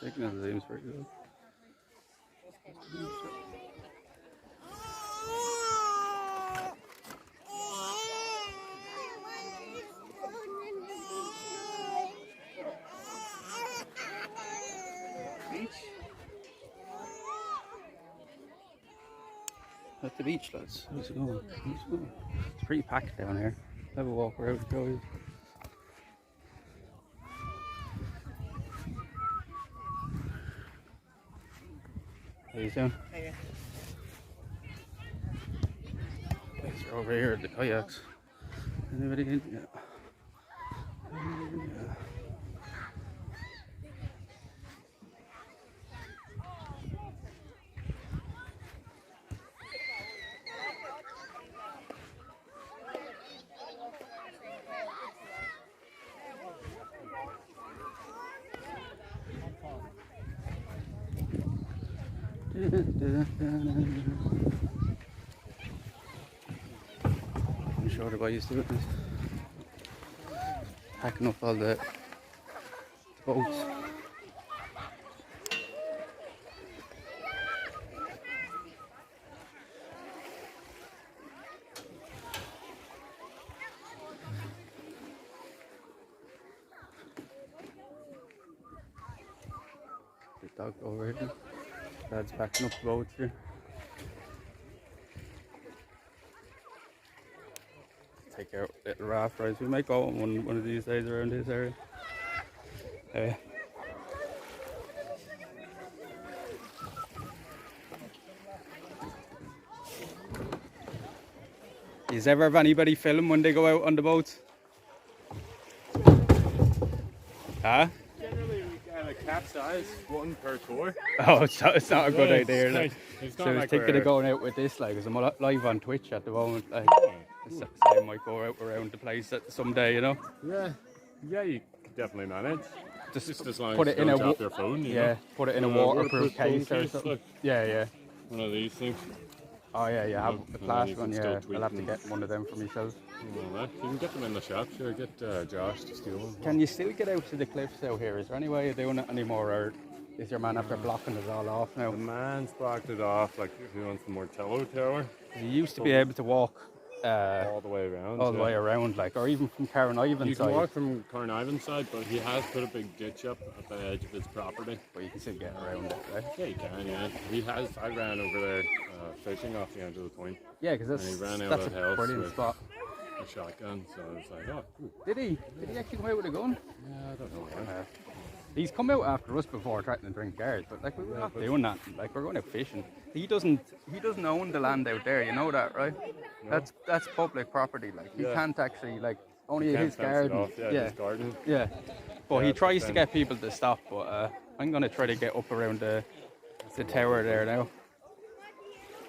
Signal seems pretty good. Beach? At the beach, lads. How's it going? It's pretty packed down here. Have a walk around, guys. How you doing? Hiya. Guys are over here at the kayaks. Anybody in? Yeah. I'm sure the boys do it. Packing up all the boats. The dog over here. Dad's packing up the boats here. Take out little raft rides. We might go on one of these days around this area. Is ever have anybody film when they go out on the boats? Huh? Generally, we get a capsize, one per tour. Oh, it's not a good idea. It's Like. it's So not I was like thinking we're- of going out with this, like, because I'm live on Twitch at the moment. Like, so I might go out around the place someday, you know. Yeah, you could definitely manage. Just as long put as it you in don't a drop your phone. You yeah, know? put it in a Waterproof waterproof case phone or case, something. like. Yeah. One of these things. Oh yeah, know, have and the then you plastic can one. still Yeah, tweet I'll have to and- get one of them for myself. You can get them in the shop. Sure, get Josh to steal one. Can you still get out to the cliffs out here? Is there any way of doing it anymore, or is your man after blocking it all off now? The man's blocked it off. Like if he wants the Martello Tower, You used to be able to walk all the way around. all the way around, like, or even from Carnivan You side. can walk from Carnivan side, but he has put a big ditch up at the edge of his property. But you can still get around it, right? Yeah, you can. Yeah, he has. I ran over there fishing off the end of the point. Yeah, because And he ran out that's of a house brilliant with- spot. A shotgun, so I was like, oh, cool. Did he? Did he actually come out with a gun? Yeah, I don't know. Man. He's come out after us before threatening to bring guards, but like we're not doing that. Like we're going out fishing. He doesn't own the land out there. You know that, right? No. That's public property. Like he Yeah. can't actually like only Can't his fence it garden. off, yeah, his garden. Yeah. But Yeah, he tries but to then- get people to stop. But I'm gonna try to get up around the tower there now.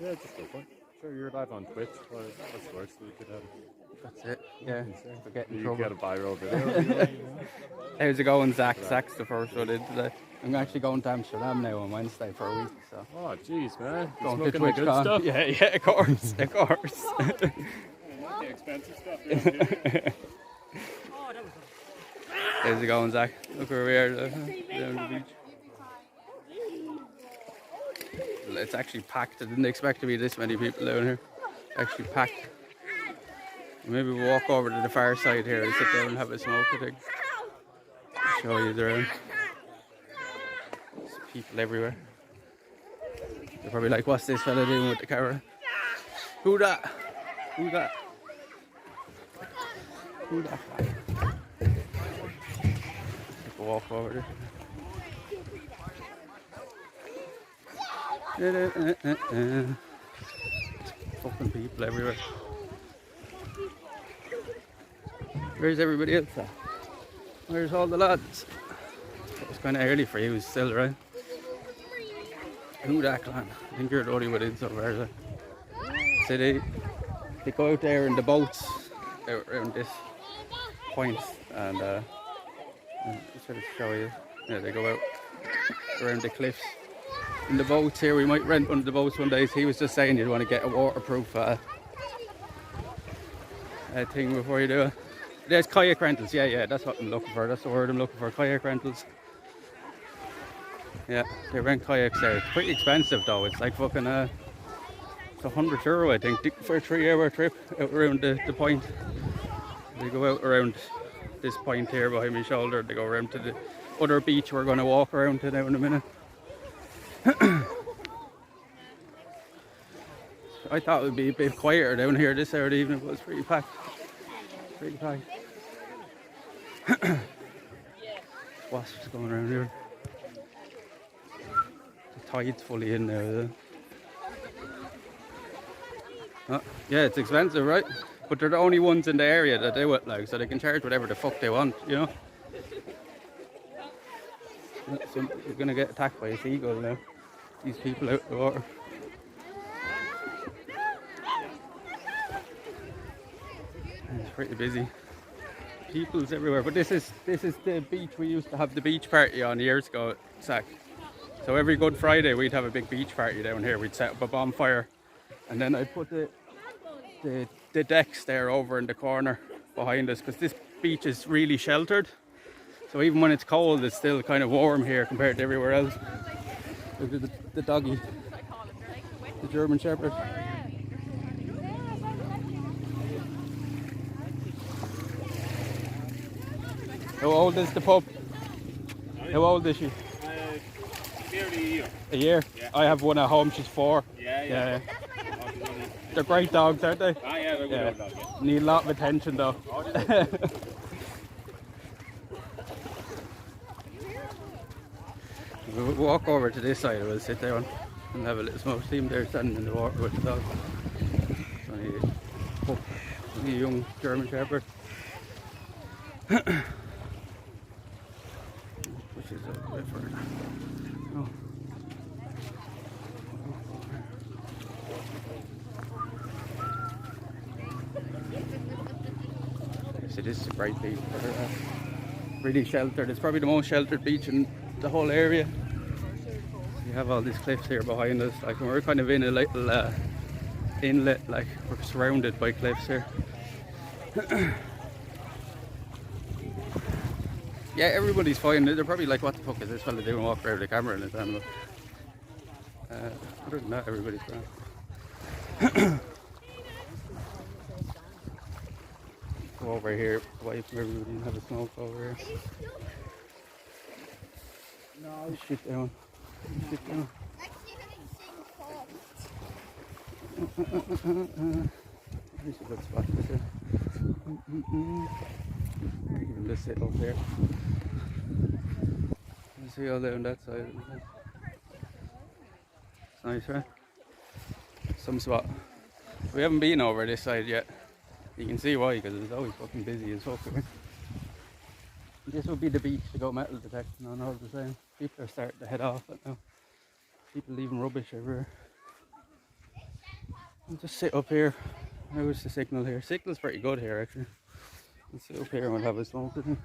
Yeah, just go for it. Sure, you're live on Twitch. What's worse? So you could have. That's it. Yeah. Forget in You trouble. get a viral video. How's it going, Zach? Zach's the first one in today. I'm actually going to Amsterdam now on Wednesday for a week. So. Oh, jeez, man. You're Going to smoking the good TwitchCon. stuff. Yeah, of course, of course. The expensive stuff. How's it going, Zach? Look where we are down the beach. It's actually packed. I didn't expect to be this many people down here. Actually packed. Maybe we'll walk over to the far side here and sit down and have a smoke, I think. Show you around. There's people everywhere. They're probably like, what's this fella doing with the camera? Who that? Who that? Who that? Take a walk over there. Fucking people everywhere. Where's everybody else at? Where's all the lads? It's kind of early for you still, right? Who that clan? I think you're the only one in somewhere. So they go out there in the boats out around this point and just try to show you. Yeah, they go out around the cliffs in the boats here. We might rent one of the boats one day. So he was just saying you'd want to get a waterproof thing before you do it. There's kayak rentals, yeah, that's what I'm looking for. That's the word I'm looking for, kayak rentals. Yeah, they rent kayaks there. It's pretty expensive though. It's like fucking it's €100 I think for a 3 hour trip out around the point. They go out around this point here behind my shoulder. They go around to the other beach we're going to walk around to now in a minute. I thought it would be a bit quieter down here this hour of the evening, but it's pretty packed. Pretty packed. Wasps going around here. The tide's fully in there. Oh, yeah, it's expensive, right? But they're the only ones in the area that do it, like, so they can charge whatever the fuck they want, you know? So you're gonna get attacked by a seagull now. These people out the water. It's pretty busy. People's everywhere. But this is the beach we used to have the beach party on years ago, Sack. So every Good Friday we'd have a big beach party down here. We'd set up a bonfire, and then I'd put the decks there over in the corner behind us, because this beach is really sheltered. So even when it's cold, it's still kind of warm here compared to everywhere else. Look at the doggy, the German Shepherd. How old is the pup? How old is she? Nearly a year. A year? Yeah. I have one at home, she's 4. Yeah. They're great dogs, aren't they? Ah, yeah, they're good old dogs. Yeah. Need a lot of attention though. We'll walk over to this side and we'll sit down and have a little smoke. See him there standing in the water with the dog. Only a young German Shepherd. Which is a bit further. Oh. So this is a great beach. Really sheltered. It's probably the most sheltered beach in the whole area. You have all these cliffs here behind us. Like we're kind of in a little inlet. Like we're surrounded by cliffs here. Yeah, everybody's fine. They're probably like, what the fuck is this fella doing? Walk around with the camera in his hand. Other than that, everybody's fine. Go over here, wait for everybody and have a smoke over here. No. Shit down. Shit down. This is a good spot. Even just sit up there. You see all down that side. It's nice, right? Some spot. We haven't been over this side yet. You can see why, because it's always fucking busy as fuck. Right? This would be the beach to go metal detecting on all the time. People are starting to head off it now. People leaving rubbish everywhere. I'll just sit up here. How's the signal here? Signal's pretty good here actually. We'll sit up here and we'll have a smoke with him.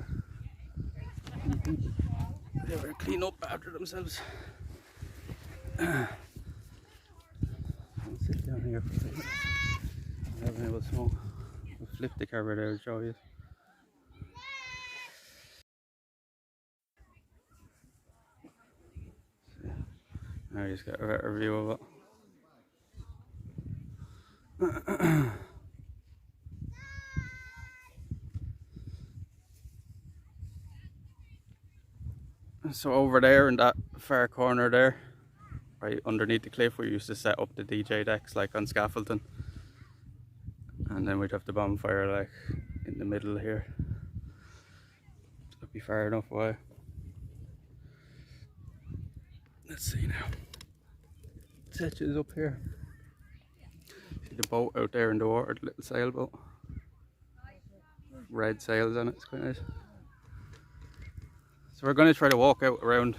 They better clean up after themselves. I'll sit down here for a second. Have a little smoke. We'll flip the camera there and show you. Now you just got a better view of it. So over there in that far corner there, right underneath the cliff, we used to set up the DJ decks like on scaffolding, and then we'd have the bonfire like in the middle here. It'd be far enough away. Let's see now. Setch is up here. See the boat out there in the water, the little sailboat. Red sails on it, it's quite nice. So we're going to try to walk out around,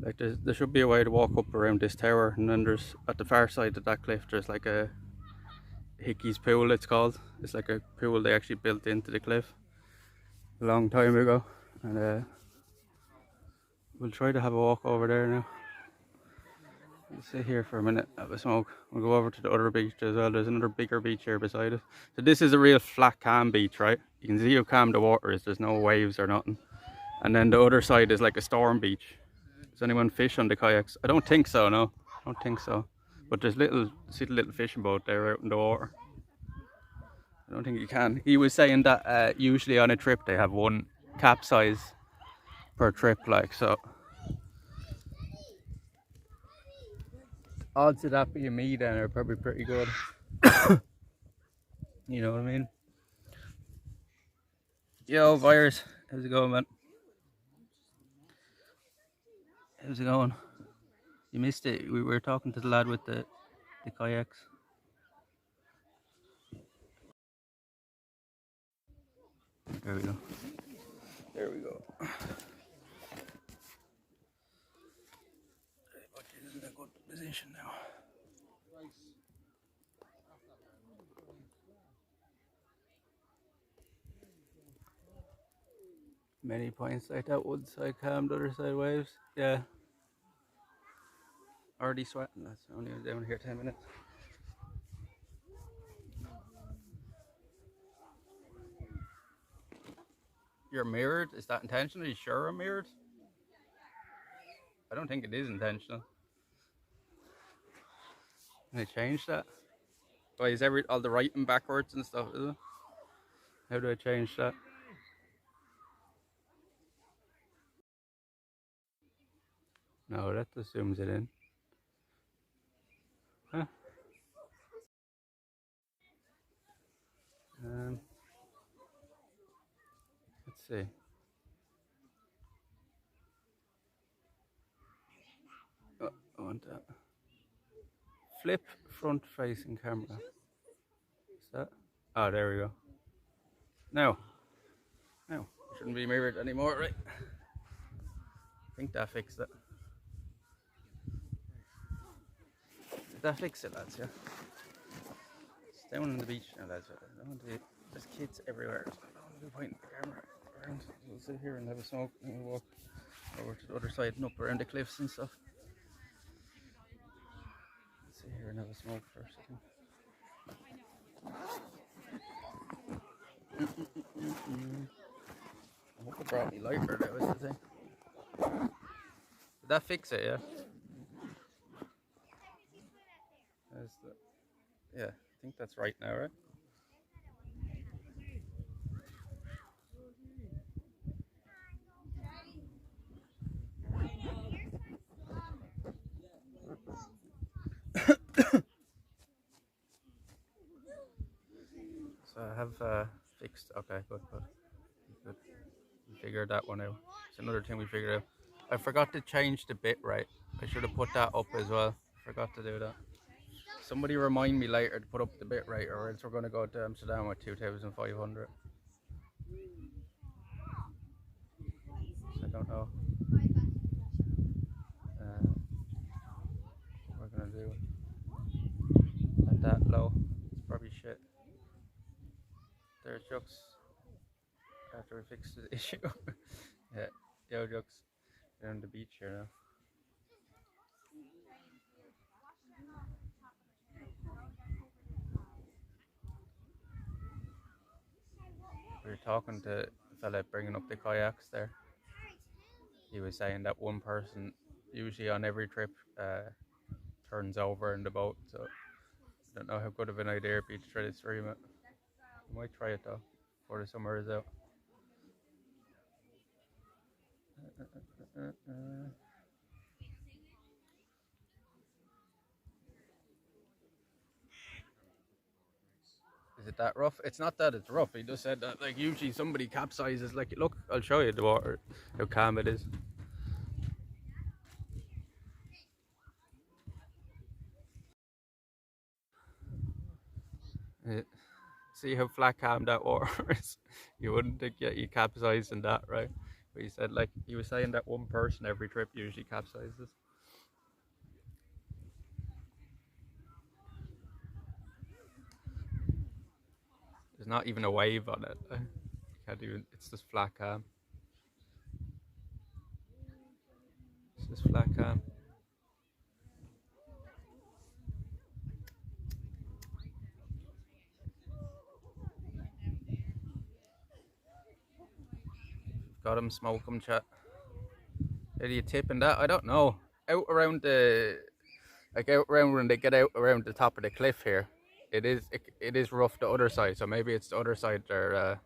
like there should be a way to walk up around this tower, and then there's, at the far side of that cliff, there's like a Hickey's pool it's called. It's like a pool they actually built into the cliff a long time ago, and we'll try to have a walk over there now. We'll sit here for a minute, have a smoke. We'll go over to the other beach as well. There's another bigger beach here beside us. So this is a real flat, calm beach, right? You can see how calm the water is. There's no waves or nothing. And then the other side is like a storm beach. Does anyone fish on the kayaks? I don't think so, no. I don't think so. But there's see the little fishing boat there out in the water. I don't think you can. He was saying that usually on a trip they have one capsize per trip, like, so. Odds of that being me then are probably pretty good. You know what I mean? Yo, Virus. How's it going, man? How's it going? You missed it. We were talking to the lad with the kayaks. There we go. There we go. He's in a good position now. Many points like that, one side calm, the other side waves. Yeah. Already sweating. That's only down here 10 minutes. You're mirrored? Is that intentional? Are you sure I'm mirrored? I don't think it is intentional. Can I change that? Why is all the writing backwards and stuff, is it? How do I change that? No, that just zooms it in. Huh? Let's see. Oh, I want that. Flip front facing camera. Is that? Oh, there we go. No. No. Shouldn't be mirrored anymore, right? I think that fixed it. Did that fix it, lads? Yeah. It's down on the beach now, lads. I don't want to. There's kids everywhere. So I don't want to be pointing the camera around. We'll sit here and have a smoke and we'll walk over to the other side and up around the cliffs and stuff. Let's sit here and have a smoke first, I think. I hope it brought me lighter, that was the thing. Did that fix it, yeah? Yeah, I think that's right now, right? So I have fixed. Okay, good. We figured that one out. It's another thing we figured out. I forgot to change the bit rate. I should have put that up as well. Forgot to do that. Somebody remind me later to put up the bit rate, or else we're going to go to Amsterdam with 2,500. I don't know what we're going to do at that low. It's probably shit. There's Jux. After we fix the issue. Yeah, yo Jux. We're on the beach here now. We were talking to the fella bringing up the kayaks there. He was saying that one person, usually on every trip, turns over in the boat. So I don't know how good of an idea it'd be to try to stream it. I might try it though, before the summer is out. Is it that rough? It's not that it's rough. He just said that, like, usually somebody capsizes. Like, look, I'll show you the water, how calm it is. See how flat calm that water is? You wouldn't think you capsize in that, right? But he said, like, he was saying that one person every trip usually capsizes. There's not even a wave on it. You can't even, it's just flat calm. It's just flat calm. Got him, smoke him, chat. Are you tipping that? I don't know. Out around the out around when they get out around the top of the cliff here, it is rough the other side. So maybe it's the other side they're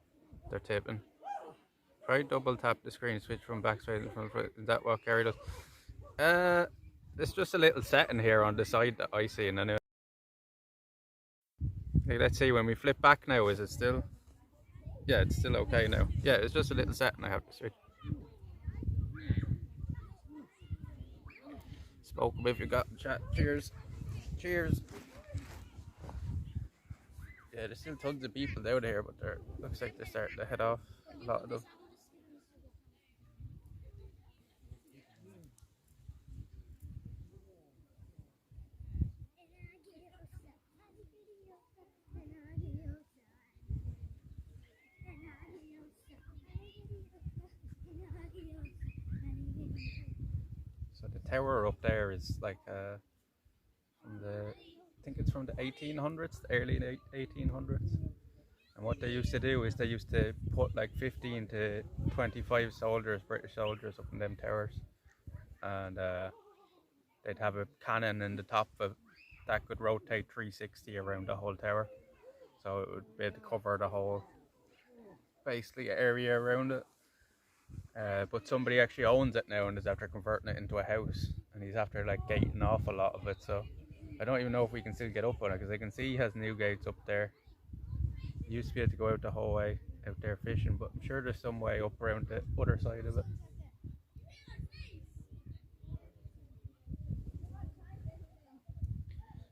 tipping. Try double tap the screen, switch from backside and front. Is that what Gary does? It's just a little setting here on the side that I see, and anyway. Like, let's see when we flip back now. Is it still? Yeah, it's still okay now. Yeah, it's just a little setting I have to switch. Spoke a bit if you got chat. Cheers. Cheers. Yeah, there's still tons of people out here, but they're looks like they're starting to head off. A lot of them. So the tower up there is like from the, I think it's from the 1800s, the early 1800s. And what they used to do is they used to put like 15 to 25 soldiers, British soldiers, up in them towers, and they'd have a cannon in the top of that could rotate 360 around the whole tower, so it would be able to cover the whole basically area around it. But somebody actually owns it now and is after converting it into a house, and he's after like gating off a lot of it. So I don't even know if we can still get up on it, because I can see he has new gates up there. You used to be able to go out the whole way out there fishing, but I'm sure there's some way up around the other side of it.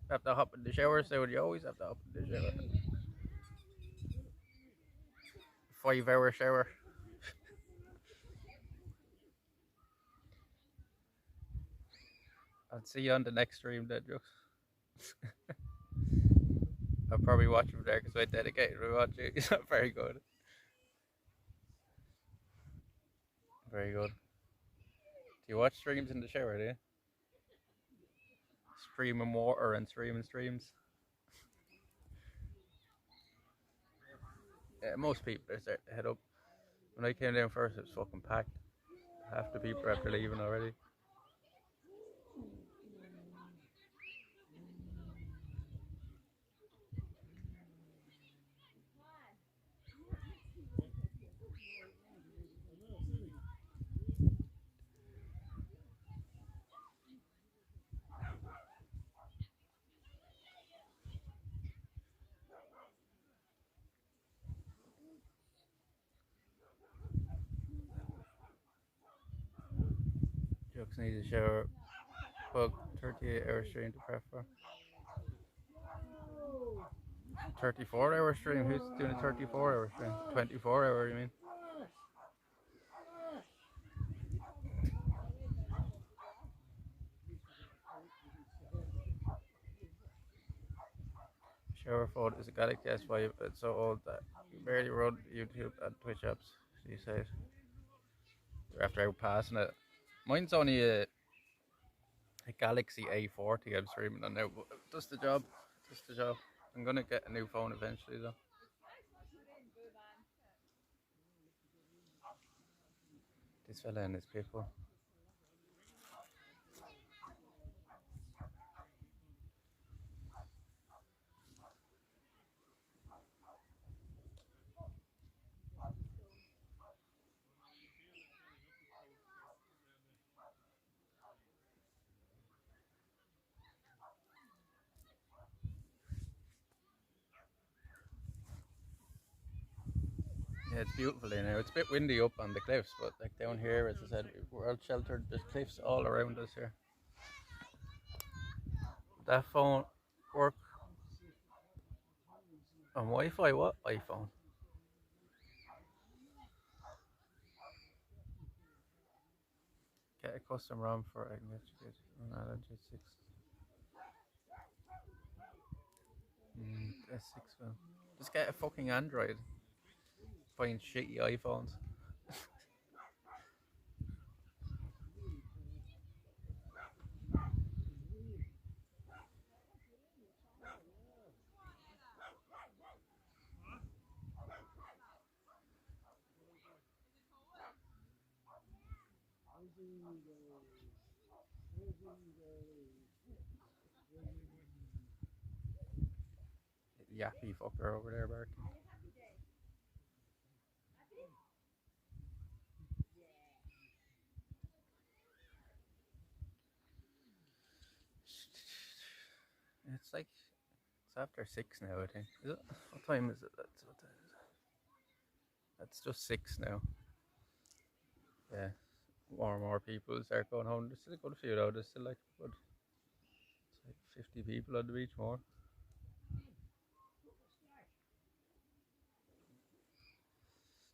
Have to hop in the shower, so you always have to hop in the shower. 5 hour shower. I'll see you on the next stream then, Jux. I'll probably watch him there because I dedicated to watch it. He's not very good. Very good. Do you watch streams in the shower, do you? Streaming water and streaming streams. Yeah, most people are starting to head up. When I came down first, it was fucking packed. Half the people are after leaving already. Jokes need a shower. Bug 38-hour stream to prep for. 34-hour stream? Who's doing a 34-hour stream? 24-hour, you mean? Shower phone is a Galaxy S5. It's so old that you barely run YouTube and Twitch apps, she says. They're after outpassing it. Mine's only a Galaxy A40 I'm streaming on now, but it does the job. It does the job. I'm gonna get a new phone eventually though. This fella and his people. Yeah, it's beautiful here now. It's a bit windy up on the cliffs, but like down here, as I said, we're all sheltered. There's cliffs all around us here. That phone work on Wi-Fi? What iPhone? Get a custom ROM for I can get G6. S6 phone. Just get a fucking Android. Buying shitty iPhones. Yappy fucker over there barking. It's like it's after 6 now, I think. Is it? What time is it? That's just 6 now. Yeah. More and more people start going home. There's still a good few though. There's still like good, it's like 50 people on the beach more.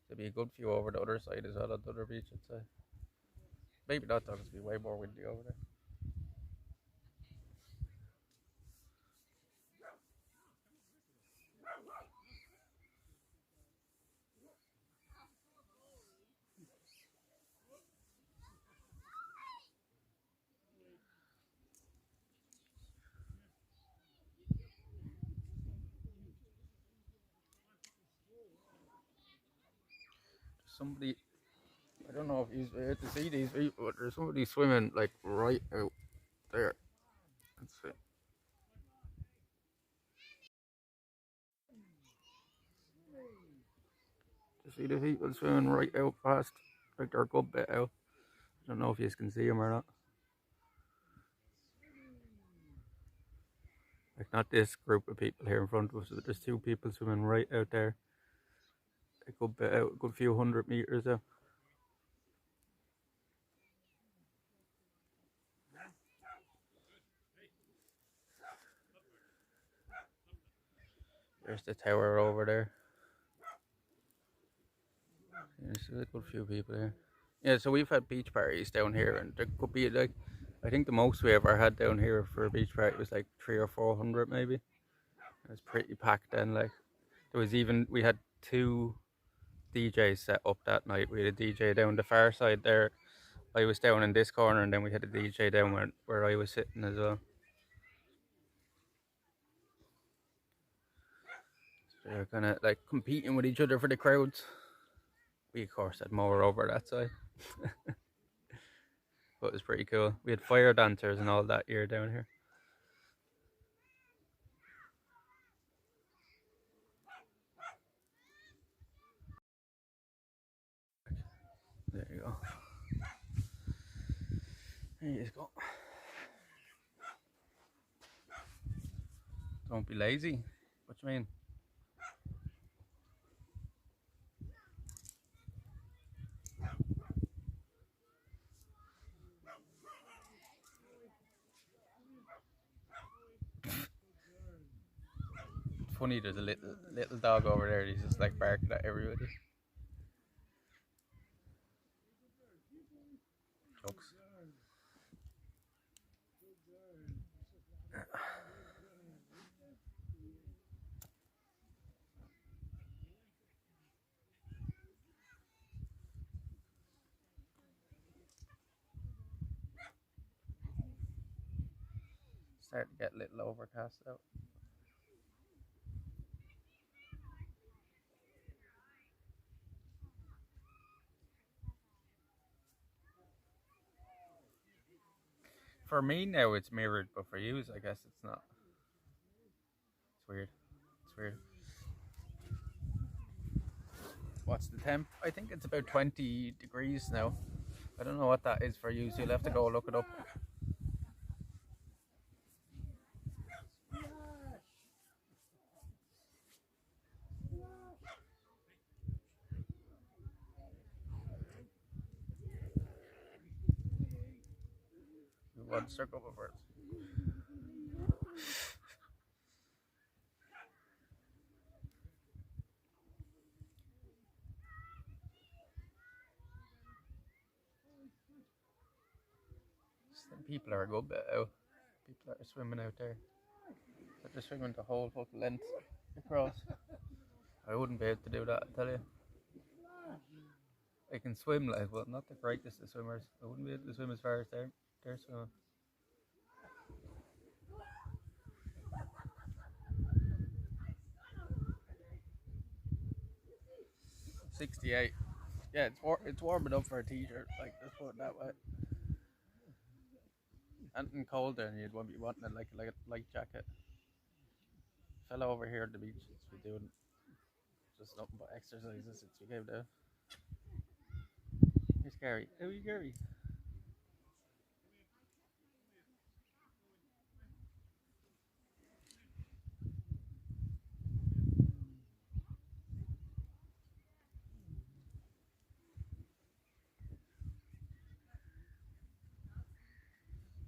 There'll be a good few over the other side as well on the other beach, I'd say. Maybe not though, 'cause it'll be way more windy over there. Somebody, I don't know if you had to see these people, but there's somebody swimming like right out there. Let's see. You see the people swimming right out past, like they're a good bit out. I don't know if you can see them or not. Like not this group of people here in front of us, but there's two people swimming right out there. A good bit out, a good few 100 meters out. There's the tower over there. There's a good few people here. Yeah, so we've had beach parties down here, and there could be like, I think the most we ever had down here for a beach party was like 300 or 400 maybe. It was pretty packed then. Like there was even, we had two DJs set up that night. We had a DJ down the far side there. I was down in this corner, and then we had a DJ down where I was sitting as well. So they're kind of like competing with each other for the crowds. We of course had more over that side. But it was pretty cool. We had fire dancers and all that year down here. There you go. There you go. Don't be lazy. What you mean? It's funny, there's a little dog over there. He's just like barking at everybody. Jokes. Starting to get a little overcast out. For me now it's mirrored, but for you I guess it's not. It's weird. It's weird. What's the temp? I think it's about 20 degrees now. I don't know what that is for you, so you'll have to go look it up. One circle first. People are a good bit out. People are swimming out there. They're just swimming the whole fucking length across. I wouldn't be able to do that, I tell you. I can swim, like, but not the greatest of swimmers. I wouldn't be able to swim as far as they're swimming. 68. Yeah, it's warming up for a t-shirt. Like, let's put it that way. Anything colder, and you'd want be wanting it like a light jacket. Fella over here at the beach since we doing just nothing but exercises since we came down. Here's Gary. How are you, Gary?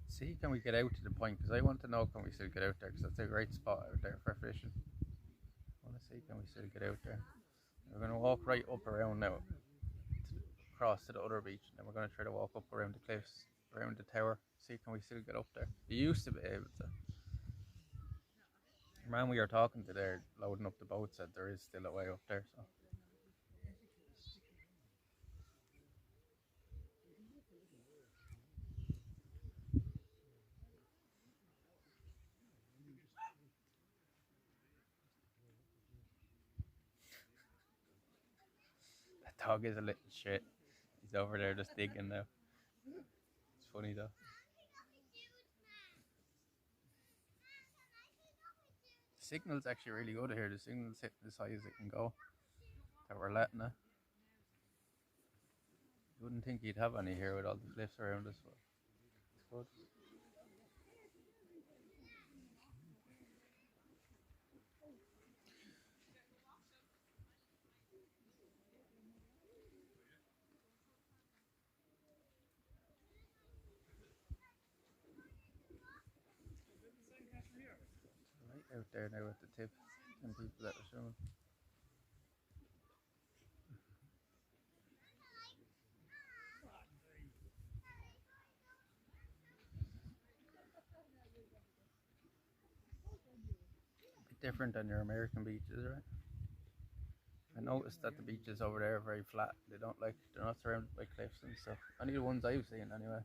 See, can we get out to the point? Because I want to know, can we still get out there? Because that's a great spot out there for fishing. I want to see, can we still get out there? We're going to walk right up around now, across to the other beach, and then we're going to try to walk up around the cliffs, around the tower. See, can we still get up there? You used to be able to. The man we were talking to there, loading up the boat, said there is still a way up there. So that dog is a little shit. He's over there just digging now. It's funny though. The signal's actually really good here. The signal's hitting as high as it can go. That we're letting it. You wouldn't think you'd have any here with all the cliffs around us, but it's good. Right out there now at the tip, and people that are showing. A bit different than your American beaches, right? I noticed that the beaches over there are very flat. They're not surrounded by cliffs and stuff. Only the ones I've seen anyway.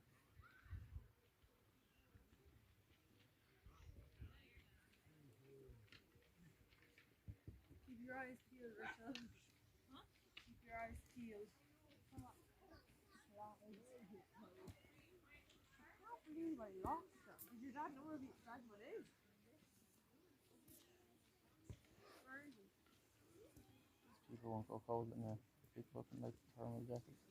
Keep your eyes peeled, Rachel. Huh? Keep your eyes peeled. I can't believe I lost them. Did your dad know where the bad one is? Where is he? People won't go cold in there. People up in like thermal jackets.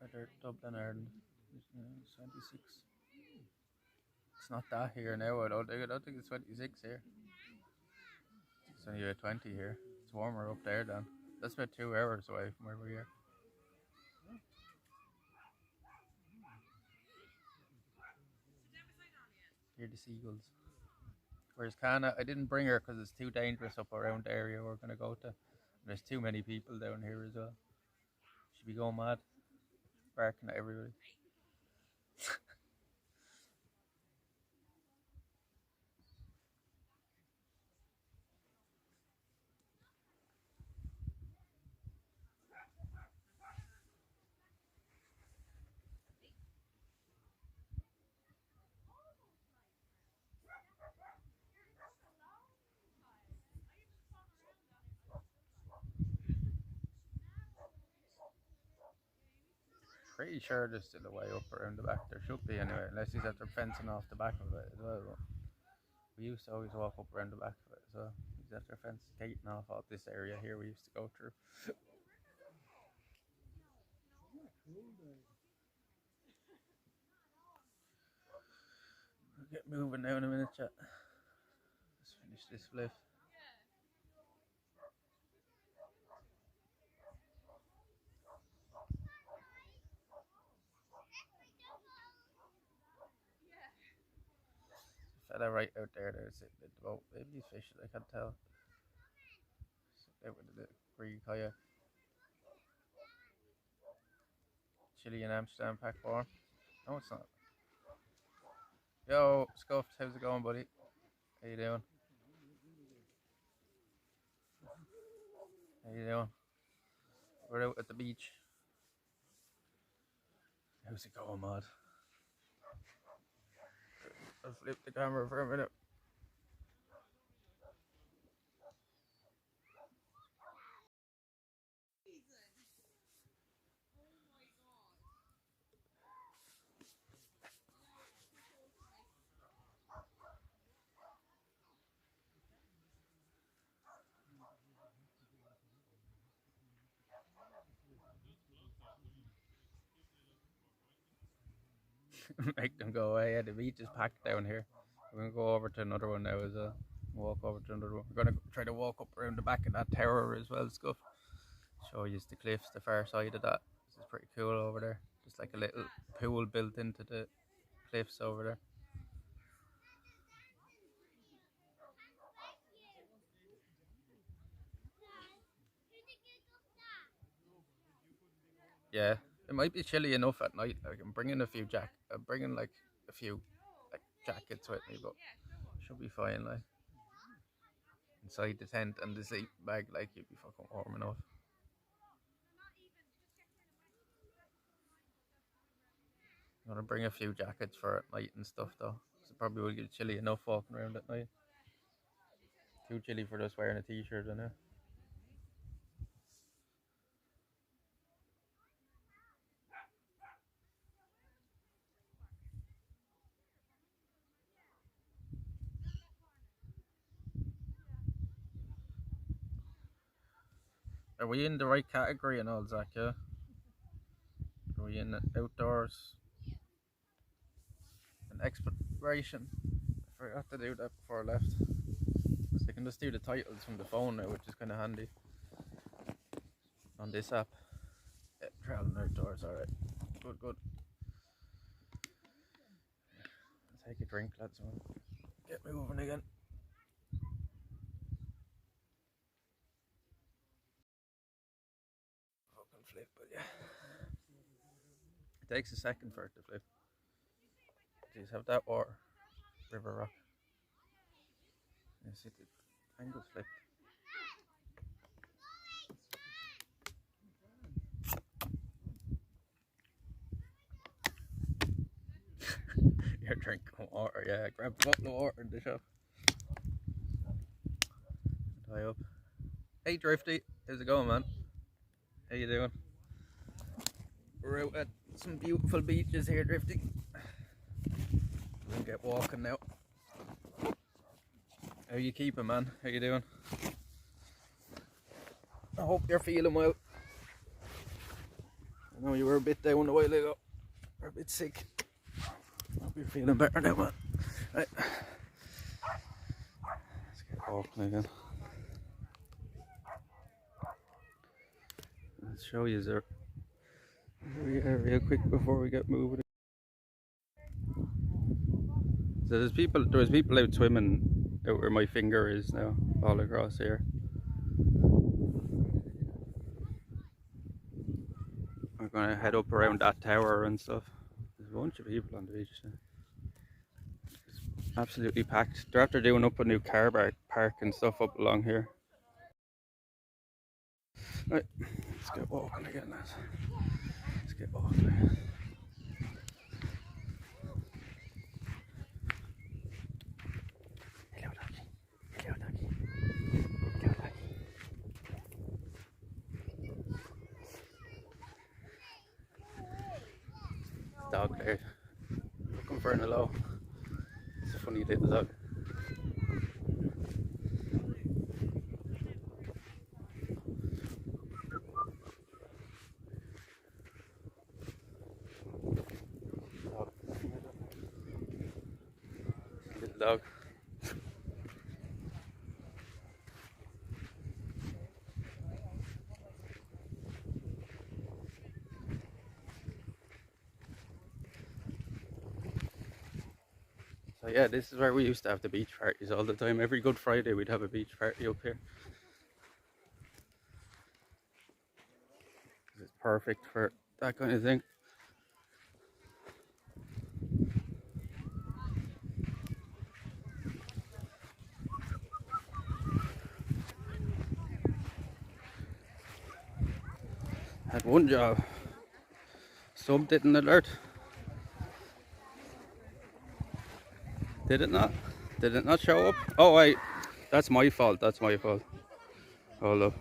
Either Dublin, Ireland. 26. It's not that here now. I don't think it's 26 here. It's only about 20 here. It's warmer up there then. That's about 2 hours away from where we are. Hear the seagulls. Whereas Cana, I didn't bring her because it's too dangerous up around the area we're going to go to. And there's too many people down here as well. She'd be going mad, barking at everybody. Pretty sure there's still a way up around the back. There should be anyway, unless he's after fencing off the back of it as well. But we used to always walk up around the back of it as well. He's after fence gating off all this area here we used to go through. We'll get moving now in a minute, chat. Let's finish this flip. They're right out there. They're sitting at the boat. Maybe these fish, I can't tell. Out with the green kayak. Chile in Amsterdam pack form. No, it's not. Yo, Scuffed, how's it going, buddy? How you doing? How you doing? We're out at the beach. How's it going, Mod? I'll flip the camera for a minute. Make them go away. Yeah, the beach is packed down here. We're gonna go over to another one now as well. Walk over to another one. We're gonna try to walk up around the back of that tower as well, Scuff. Show you the cliffs, the far side of that. This is pretty cool over there. Just like a little pool built into the cliffs over there. Yeah, it might be chilly enough at night. Like I'm bringing a few I'm bringing like a few like jackets with me, but should be fine. Like inside the tent and the sleep bag, like you'd be fucking warm enough. I'm gonna bring a few jackets for at night and stuff though. So it probably will get chilly enough walking around at night. Too chilly for just wearing a t-shirt, isn't it? Are we in the right category and all, Zach? Yeah. Are we in the outdoors and exploration? I forgot to do that before I left. So I can just do the titles from the phone now, which is kind of handy on this app. Yeah, traveling outdoors, alright. Good, good. Take a drink, lads. Get moving again. Fucking flip, but yeah. It takes a second for it to flip. Jeez, have that water. River rock. You see the angle's flipped. You're drinking water, yeah. Grab a bottle of water in the shop. Tie up. Hey Drifty, how's it going, man? How you doing? We're out at some beautiful beaches here, Drifty. We'll get walking now. How you keeping, man? How you doing? I hope you're feeling well. I know you were a bit down a while ago. You're a bit sick. I hope you're feeling better now, man. Right. Let's get walking again. Let's show you there. Real quick before we get moving. So there's people out swimming out where my finger is now, all across here. We're gonna head up around that tower and stuff. There's a bunch of people on the beach. It's absolutely packed. They're after doing up a new car park and stuff up along here. Right, let's get walking again, lads. Let's get walking again. Hello, doggy. Hello, doggy. Hello, doggy. Dog there. Looking for an hello. It's a funny little dog. Little dog. So yeah, this is where we used to have the beach parties all the time. Every Good Friday we'd have a beach party up here. It's perfect for that kind of thing. Had one job. Sub didn't alert. Did it not? Did it not show up? Oh wait, that's my fault. That's my fault. Hold up.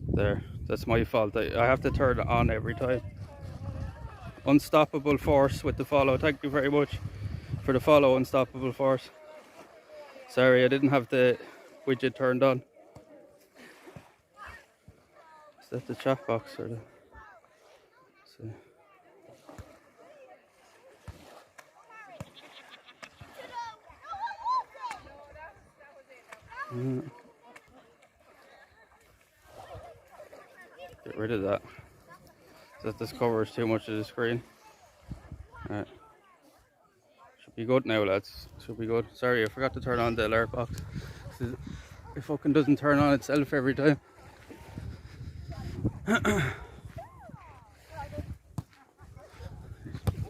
There, that's my fault. I have to turn it on every time. Unstoppable force with the follow. Thank you very much for the follow, Unstoppable force. Sorry, I didn't have the widget turned on. Is that the chat box or the? See. Get rid of that. This covers too much of the screen. Alright. Should be good now, lads. Should be good. Sorry, I forgot to turn on the alert box. It fucking doesn't turn on itself every time.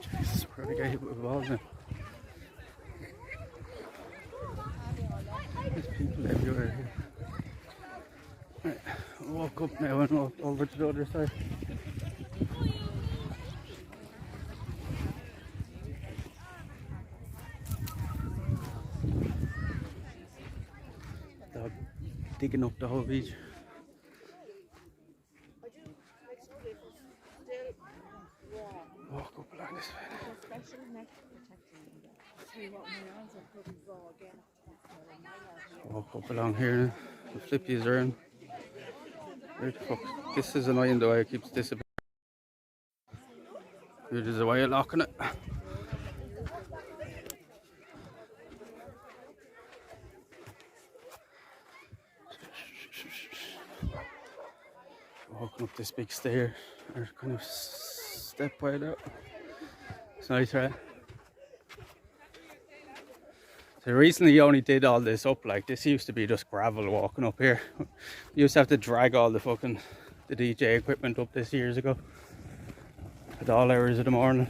Jesus, where did I get hit with the ball now? There's people everywhere here. Right, I'll walk up now and walk over to the other side. Dog digging up the whole beach. Walk up along this way. Walk up along here now. The flippies are in. Where the fuck? This is annoying the way it keeps disappearing. There's a way of locking it. Walking up this big stair, or kind of step way out. It's nice, right? So recently you only did all this up, like this used to be just gravel walking up here. You used to have to drag all the DJ equipment up this years ago. At all hours of the morning.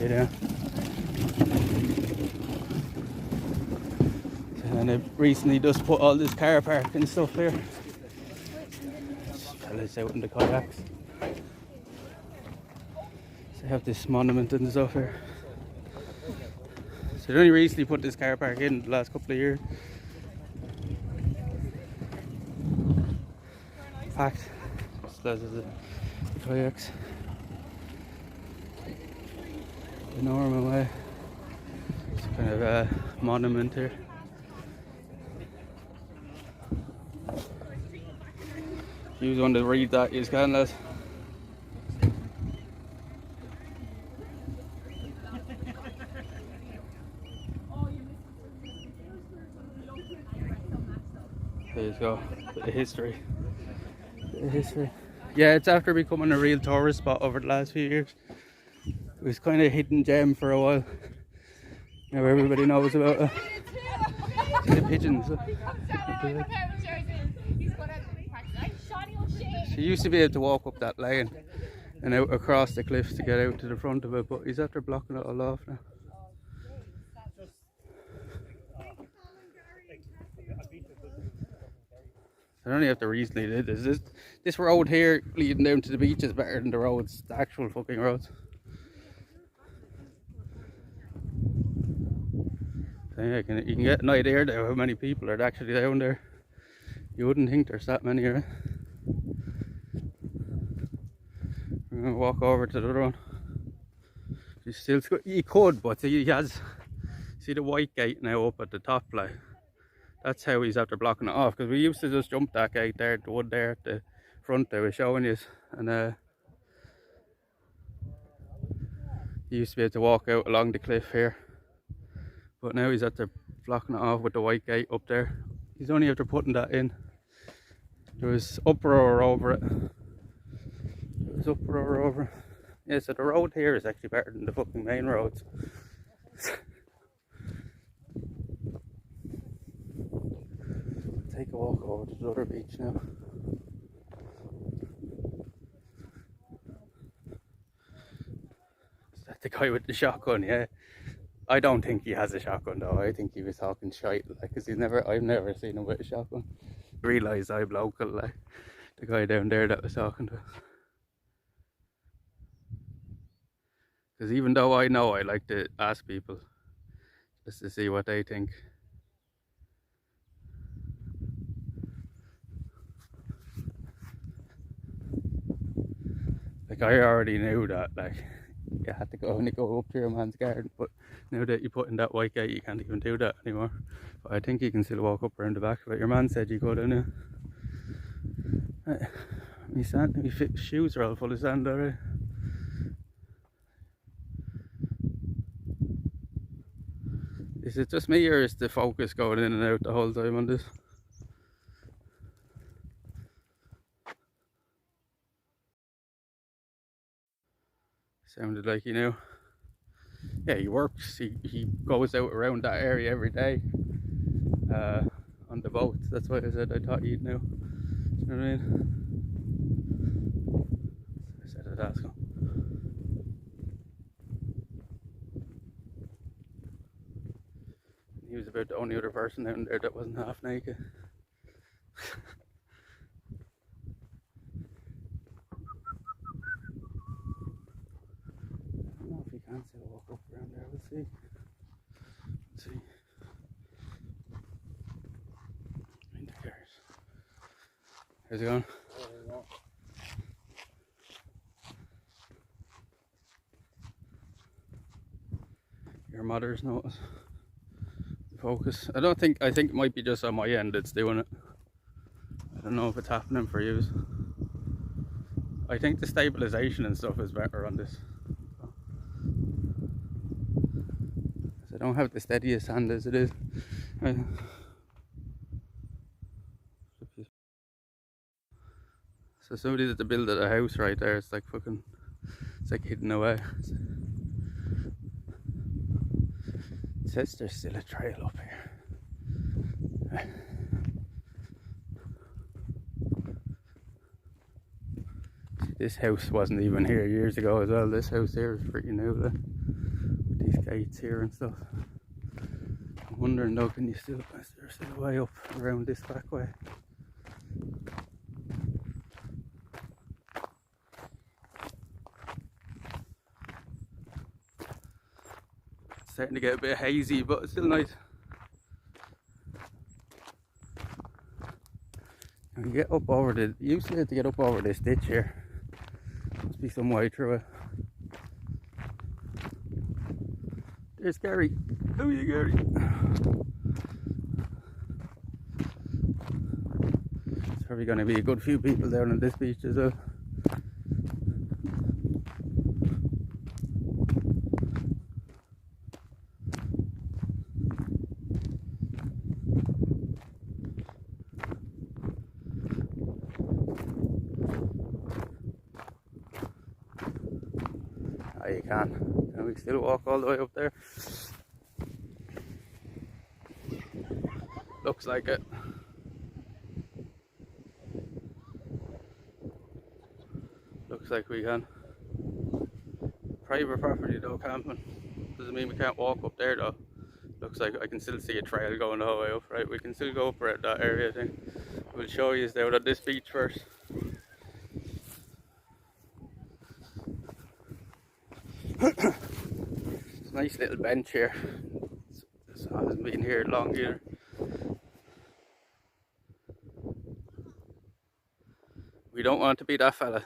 You know. And they recently just put all this car park and stuff here. Fellas out in the kayaks. So they have this monument and stuff here. So they only recently put this car park in the last couple of years. Packed. Just as the kayaks. The normal way. It's kind of a monument here. If you want to read that, you can, lads. There you go. Bit of history. Bit of history. Yeah, it's after becoming a real tourist spot over the last few years. It was kind of hidden gem for a while. Now everybody knows about it. See the pigeons. So you used to be able to walk up that lane and out across the cliffs to get out to the front of it, but he's after blocking it all off now. I only have to recently did this. This road here leading down to the beach is better than the roads, the actual fucking roads. So yeah, you can get an idea there how many people are actually down there. You wouldn't think there's that many, right? I'm gonna walk over to the other one. You could, but he has. See the white gate now up at the top, like. That's how he's after blocking it off, because we used to just jump that gate there, the wood there at the front they were showing you, and you used to be able to walk out along the cliff here, but now he's after blocking it off with the white gate up there. He's only after putting that in. There was uproar over it. There was uproar over it. Yeah, so the road here is actually better than the fucking main roads. Take a walk over to the other beach now. Is that the guy with the shotgun? Yeah. I don't think he has a shotgun though. I think he was talking shite, like, cause I've never seen him with a shotgun. I realise I'm local, like the guy down there that was talking to us. Because even though I know, I like to ask people just to see what they think. Like, I already knew that, like, you had to go up to your man's garden, but now that you put in that white gate, you can't even do that anymore. But I think you can still walk up around the back of it. Your man said you could, didn't you? My shoes are all full of sand already. Is it just me, or is the focus going in and out the whole time on this? Sounded like you knew. Yeah, he works. He goes out around that area every day on the boats. That's why I said I thought you'd know. Do you know what I mean? I said I'd ask him. He was about the only other person down there that wasn't half naked. I don't know if you can still walk up around there. We'll see. Let's see. In the cars. How's it going? Your mother's notice. Focus. I think it might be just on my end it's doing it. I don't know if it's happening for you. I think the stabilization and stuff is better on this. I don't have the steadiest hand as it is. So somebody did the build of a house right there. It's like fucking, it's like hidden away. It says there's still a trail up here. This house wasn't even here years ago as well. This house here is pretty new, like, with these gates here and stuff. I'm wondering though, is there still a way up around this back way? It's starting to get a bit hazy, but it's still nice. And you get up over you usually have to get up over this ditch here. Must be some way through it. There's Gary. How are you, Gary? There's probably going to be a good few people down on this beach as well. Oh, you can. Can we still walk all the way up there? Looks like it. Looks like we can. Private property though, camping. Doesn't mean we can't walk up there though. Looks like I can still see a trail going the whole way up, right? We can still go up around that area, I think. We'll show you down at this beach first. It's a nice little bench here. This hasn't been here long either. We don't want to be that fella.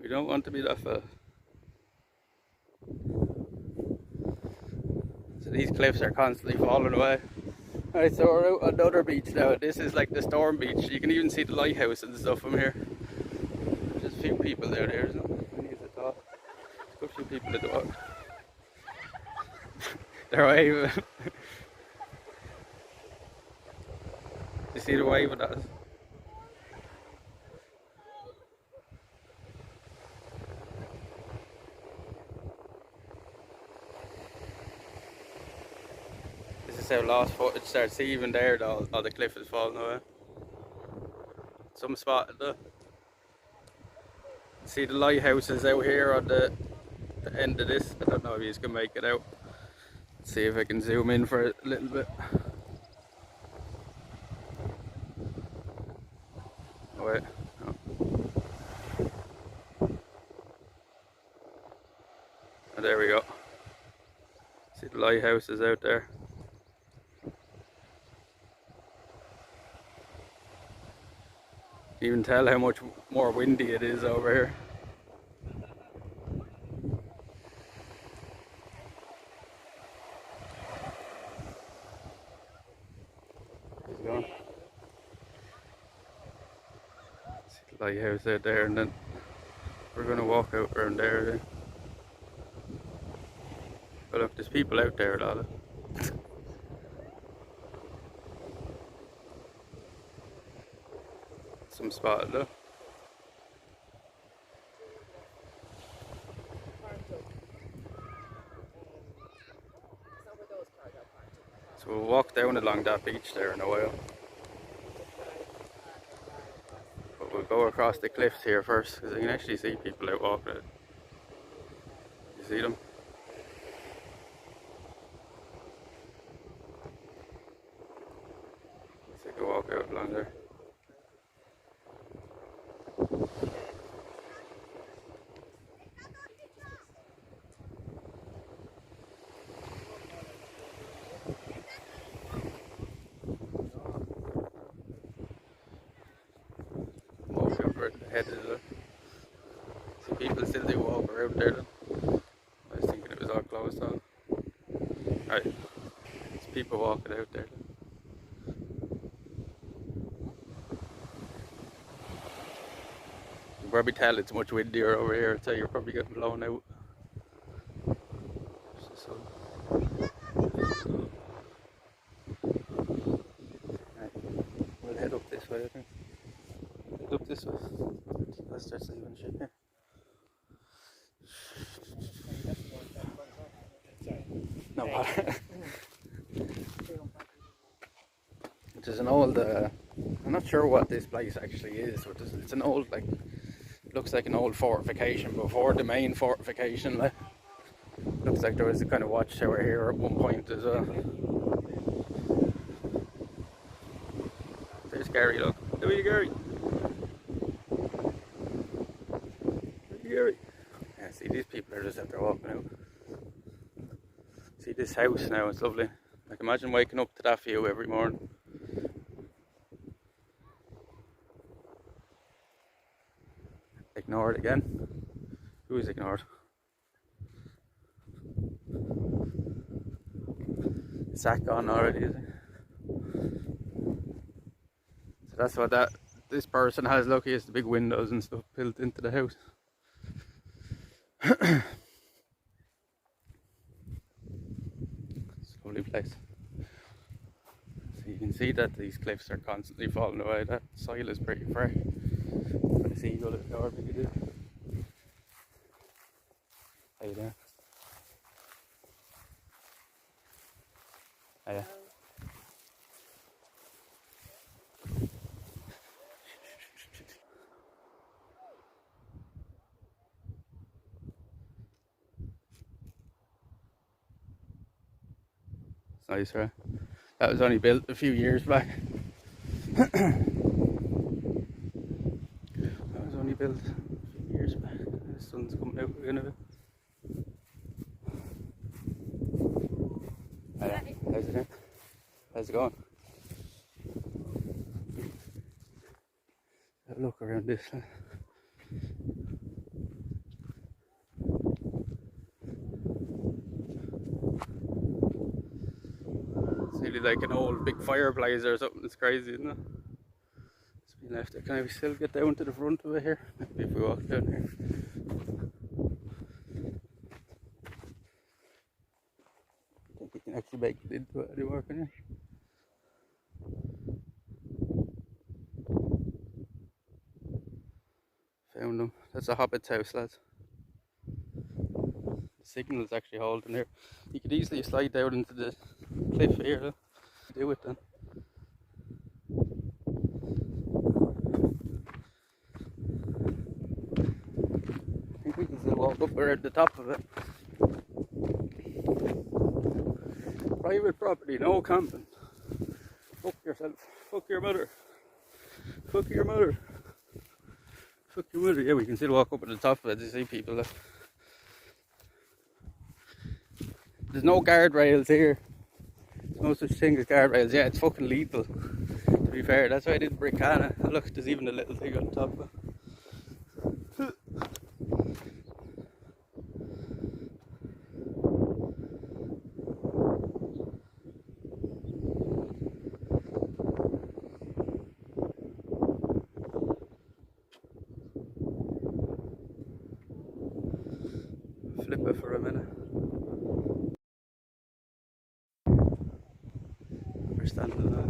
We don't want to be that fella. So these cliffs are constantly falling away. Alright, so we're out on another beach now. This is like the storm beach. You can even see the lighthouse and stuff from here. There's a few people down here, isn't there? There's a good few people at the water. They're waving. You see the wave of that? This is how lost footage starts. See, even there, all the cliff is falling away. Some spotted though. See the lighthouses out here on the end of this. I don't know if you can make it out. See if I can zoom in for a little bit. Oh, wait. No. Oh, there we go. See the lighthouses out there. You can tell how much more windy it is over here. He's gone. See the lighthouse out there, and then we're going to walk out around there. But look, there's people out there, a lot of. Some spotted though. So we'll walk down along that beach there in a while. But we'll go across the cliffs here first, because I can actually see people out walking it. You see them? Let's take a walk out along there. Walk out right ahead of the. See, people still do walk around there then. I was thinking it was all closed off. Right, there's people walking out there then. You can probably tell it's much windier over here, so you're probably getting blown out. There's the sun. Right, we'll head up this way, I think. Head up this way. Let's start leaving shit here. No bother. There's an old, I'm not sure what this place actually is, but it's an old, like, looks like an old fortification before the main fortification. Like, looks like there was a kind of watchtower here at one point as well. There's Gary, look. How are you, Gary? How are you, Gary? Yeah, see, these people are just out there walking out. See this house now, it's lovely. Like, imagine waking up to that view every morning. Ignored again. Who is ignored? Is that gone already, is it? So that's what this person has. Look, he has the big windows and stuff built into the house. It's a lovely place. So you can see that these cliffs are constantly falling away. That soil is pretty fresh. For the seagull is how big it is. How you doing? Oh, yeah. It's nice, right? That was only built a few years back. That was only built a few years back. The sun's coming out again of it. Oh, yeah. How's it going? How's it going? Have a look around this. It's really like an old big fireplace or something. It's crazy, isn't it? It's been left there. Can we still get down to the front of it here? Maybe if we walk down here. I think you can actually make it into it anymore, can you? found them. That's a hobbit's house, lads. The signal's actually holding there. You could easily slide down into the cliff here, though. Do it then. I think we can still walk up around the top of it. Private property, no camping. Fuck yourself. Fuck your mother. Fuck your mother. Fuck your mother. Yeah, we can still walk up at the top of it to see people. There's no guardrails here. There's no such thing as guardrails. Yeah, it's fucking lethal. To be fair, that's why I did Brickana. Look, there's even a little thing on top of it. Flip it for a minute. We're standing on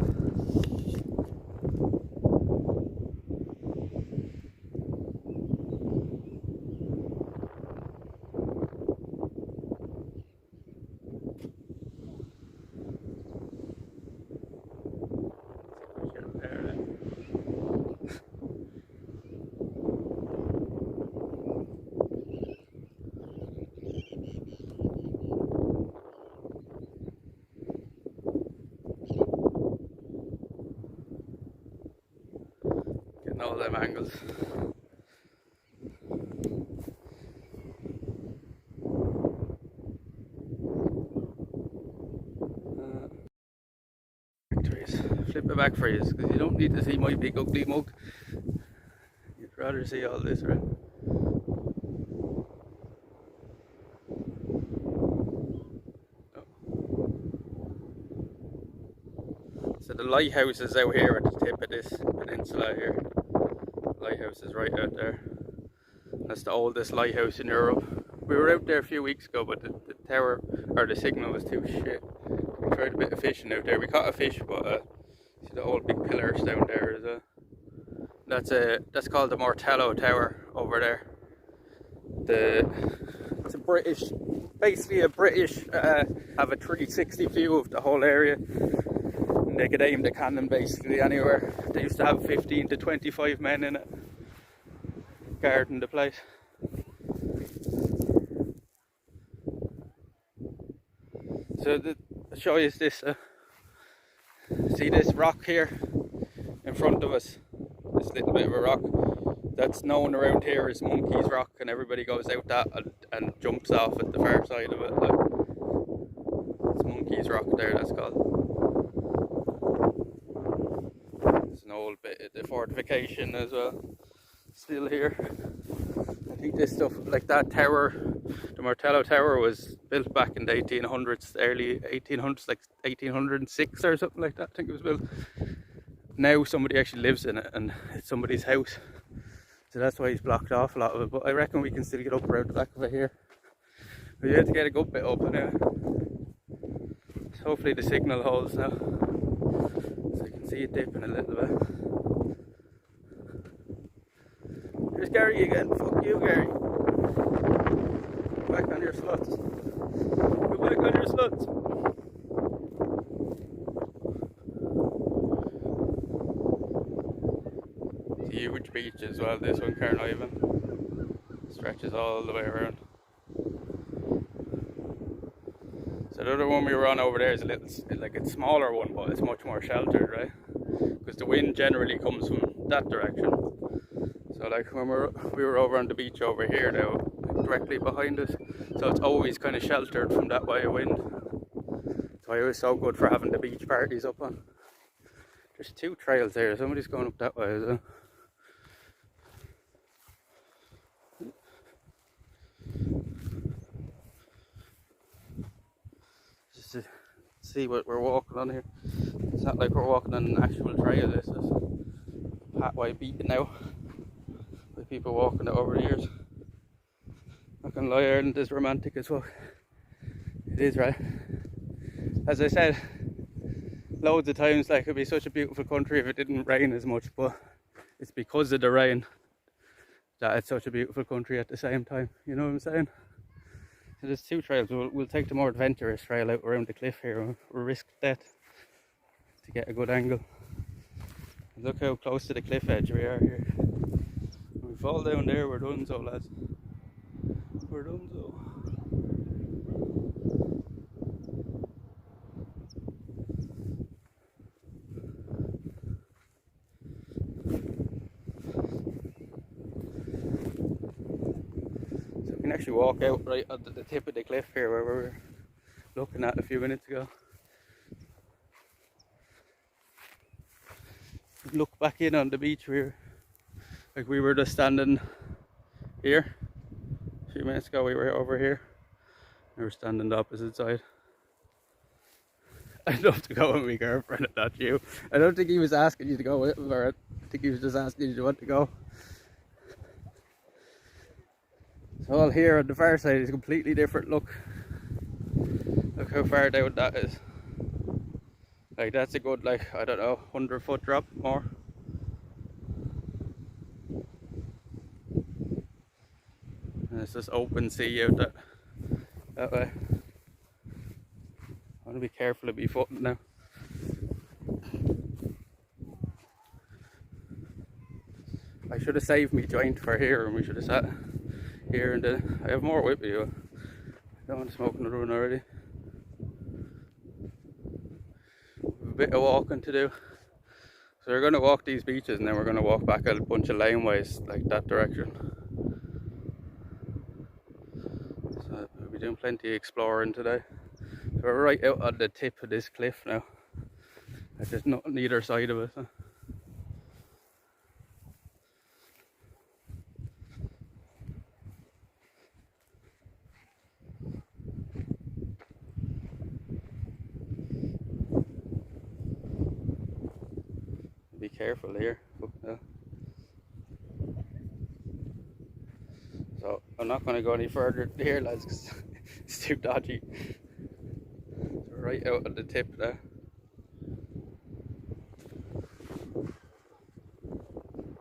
getting all them angles. Flip it back for you, because you don't need to see my big ugly mug. You'd rather see all this, right? So the lighthouse is out here at the tip of this peninsula here. The lighthouse is right out there. That's the oldest lighthouse in Europe. We were out there a few weeks ago, but the tower, or the signal was too shit. We tried a bit of fishing out there. We caught a fish, but see the old big pillars down there as well. That's called the Martello Tower over there. It's a British, basically a British, have a 360 view of the whole area. And they could aim the cannon basically anywhere. They used to have 15 to 25 men in it, guarding the place. So I'll show you this. See this rock here in front of us? This little bit of a rock. That's known around here as Monkey's Rock, and everybody goes out that and jumps off at the far side of it. It's Monkey's Rock there, that's called. There's an old bit of the fortification as well, still here. I think this stuff, like that tower, the Martello Tower, was built back in the 1800s, early 1800s, like 1806 or something like that. I think it was built. Now somebody actually lives in it, and it's somebody's house. So that's why he's blocked off a lot of it. But I reckon we can still get up around the back of it here. We have to get a good bit up anyway. So hopefully the signal holds now. So you can see it dipping a little bit. Here's Gary again. Fuck you, Gary. Go back on your sluts. Go back on your sluts. Huge beach as well, this one, Carnarvon. Stretches all the way around. So the other one we were on over there is a little, like a smaller one, but it's much more sheltered, right? Because the wind generally comes from that direction. So like when we were over on the beach over here now, directly behind us, so it's always kind of sheltered from that way of wind. That's why it was so good for having the beach parties up on. There's two trails there, somebody's going up that way as well. Just to see what we're walking on here. It's not like we're walking on an actual trail, this is a pathway beaten out by people walking it over the years. Not gonna lie, Ireland is romantic as fuck. It is, right? As I said loads of times, like, it'd be such a beautiful country if it didn't rain as much, but it's because of the rain that it's such a beautiful country at the same time. You know what I'm saying? So there's two trails. We'll take the more adventurous trail out around the cliff here. We'll risk death to get a good angle. Look how close to the cliff edge we are here. When we fall down there, we're done so, lads. We're done so. So we can actually walk out right at the tip of the cliff here where we were looking at a few minutes ago. Look back in on the beach. We were just standing here a few minutes ago. We were over here. We were standing the opposite side. I'd love to go with my girlfriend, if that's you. I don't think he was asking you to go with him, or I think he was just asking you to want to go. So all here on the far side is a completely different look. Look how far down that is. Like that's a good, like, I don't know, 100-foot drop more. And it's just open sea out that way. I want to be careful of my footing now. I should have saved me joint for here, and we should have sat here. And then I have more with me. I don't want to smoke another one already. We have a bit of walking to do. So we're going to walk these beaches, and then we're going to walk back a bunch of laneways like that direction. So we'll be doing plenty of exploring today. So we're right out on the tip of this cliff now. There's nothing on either side of it. So. Be careful here. So I'm not going to go any further here, lads, because it's too dodgy. So we're right out at the tip there.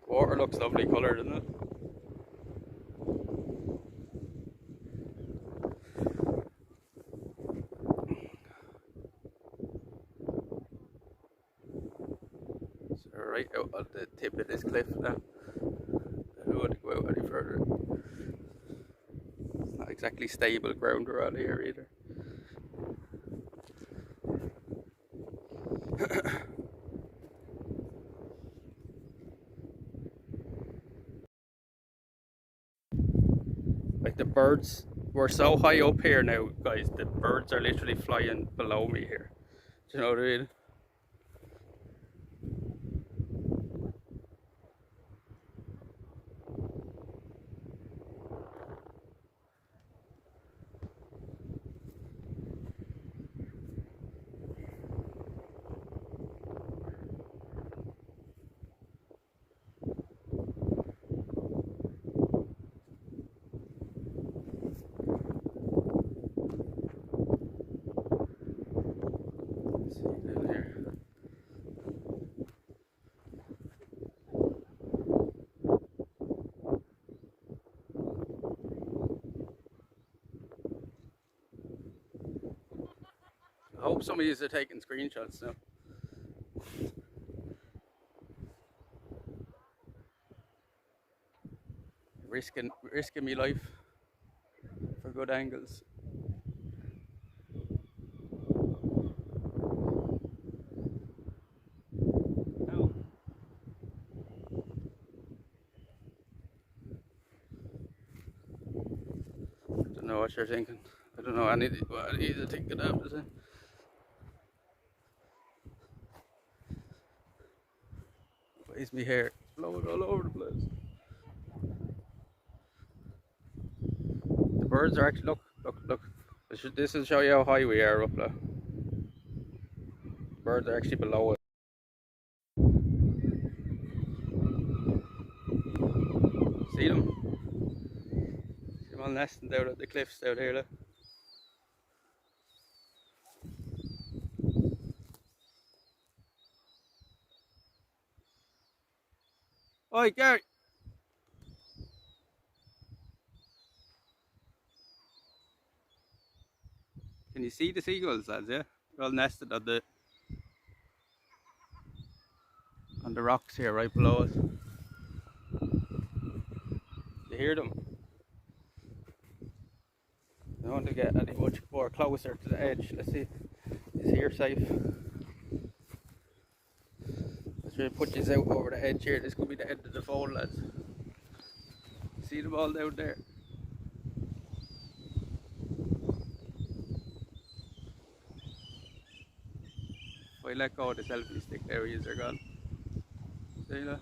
Water looks lovely coloured, doesn't it? So we're right out at the tip of this cliff now. I don't want to go out any further. It's not exactly stable ground around here either. Like the birds, we're so high up here now, guys. The birds are literally flying below me here. Do you know what I mean? Let's see down here. I hope some of you are taking screenshots now. Risking me life for good angles. No. I don't know what you're thinking. I don't know what you're thinking after that. Why is my hair blowing all over the place? The birds are actually, look. This will show you how high we are up there. The birds are actually below us. See them? See them all nesting down at the cliffs down here. Look. Oi, Gary! Can you see the seagulls, lads? Yeah, they're all nested on the rocks here, right below us. You hear them? I want to get any much more closer to the edge. Let's see. Is here safe? Let's try to put this out over the edge here. This could be the end of the fold, lads. See them all down there. If I let go of the selfie stick, there he is, they're gone. See that?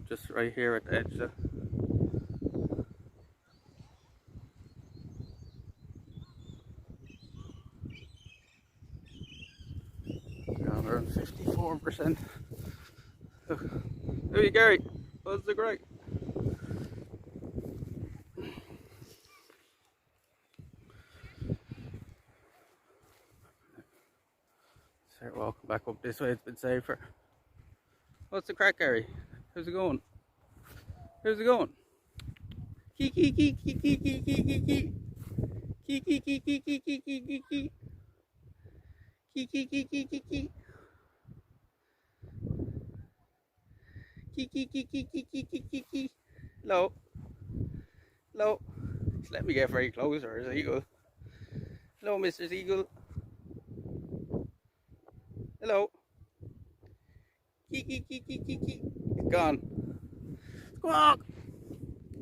Just right here at the edge there. We're on 54%. Hey Gary, what's the great? Start walking back up this way, it's been safer. What's the crack, Gary? How's it going? How's it going? Kee kee kee kee kee kee kee kee kee. Kee kee kee kee kee kee kee kee kee. Kee kee kee kee kee kee. Kee kee kee kee kee kee kee kee kee. Hello. Hello. Just let me get very close, or is Eagle. Hello, Mr. Eagle. Hello. Kee kee kee kee kee kee. It's gone. Squawk!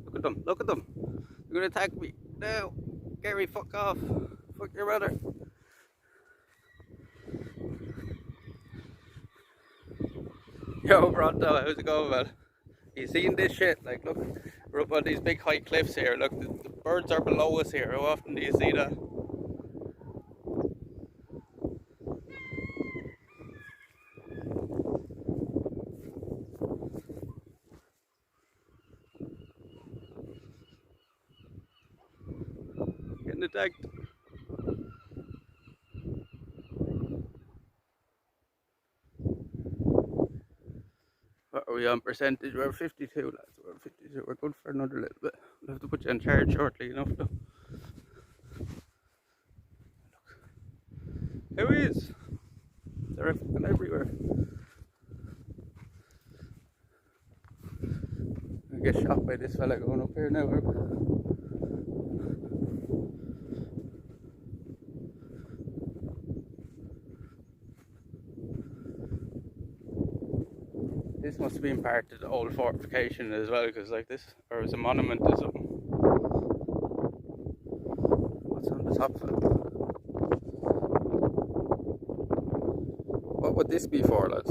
Look at them, look at them. They're gonna attack me. No! Gary, fuck off. Fuck your brother. Yo, Bronto, how's it going, man? You seen this shit? Like, look, we're up on these big high cliffs here. Look, the birds are below us here. How often do you see that? Getting attacked. What are we on percentage? We're 52, lads. We're 52. We're good for another little bit. We'll have to put you in charge shortly enough, though. Look. Who is? They're fucking everywhere. I get shot by this fella going up here now. This must have been part of the old fortification as well, because like this, or it was a monument or something. What's on the top of it? What would this be for, lads?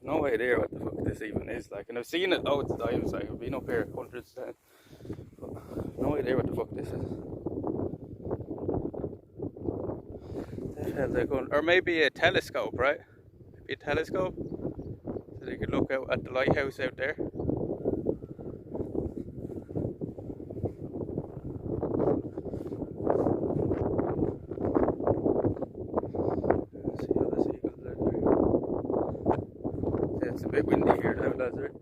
No idea what the fuck this even is, like, and I've seen it loads of times, like, I've been up here hundreds of times, but no idea what the fuck this is. Or maybe a telescope, right? Maybe a telescope, so they could look out at the lighthouse out there. See all the seagulls out there. It's a bit windy here now, lads, right?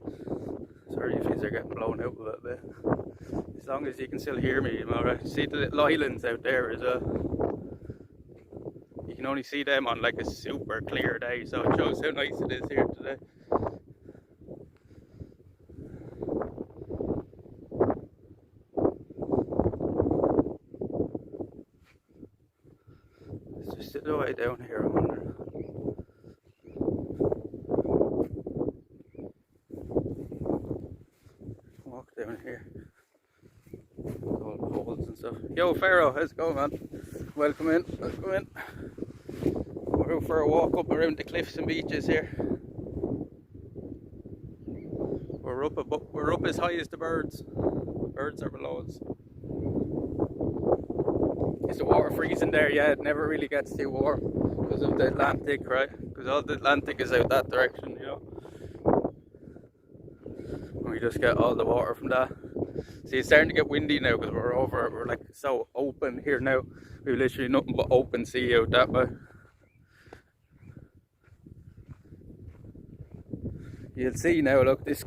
Sorry if you're getting blown out a little bit. As long as you can still hear me, I'm alright. See the little islands out there as well. You can only see them on like a super clear day, so it shows how nice it is here today. It's just the way down here, I wonder. Walk down here. All the holes and stuff. Yo, Pharaoh, how's it going, man? Welcome in, welcome in. We're out for a walk up around the cliffs and beaches here. We're up as high as the birds. Birds are below us. Is the water freezing there? Yeah, it never really gets too warm because of the Atlantic, right? Because all the Atlantic is out that direction, you know. And we just get all the water from that. See, it's starting to get windy now because we're like so open here now. We've literally nothing but open sea out that way. You'll see now, look, this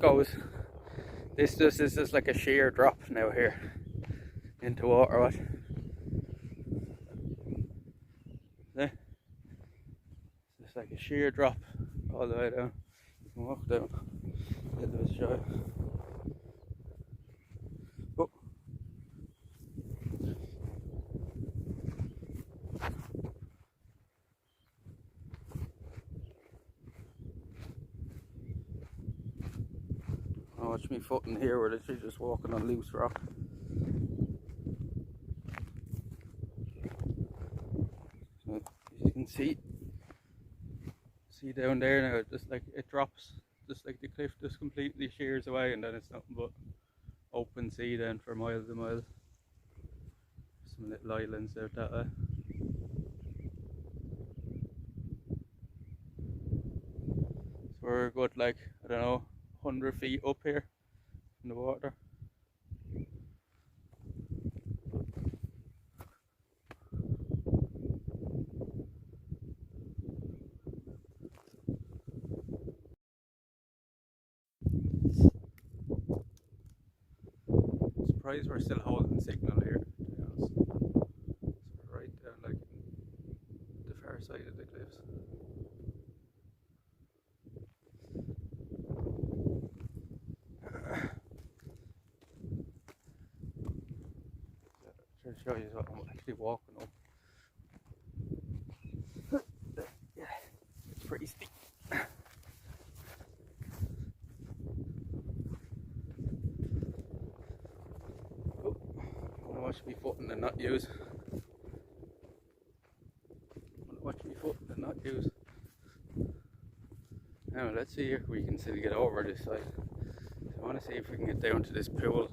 is just like a sheer drop now here into water, what? There. It's just like a sheer drop all the way down. You can walk down. Get a shot. Oh. Oh, watch me foot in here, we're literally just walking on loose rock. So, as you can see down there now, just like it drops, just like the cliff just completely shears away, and then it's nothing but open sea then for miles and miles. Some little islands out that way. So we're good, like, I don't know, 100 feet up here in the water. Surprised we're still holding signal here, to be honest. So we're right down like the far side of the cliffs. Try to show you what I'm actually walking up. Yeah, it's pretty steep. Oh, I want to watch me footing and not use. Watch me footing and not use. Now let's see if we can still get over this side. I want to see if we can get down to this pool.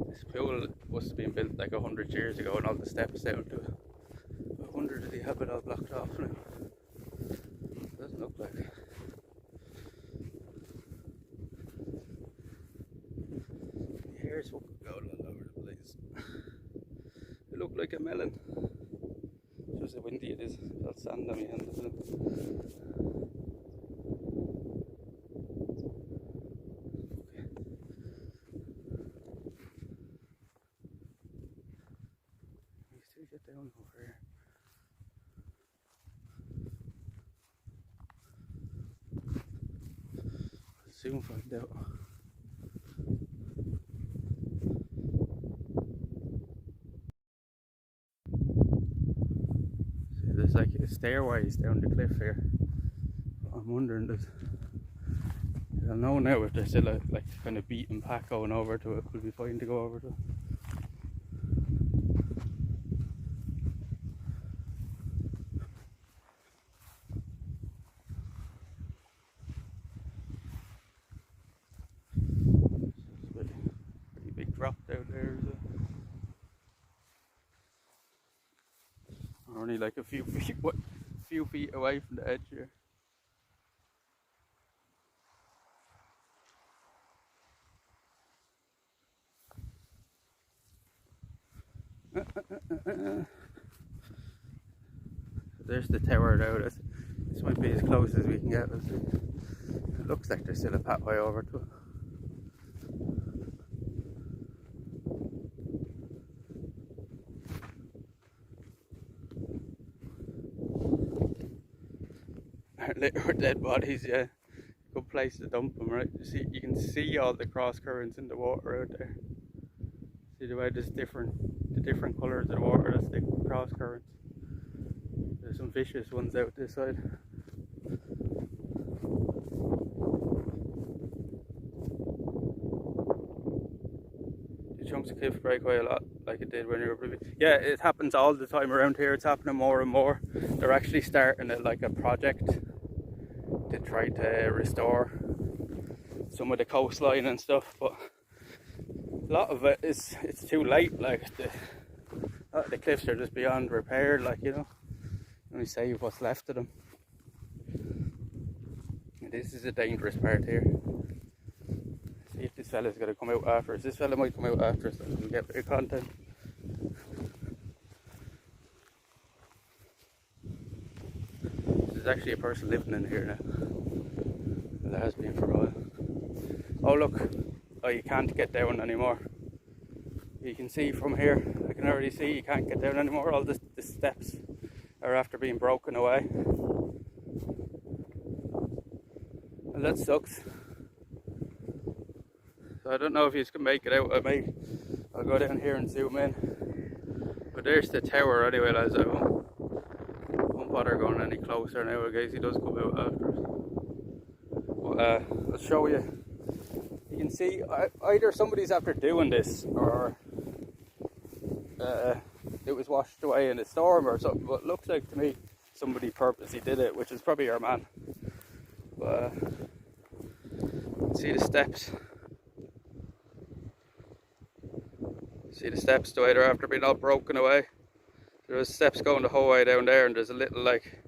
This pool must have been built like 100 years ago, and all the steps down to it. I wonder did they have it all blocked off now? It doesn't look like it. The hair's fucking going all over the place. It looked like a melon. Just how windy it is. Got sand on my hand, isn't it? Get down over here. I'll soon find out. See, there's like stairways down the cliff here. I'm wondering, I'll know now if there's still a like kind of beaten path going over to it. Will be fine to go over to it. Drop down there, is it? We're only like a few feet away from the edge here. There's the tower now. This might be as close as we can get. Let's see. It looks like there's still a pathway over to it. Our dead bodies, yeah. Good place to dump them, right? You can see all the cross currents in the water out there. See the way there's the different colours of the water, that's the cross currents. There's some vicious ones out this side. The chunks of cliff break away a lot, like it did when you were. Yeah, it happens all the time around here. It's happening more and more. They're actually starting it like a project to try to restore some of the coastline and stuff, but a lot of it it's too late. Like a lot of the cliffs are just beyond repair, like, you know. Only save what's left of them. And this is a dangerous part here. See if this fella's gonna come out after us. This fella might come out after us, so we can get a bit of content. There's actually a person living in here now. Well, it has been for a while. Oh look, oh you can't get down anymore. You can see from here, I can already see you can't get down anymore. All the steps are after being broken away. Well, that sucks. So I don't know if you can make it out. I'll go down here and zoom in. But there's the tower anyway, lads. I won't bother going any closer now, I guess he does come out after us. But I'll show you. You can see either somebody's after doing this or it was washed away in a storm or something. But it looks like to me somebody purposely did it, which is probably our man. But see the steps. See the steps to either after being all broken away. There's steps going the whole way down there, and there's a little like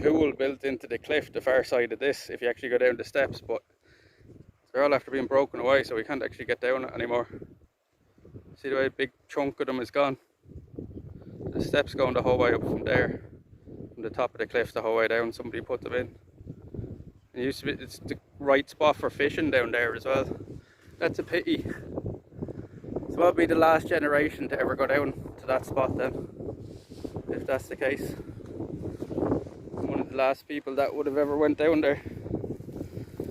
pool built into the cliff the far side of this if you actually go down the steps, but they're all after being broken away, so we can't actually get down it anymore. See the way a big chunk of them is gone? The steps going the whole way up from there, from the top of the cliff the whole way down. Somebody put them in. It used to be, it's the right spot for fishing down there as well. That's a pity. So that'll be the last generation to ever go down to that spot then, if that's the case. One of the last people that would have ever went down there.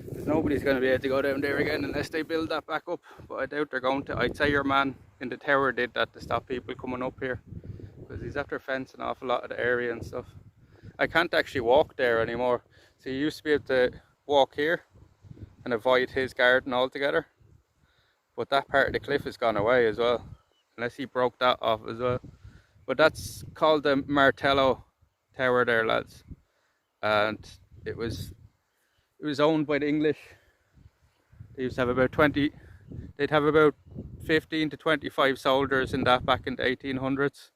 Because nobody's going to be able to go down there again unless they build that back up. But I doubt they're going to. I'd say your man in the tower did that to stop people coming up here. Because he's after fencing off a lot of the area and stuff. I can't actually walk there anymore. So you used to be able to walk here and avoid his garden altogether. But that part of the cliff has gone away as well. Unless he broke that off as well. But that's called the Martello tower there, lads. And it was owned by the English. They used to have about 20, they'd have about 15 to 25 soldiers in that back in the 1800s.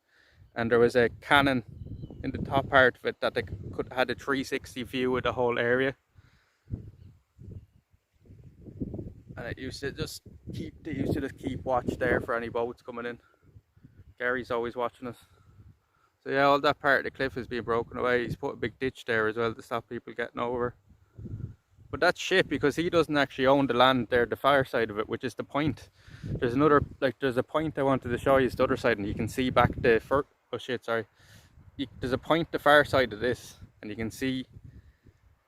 And there was a cannon in the top part of it that they had a 360 view of the whole area. And it used to just keep watch there for any boats coming in. Gary's always watching us. So yeah, all that part of the cliff is being broken away. He's put a big ditch there as well to stop people getting over. But that's shit because he doesn't actually own the land there, the far side of it, which is the point. There's another, like there's a point I wanted to show you, the other side, and you can see back the there's a point the far side of this, and you can see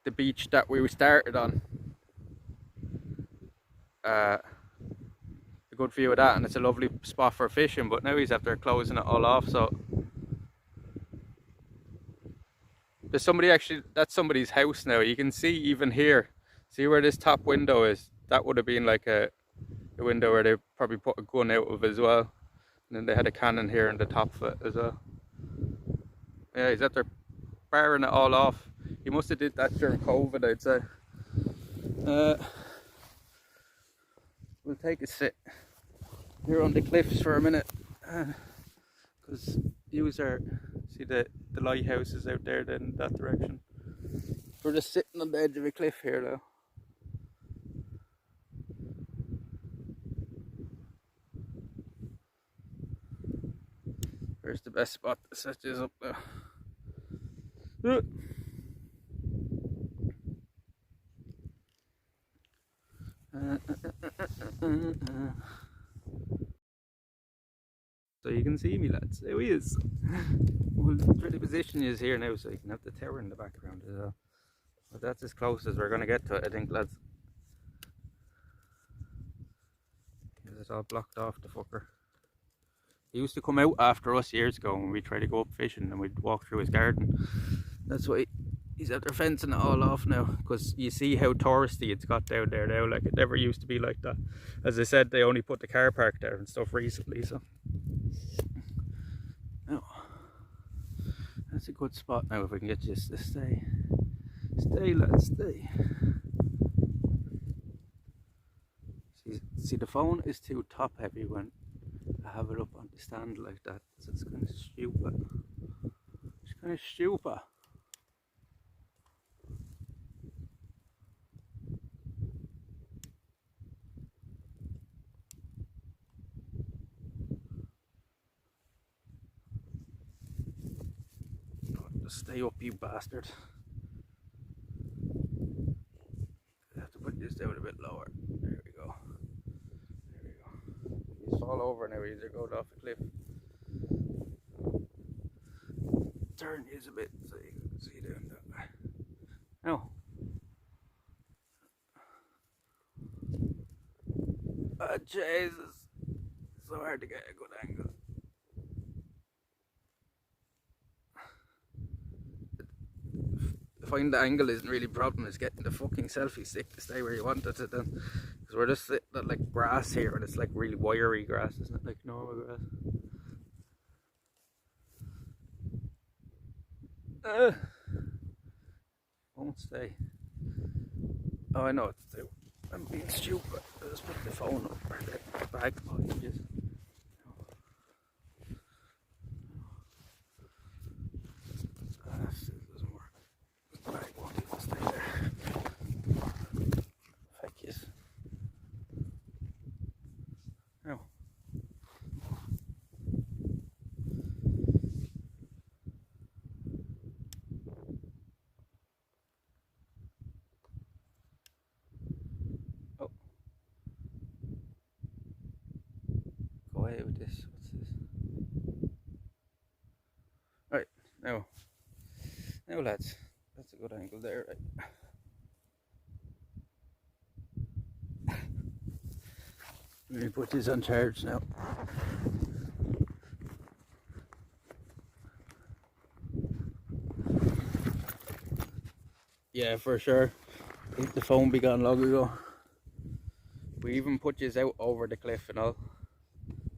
the beach that we started on. A good view of that, and it's a lovely spot for fishing, but now he's after closing it all off. So there's somebody actually, that's somebody's house now. You can see even here, see where this top window is, that would have been like a window where they probably put a gun out of as well, and then they had a cannon here in the top of it as well. Yeah, he's after barring it all off. He must have did that during COVID, I'd say. We'll take a sit here on the cliffs for a minute, because views are, see the lighthouse is out there then in that direction. We're just sitting on the edge of a cliff here now. Where's the best spot to set this up now? So you can see me, lads. There he is. We'll try to position you here now so you can have the tower in the background as well. But that's as close as we're going to get to it, I think, lads. It's all blocked off, the fucker. He used to come out after us years ago when we tried to go up fishing and we'd walk through his garden. That's why he's out there fencing it all off now, because you see how touristy it's got down there now. Like, it never used to be like that. As I said, they only put the car park there and stuff recently, so now that's a good spot now if we can get you to stay. Stay, lads, stay. See, the phone is too top heavy when I have it up on the stand like that, so it's kind of stupid. It's kind of stupid. Just stay up, you bastard. over now, either going off a cliff. Turn is a bit so you can see down there. Now, oh, Jesus, so hard to get a good angle. I find the angle isn't really a problem, it's getting the fucking selfie stick to stay where you want it to then. Because we're just sitting at like grass here and it's like really wiry grass, isn't it? Like normal grass. Won't stay. Oh, I know what to do. I'm being stupid. I'll just put the phone up or the bag behind you. That still doesn't work. The bag won't even stay there. Heck yes. Now. Oh. Go away with this. What's this? Right, now. Now lads. That's a good angle there, right? Let me put this on charge now. Yeah, for sure. I think the phone be gone long ago. We even put this out over the cliff and all.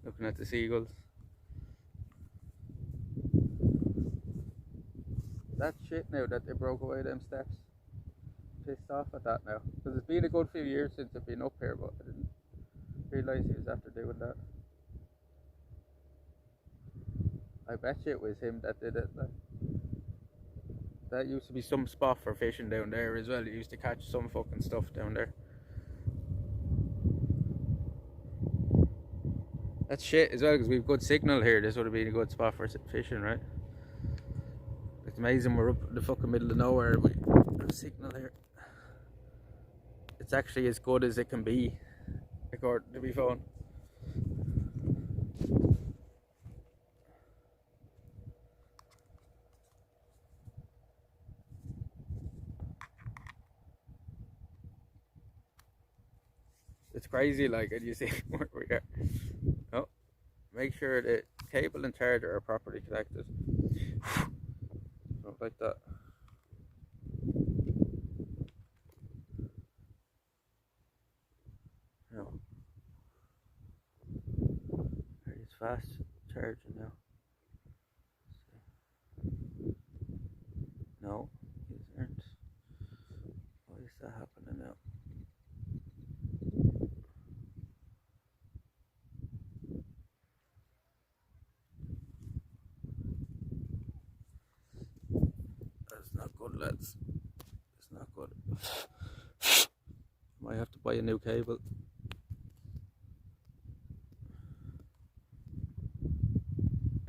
Looking at the seagulls. That shit now that they broke away them steps. Pissed off at that now. Because it's been a good few years since I've been up here, but I didn't realise he was after doing that. I bet you it was him that did it. That used to be some spot for fishing down there as well. He used to catch some fucking stuff down there. That's shit as well because we've good signal here. This would have been a good spot for fishing, right? It's amazing we're up in the fucking middle of nowhere. We have signal here. It's actually as good as it can be, according to my phone. It's crazy, like, and you see where we are. Oh, make sure the cable and charger are properly connected. So like that. No. It's fast charging now. No, these aren't. Why is that happening now? That's not good, lads. It's not good. Might have to buy a new cable.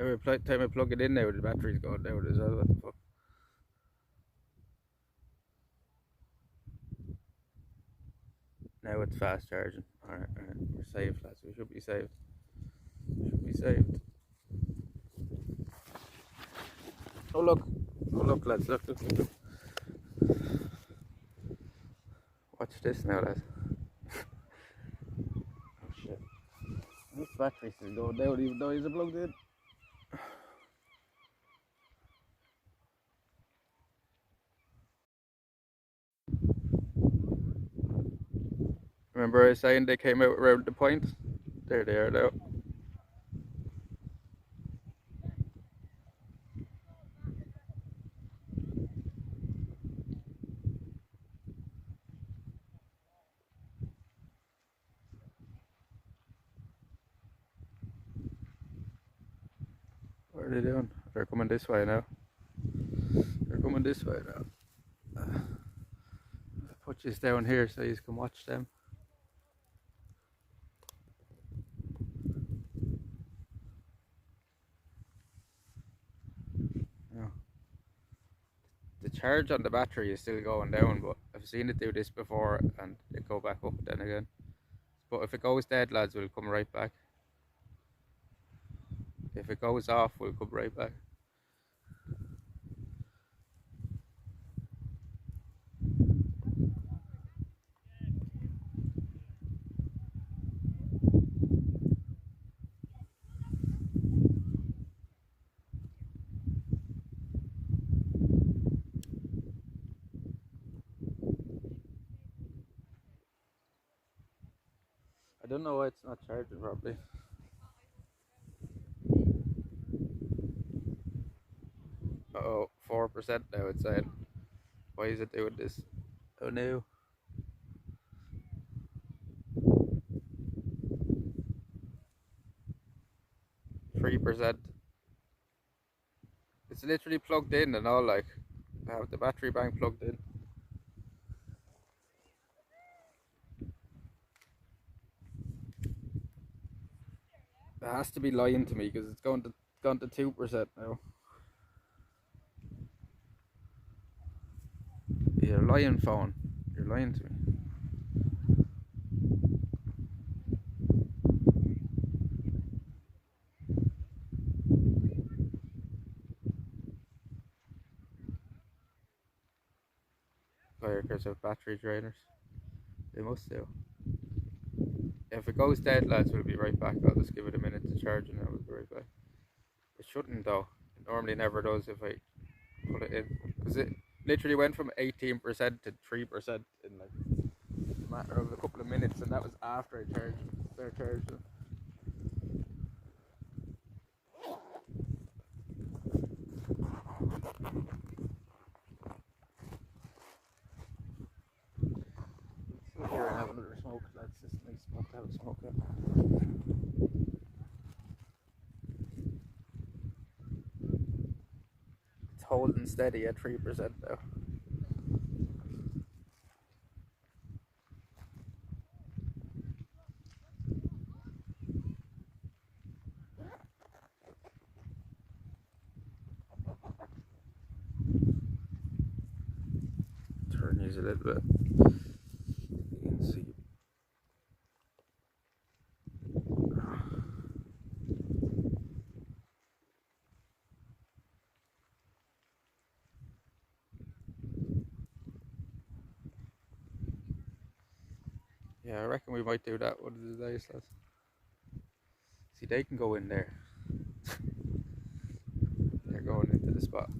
Every time I plug it in now, the battery's going down as well. What the fuck? Now it's fast charging. Alright, we're saved, lads. We should be saved. We should be saved. Oh look, lads. Look. Watch this now, lads. Oh shit. This battery's still going down even though he's plugged in. Remember I was saying they came out around the point? There they are now. What are they doing? They're coming this way now. They're coming this way now. Put this down here so you can watch them. The charge on the battery is still going down, but I've seen it do this before and it go back up then again. But if it goes dead, lads, we'll come right back. If it goes off, we'll come right back. I don't know why it's not charging properly. Uh-oh, 4% now it's saying. Why is it doing this? Oh no. 3%. It's literally plugged in and all, like, I have the battery bank plugged in. It has to be lying to me because it's gone to 2% now. You're lying, phone. You're lying to me. Firecrackers have battery drainers. They must do. If it goes dead, lads, we'll be right back. I'll just give it a minute to charge and then we'll be right back. It shouldn't though. It normally never does if I put it in. Because it literally went from 18% to 3% in like a matter of a couple of minutes, and that was after I charged it. Started charging it. Let's sit here and have another smoke, lads. This is a nice spot to have a smoke at. It's holding steady at 3% now. Turn these a little bit. You can see. Yeah, I reckon we might do that one of the days, lads. See, they can go in there. They're going into the spot.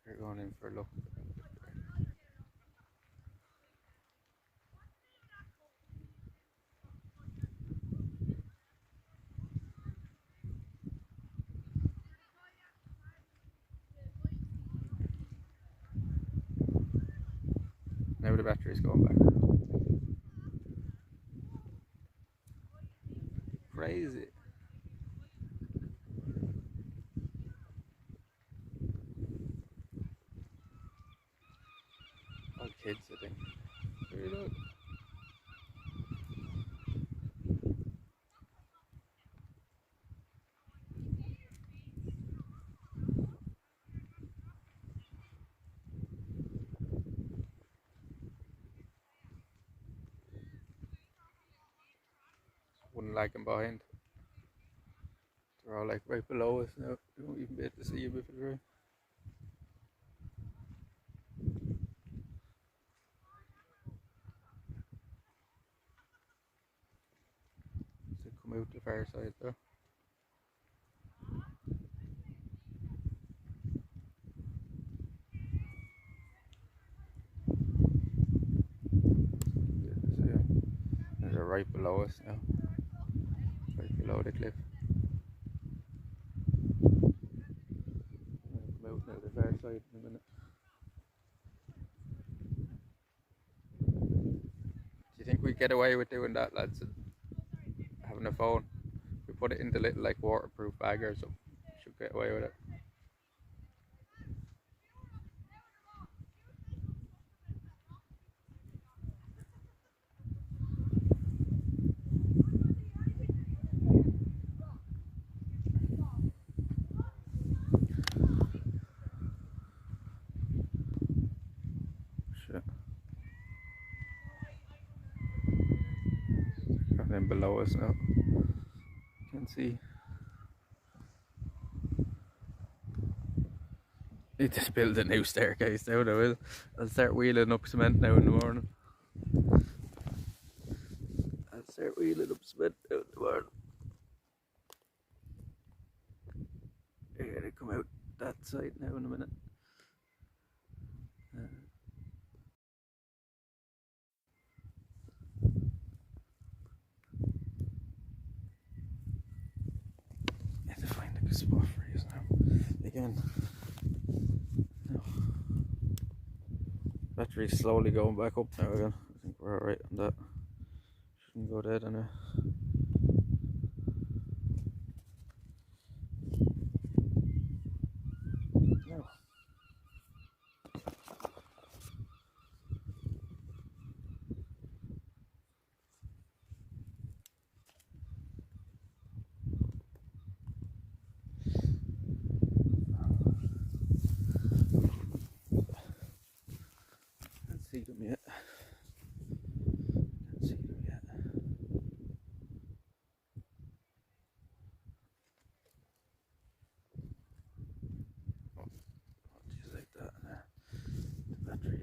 They're going in for a look. Now the battery's going back. Crazy. All kids, I think. Very good. Wouldn't like them behind. They're all like right below us now. You won't even be able to see them if it's right. So come out the far side though. Yeah, they're right below us now. Right below the cliff. Come out now the far side in a minute. Do you think we get away with doing that, lads? And having a phone? We put it in the little like waterproof bag or something. Should get away with it. below us now. You can see. Need to build a new staircase now. I will. I'll start wheeling up cement now in the morning. I'll start wheeling up cement now in the morning. They're gonna come out that side now in a minute. I have to find a good spot for you now. Again. No. Battery's slowly going back up now again. I think we're alright on that. Shouldn't go dead anyway. No. Can't see them yet. Can't see them yet. Just like that. The battery,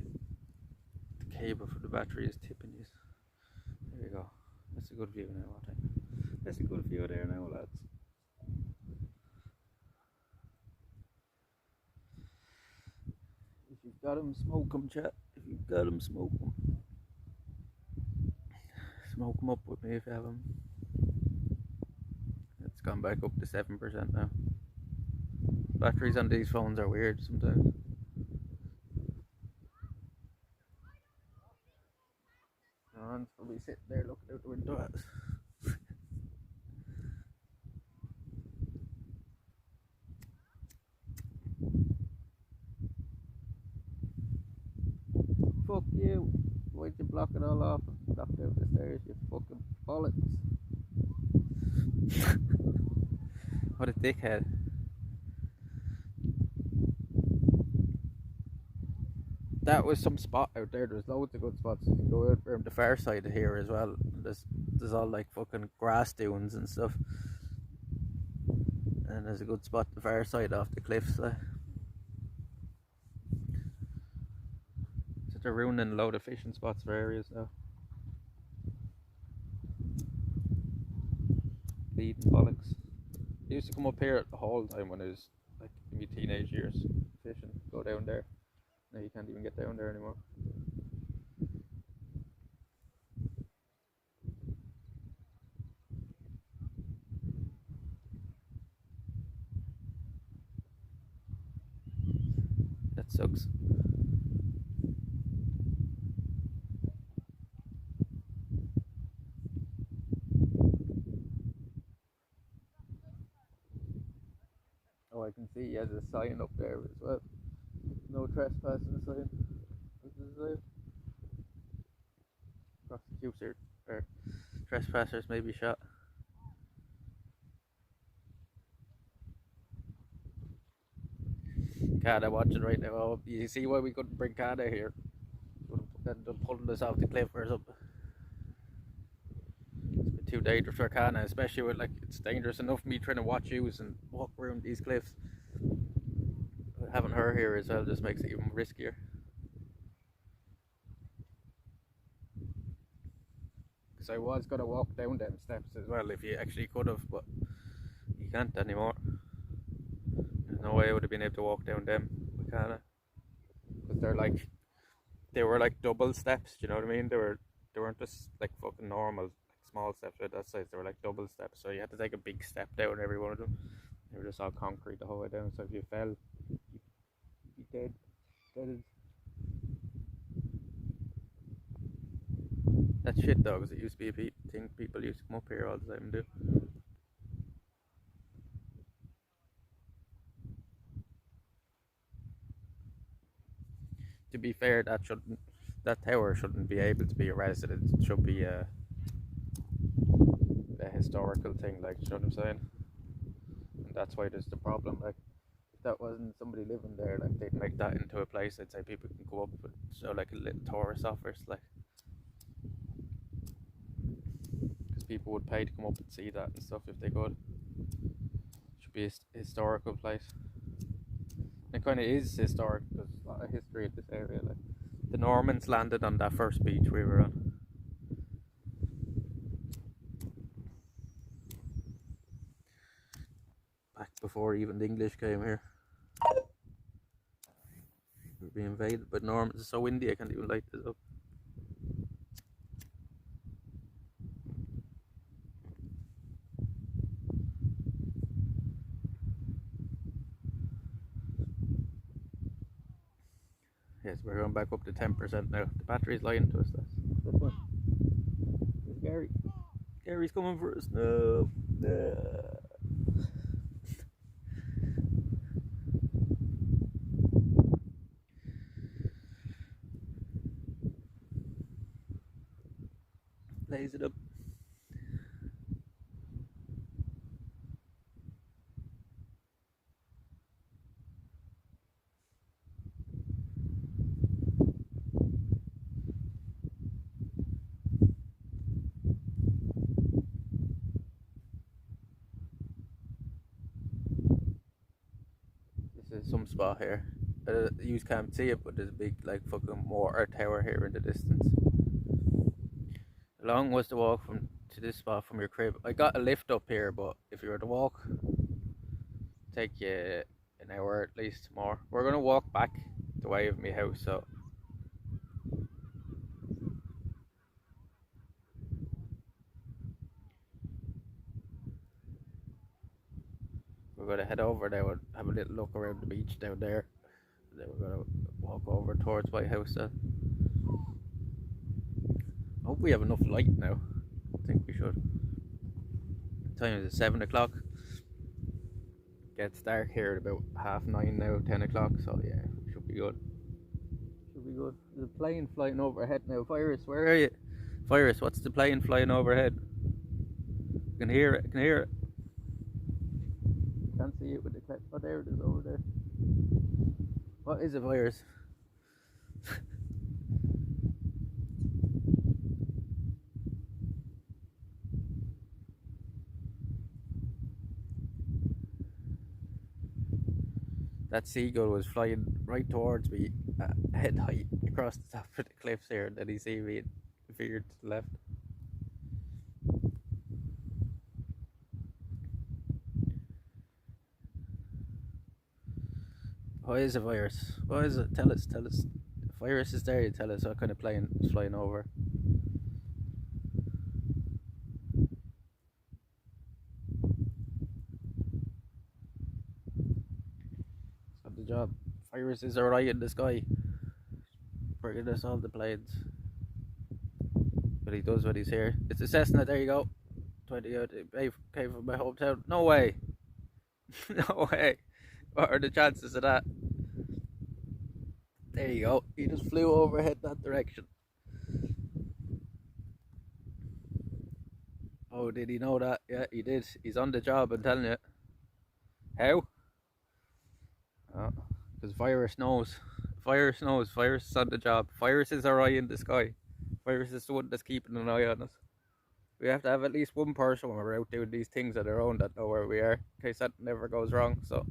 the cable for the battery is tipping you. There you go. That's a good view now, I think. That's a good view there now, lads. If you've got 'em, smoke 'em, chat. If you've got 'em, smoke 'em. Smoke 'em up with me if you have 'em. It's gone back up to 7% now. Batteries on these phones are weird sometimes. Ron's probably sitting there looking out the window at us. Fuck you. Why'd you block it all off and block out the stairs, you fucking bollocks? What a dickhead. That was some spot out there. There's loads of good spots. You can go out from the far side of here as well. There's all like fucking grass dunes and stuff. And there's a good spot the far side off the cliffs there. So they're ruining a load of fishing spots for areas now. Bleeding bollocks. I used to come up here the whole time when I was like in my teenage years fishing. Go down there. Now you can't even get down there anymore. That sucks. Oh, I can see he has a sign up there as well. No trespassing sign. What's the sign? Prosecutor or trespassers may be shot. Kada watching right now. Oh, you see why we couldn't bring Kada here? Would have ended up pulling us off the cliff or something. It's been too dangerous for Kana, especially with like it's dangerous enough me trying to watch you and walk around these cliffs. Having her here as well just makes it even riskier. Because I was gonna walk down them steps as well if you actually could have, but you can't anymore. There's no way I would have been able to walk down them with Kana. Because they were like double steps, do you know what I mean? They weren't just like fucking normal like small steps at that size, they were like double steps, so you had to take a big step down every one of them. They were just all concrete the whole way down, so if you fell, you'd be dead. That's shit though, because it used to be a thing people used to come up here all the time and do. To be fair, that tower shouldn't be able to be a residence. It should be a historical thing, like, you know what I'm saying? And that's why there's the problem. Like, if that wasn't somebody living there, like, they'd make that into a place. I'd say people can go up and show like a little tourist offers, like. Because people would pay to come up and see that and stuff if they could. Should be a historical place. It kind of is historic. There's a lot of history of this area. Like the Normans landed on that first beach we were on. Back before even the English came here. We were being invaded by Normans. It's so windy I can't even light this up. Yes, we're going back up to 10% now. The battery's lying to us. That's fine. There's Gary. Gary's coming for us. No. No. Lays it up. This is some spot here. You can't see it, but there's a big like fucking water tower here in the distance. How long was the walk to this spot from your crib? I got a lift up here, but if you were to walk, take you an hour at least more. We're gonna walk back the way of my house, so we're gonna head over there and have a little look around the beach down there. And then we're gonna walk over towards my house then. I hope we have enough light now. I think we should. Time is 7 o'clock. Gets dark here at about 9:30 now, 10 o'clock, so yeah, should be good. Should be good. There's a plane flying overhead now. Virus, where are you? Virus, what's the plane flying overhead? I can hear it, I can hear it. Can't see it with the clip. Oh, there it is over there. What is a virus? That seagull was flying right towards me at head height across the top of the cliffs here. Then he see me and veered to the left. What is a virus? What is it? Tell us, tell us. If virus is there, you tell us what kind of plane is flying over. Got the job. Viruses are right in the sky, bringing us all the planes. But he does when he's here. It's a Cessna, there you go. 20 out, came from my hometown. No way. No way. What are the chances of that? There you go. He just flew overhead that direction. Oh, did he know that? Yeah, he did. He's on the job, I'm telling you. How? Oh, because Virus knows. Virus knows. Virus is on the job. Virus is our eye in the sky. Virus is the one that's keeping an eye on us. We have to have at least one person when we're out doing these things on their own that know where we are, in case that never goes wrong. So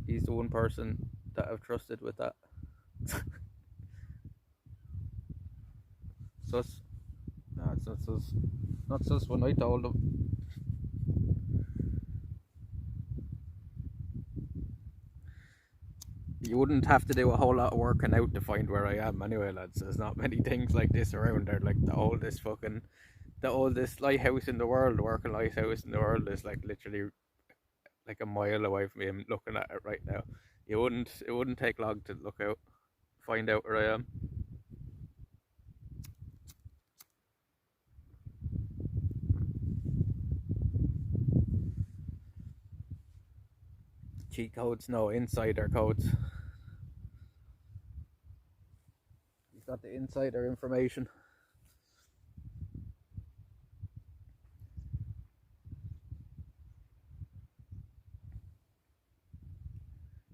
he's the one person that I've trusted with that. Sus. No, it's not sus. Not sus when I told him. You wouldn't have to do a whole lot of working out to find where I am anyway, lads. There's not many things like this around there. Like the oldest lighthouse in the world, the working lighthouse in the world is like literally like a mile away from me. I'm looking at it right now. It wouldn't take long to find out where I am. Cheat codes, no, insider codes. He's got the insider information.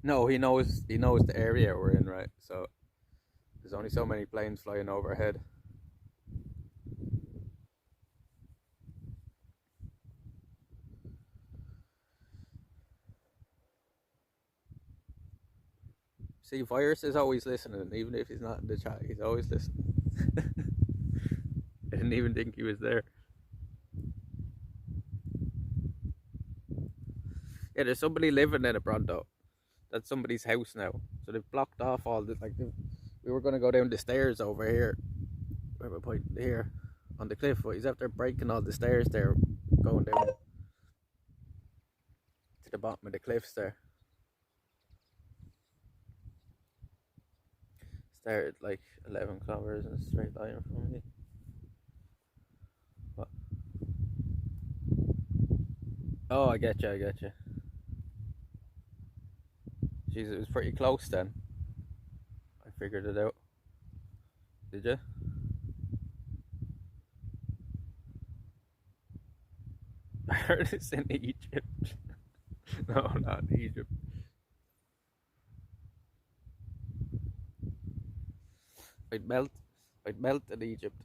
No, he knows the area we're in, right? So there's only so many planes flying overhead. See, Virus is always listening, even if he's not in the chat, he's always listening. I didn't even think he was there. Yeah, there's somebody living in it, Bronto. That's somebody's house now. So they've blocked off all the, we were going to go down the stairs over here. Where am I pointing? Here, on the cliff. But he's after breaking all the stairs there, going down to the bottom of the cliffs there. Started like 11 kilometers in a straight line from me. What? Oh, I get you. Jeez, it was pretty close then. I figured it out. Did you? I heard it's in Egypt. No, not in Egypt. I'd melt in Egypt.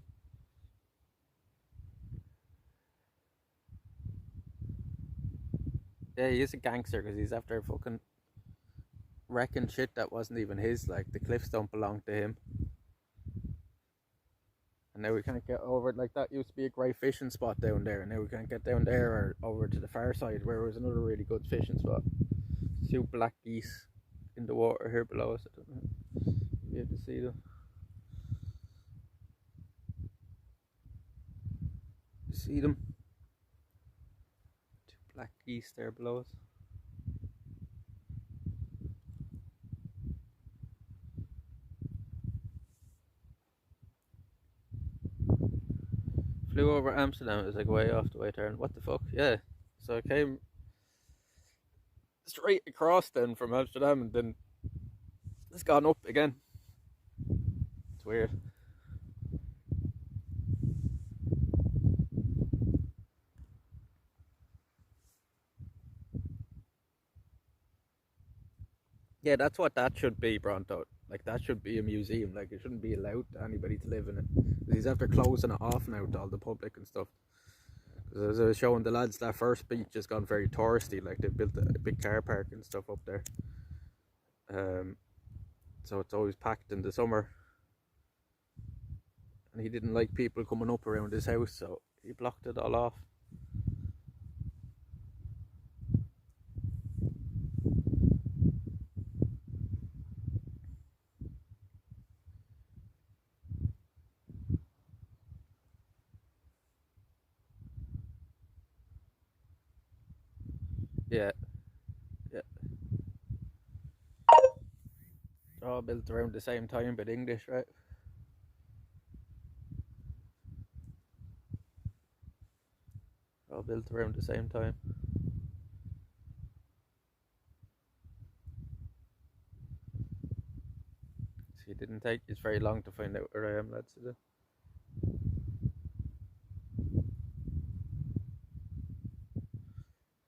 Yeah, he is a gangster because he's after fucking wrecking shit that wasn't even his. Like, the cliffs don't belong to him. And now we can't get over it. Like, that used to be a great fishing spot down there. And now we can't get down there or over to the far side where there was another really good fishing spot. 2 black geese in the water here below us. I don't know if you have to see them. You see them? 2 black geese there below us. Flew over Amsterdam. It was like way off the way turn. What the fuck? Yeah. So I came straight across then from Amsterdam, and then it's gone up again. It's weird. Yeah, that's what that should be, Bronto. Like, that should be a museum. Like, it shouldn't be allowed to anybody to live in it. He's after closing it off now to all the public and stuff. Because as I was showing the lads, that first beach has gone very touristy. Like, they've built a big car park and stuff up there. So it's always packed in the summer. And he didn't like people coming up around his house, so he blocked it all off. Yeah. They're all built around the same time, but English, right? All built around the same time. See, it didn't take us very long to find out where I am, lads. Today.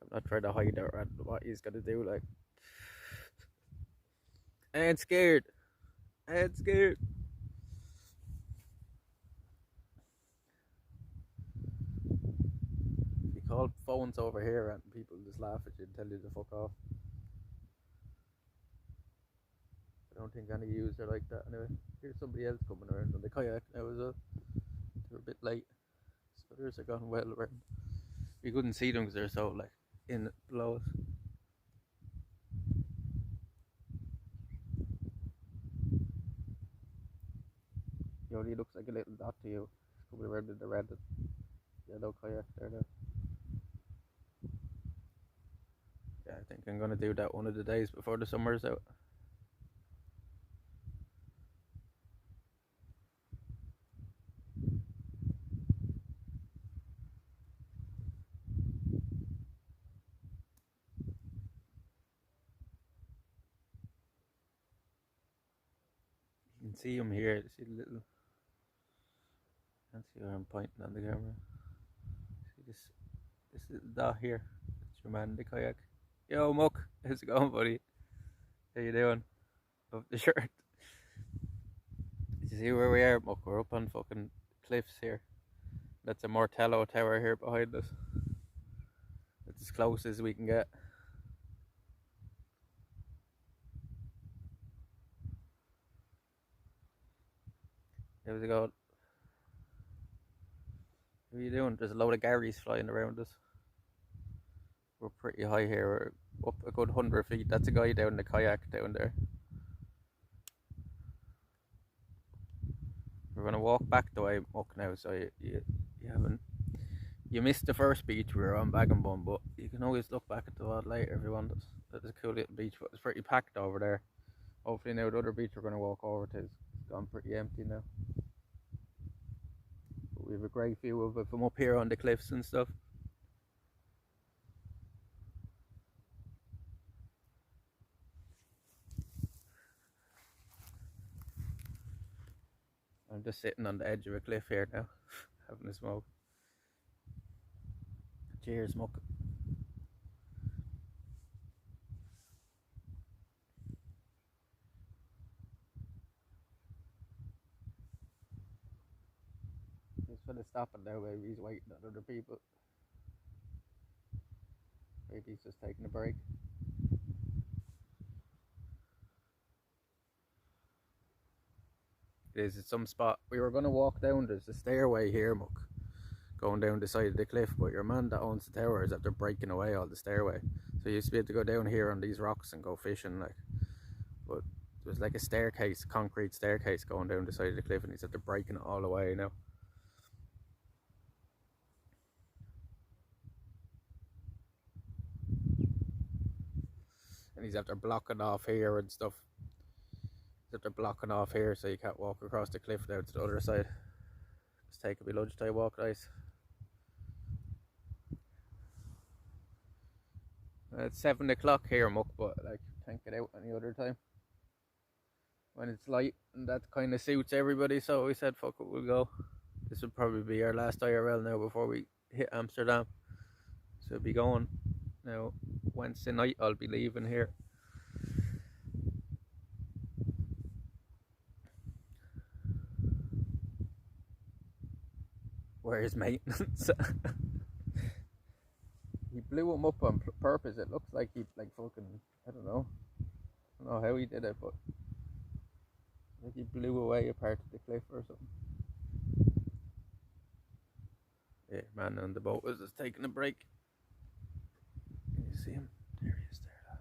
I'm not trying to hide out what he's gonna do. Like, I ain't scared. You call phones over here and people just laugh at you and tell you to fuck off. I don't think any of are like that anyway. Here's somebody else coming around on the kayak now as well. They're a bit late. So others are gone well around. We couldn't see them because they're so like in below us. He only looks like a little dot to you. He's coming around in the red and yellow kayak there now. Yeah, I think I'm gonna do that one of the days before the summer's out. You can see him here. See the little. Can't see where I'm pointing on the camera. See this little dot here. That's your man in the kayak. Yo, Muck, how's it going, buddy? How you doing? Up the shirt. Did you see where we are, Muck? We're up on fucking cliffs here. That's a Martello tower here behind us. It's as close as we can get. There we go. What are you doing? There's a load of Garys flying around us. We're pretty high here. We're up a good 100 feet. That's a guy down in the kayak down there. We're gonna walk back the way up now, so you haven't. You missed the first beach we were on Bagenbun, but you can always look back at the one later if you want. It's a cool little beach, but it's pretty packed over there. Hopefully now the other beach we're going to walk over to is gone pretty empty now. But we have a great view of it from up here on the cliffs and stuff. I'm just sitting on the edge of a cliff here now, having a smoke. Cheers, muck. This fella's stopping there, maybe he's waiting on other people. Maybe he's just taking a break. It is some spot. We were going to walk down, there's a stairway here, muck, going down the side of the cliff, but your man that owns the tower is after breaking away all the stairway. So you used to be able to go down here on these rocks and go fishing, like. But there's like a staircase, concrete staircase going down the side of the cliff, and he's after breaking it all away now. And he's after blocking off here and stuff. He's after blocking off here so you can't walk across the cliff down to the other side. Just taking my lunchtime walk, guys. It's 7 o'clock here, muck, but like, can't get out any other time when it's light, and that kind of suits everybody. So we said, fuck it, we'll go. This will probably be our last IRL now before we hit Amsterdam. So we'll be going now. Wednesday night I'll be leaving here. Where's maintenance? He blew him up on purpose. It looks like he like fucking, I don't know how he did it, but like he blew away a part of the cliff or something. Yeah, man on the boat was just taking a break. Can you see him? There he is there.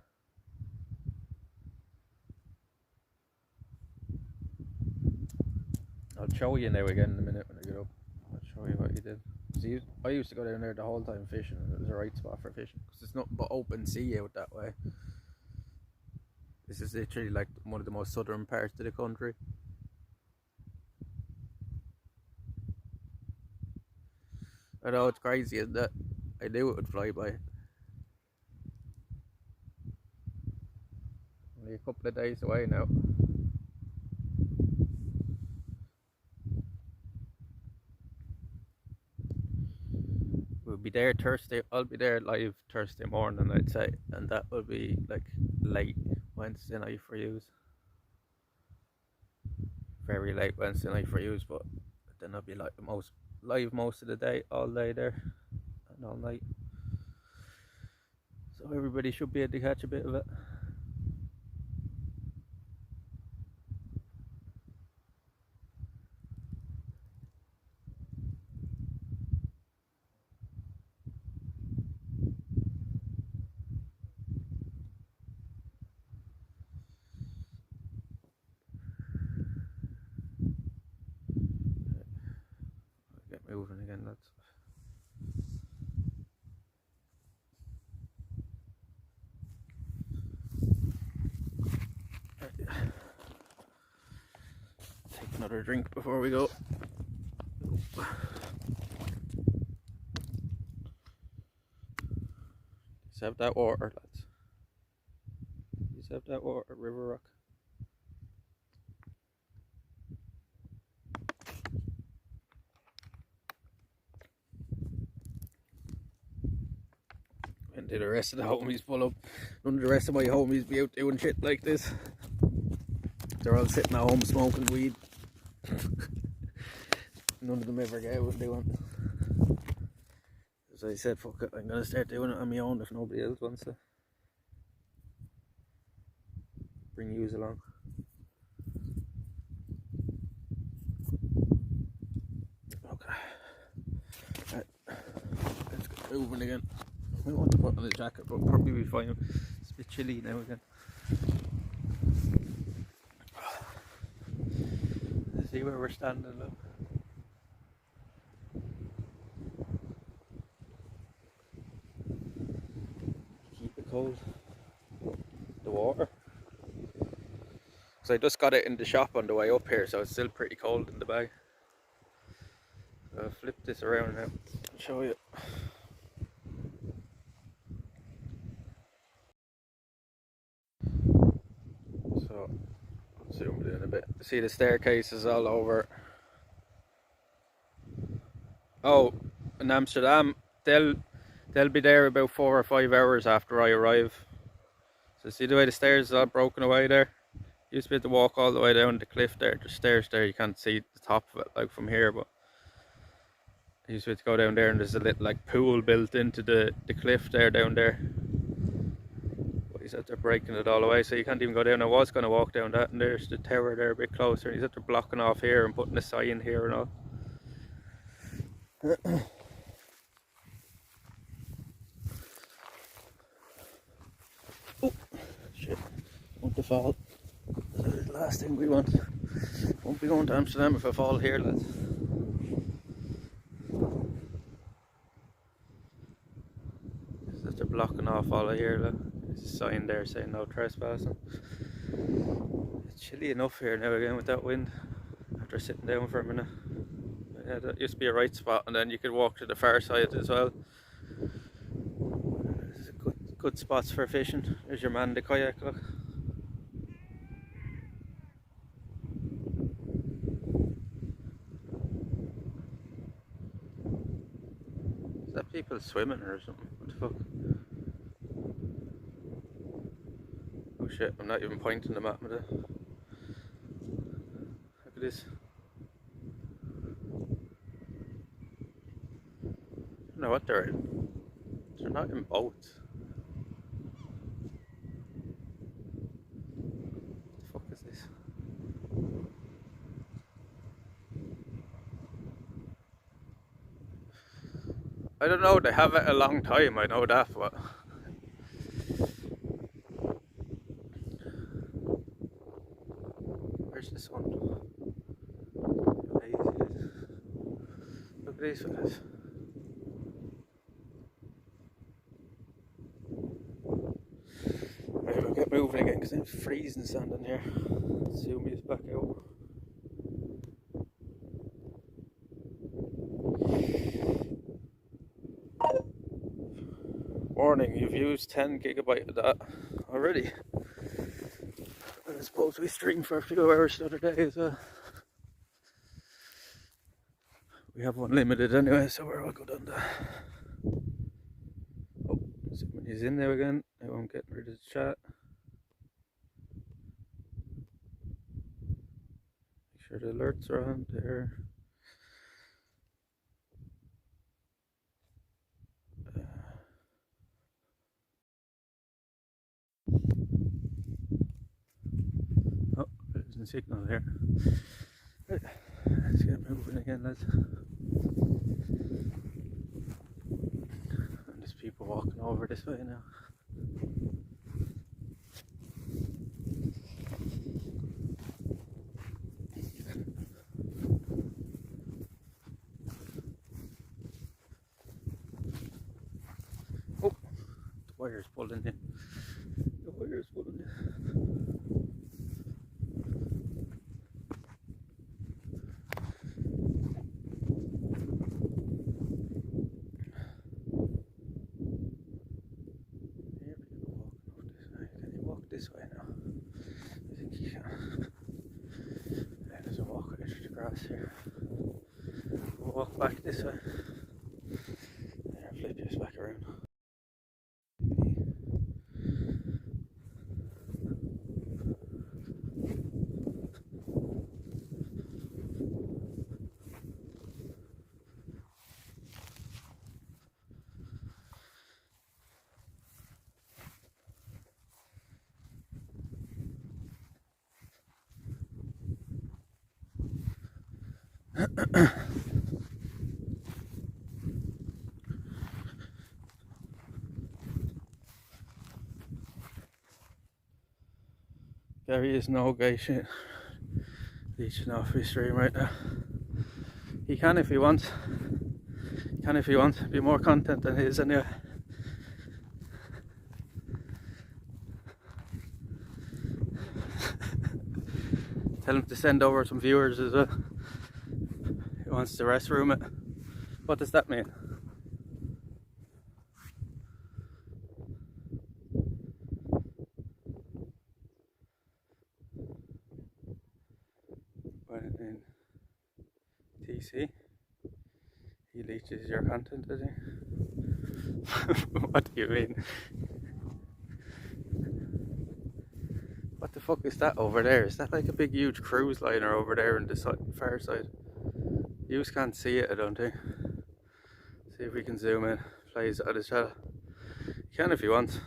I'll show you now again in a minute when I get up. I'll show you what he did. I used to go down there the whole time fishing, and it was the right spot for fishing because it's nothing but open sea out that way. This is literally like one of the most southern parts of the country. I know it's crazy, isn't it? I knew it would fly by. Only a couple of days away now. We'll be there Thursday. I'll be there live Thursday morning, I'd say, and that will be like late Wednesday night for yous. Very late Wednesday night for yous, but then I'll be like live most of the day, all day there, and all night. So everybody should be able to catch a bit of it. Moving again, lads. Take another drink before we go. Just have that water, lads. Just have that water, River Rock. And the rest of the homies pull up. None of the rest of my homies be out doing shit like this. They're all sitting at home smoking weed. None of them ever get out and doing it. As I said, fuck it, I'm gonna start doing it on my own if nobody else wants to bring yous along. Right. Let's get moving again. I want to put on the jacket, but probably be fine. It's a bit chilly now again. Let's see where we're standing now. Keep it cold. The water. So I just got it in the shop on the way up here, so it's still pretty cold in the bag. So I'll flip this around now and show you. So I'll zoom it in a bit. See, the staircase is all over. Oh, in Amsterdam, they'll be there about 4 or 5 hours after I arrive. So see the way the stairs is all broken away there? You used to be able to walk all the way down the cliff there. There's stairs there, you can't see the top of it like from here, but you used to be able to go down there and there's a little like pool built into the cliff there down there. But he's out there breaking it all away, so you can't even go down. I was going to walk down that, and there's the tower there a bit closer. He's out there blocking off here and putting a sign here and all. Oh, shit. Want to fall. That's the last thing we want. Won't be going to Amsterdam if I fall here, lads. They're blocking off all of here, look. There's a sign there saying no trespassing. It's chilly enough here now again with that wind after sitting down for a minute. Yeah, that used to be a right spot, and then you could walk to the far side as well. There's a good spots for fishing. There's your man in the kayak, look. Is that people swimming or something? What the fuck? Oh shit, I'm not even pointing them at me there. Look at this. I don't know what they're in. They're not in boats. What the fuck is this? I don't know, they have it a long time, I know that, but where's this one? Lazy. Look at these fellas. Maybe we'll get moving again because it's freezing standing here. Zoom is back out. Warning, you've used 10 gigabyte of that already. And I suppose we streamed for a few hours the other day as well. We have unlimited anyway, so we're all good on that. Oh, so when he's in there again, now I'm getting rid of the chat. Make sure the alerts are on there. Oh, there's a signal there. Right, let's get moving again, lads. And there's people walking over this way now. Oh, the wire's pulling in. The wire's pulling in. This way now. I think you can. Yeah, there's a walk edge of the grass here. We'll walk back this way. Yeah, flip this back around. Gary is no guy shit. Leeching off his stream right now. He can if he wants. He can if he wants. Be more content than his anyway. Tell him to send over some viewers as well. He wants to restroom it. What does that mean? When in TC, he leeches your content, does he? What do you mean? What the fuck is that over there? Is that like a big huge cruise liner over there on the far side? You can't see it, I don't think. See if we can zoom in. Plays out his channel. You can if you want.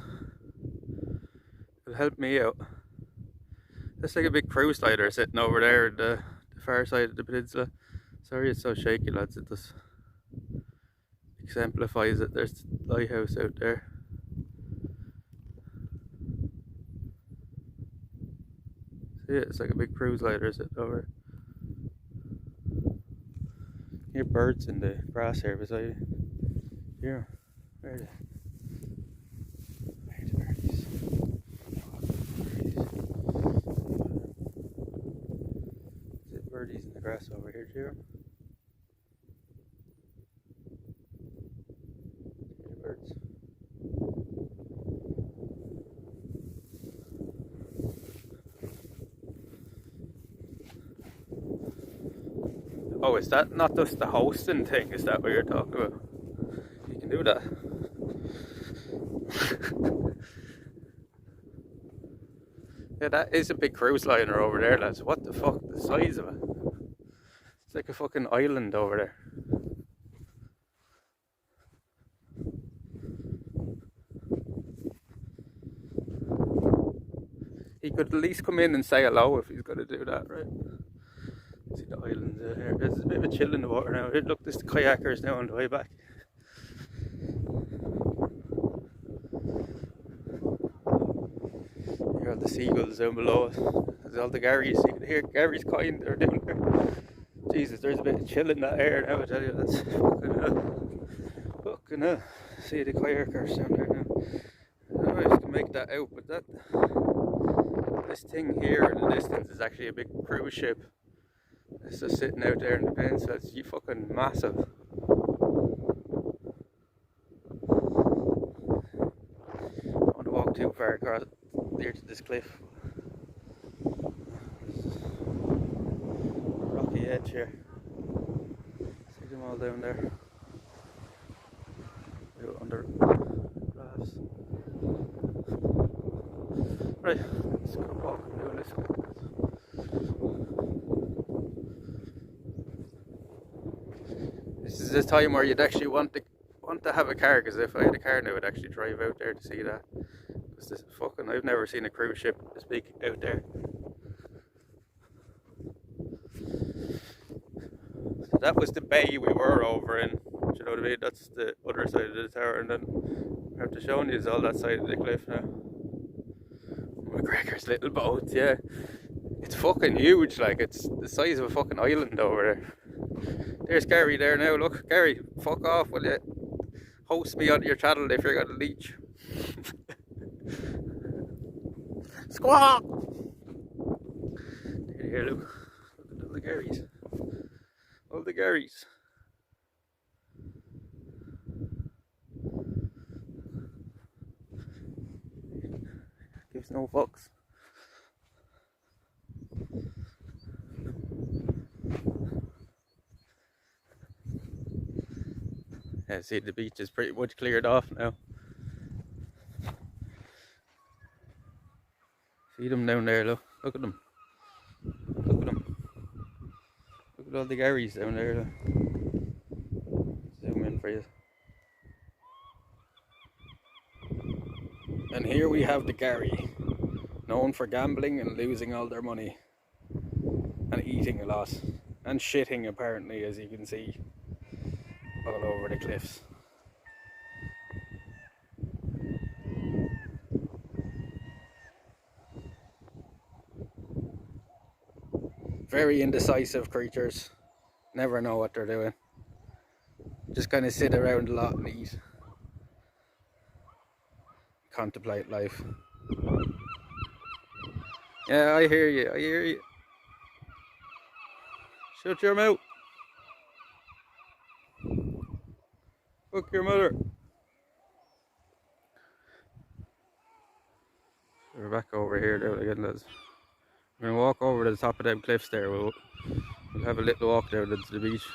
It'll help me out. That's like a big cruise liner sitting over there at the far side of the peninsula. Sorry it's so shaky, lads. It just exemplifies it. There's the lighthouse out there. See it? It's like a big cruise liner sitting over. Hear birds in the grass here beside you. Here. Where are they? Where are the birdies? Is it birdies in the grass over here, Jiro? The birds. Oh, is that not just the hosting thing? Is that what you're talking about? You can do that. Yeah, that is a big cruise liner over there, lads. What the fuck? The size of it. It's like a fucking island over there. He could at least come in and say hello if he's going to do that, right? See the islands out here. There's a bit of a chill in the water now. Look, there's the kayakers now on the way back. Here are the seagulls down below us. There's all the Garys. You can hear Gary's kind they're down there. Jesus, there's a bit of chill in that air now, I tell you. That's fucking hell. Fucking hell. See the kayakers down there now. I don't know if you can make that out, but this thing here in the distance is actually a big cruise ship. It's just sitting out there in the peninsula. It's fucking massive. I don't want to walk too far across near to this cliff. Rocky edge here. See them all down there. Out under rafts. Right, let's go walking down this way. This is the time where you'd actually want to have a car, because if I had a car now I'd actually drive out there to see that. Because this fucking, I've never seen a cruise ship this big out there. So that was the bay we were over in. Do you know what I mean? That's the other side of the tower, and then after showing you is all that side of the cliff now. McGregor's little boat, yeah. It's fucking huge, like it's the size of a fucking island over there. There's Gary there now, look. Gary, fuck off, will you? Host me on your channel if you're gonna leech. Squawk! Here, look. Look at all the Garys. All the Garys. Gives no fucks. Yeah, see, the beach is pretty much cleared off now. See them down there, look. Look at them. Look at them. Look at all the Garys down there, look. Zoom in for you. And here we have the Gary, known for gambling and losing all their money. And eating a lot. And shitting, apparently, as you can see. All over the cliffs. Very indecisive creatures. Never know what they're doing. Just kind of sit around a lot and eat. Contemplate life. Yeah, I hear you. I hear you. Shut your mouth. Fuck your mother. We're back over here now again, lads. We're gonna walk over to the top of them cliffs there. We'll have a little walk down to the beach.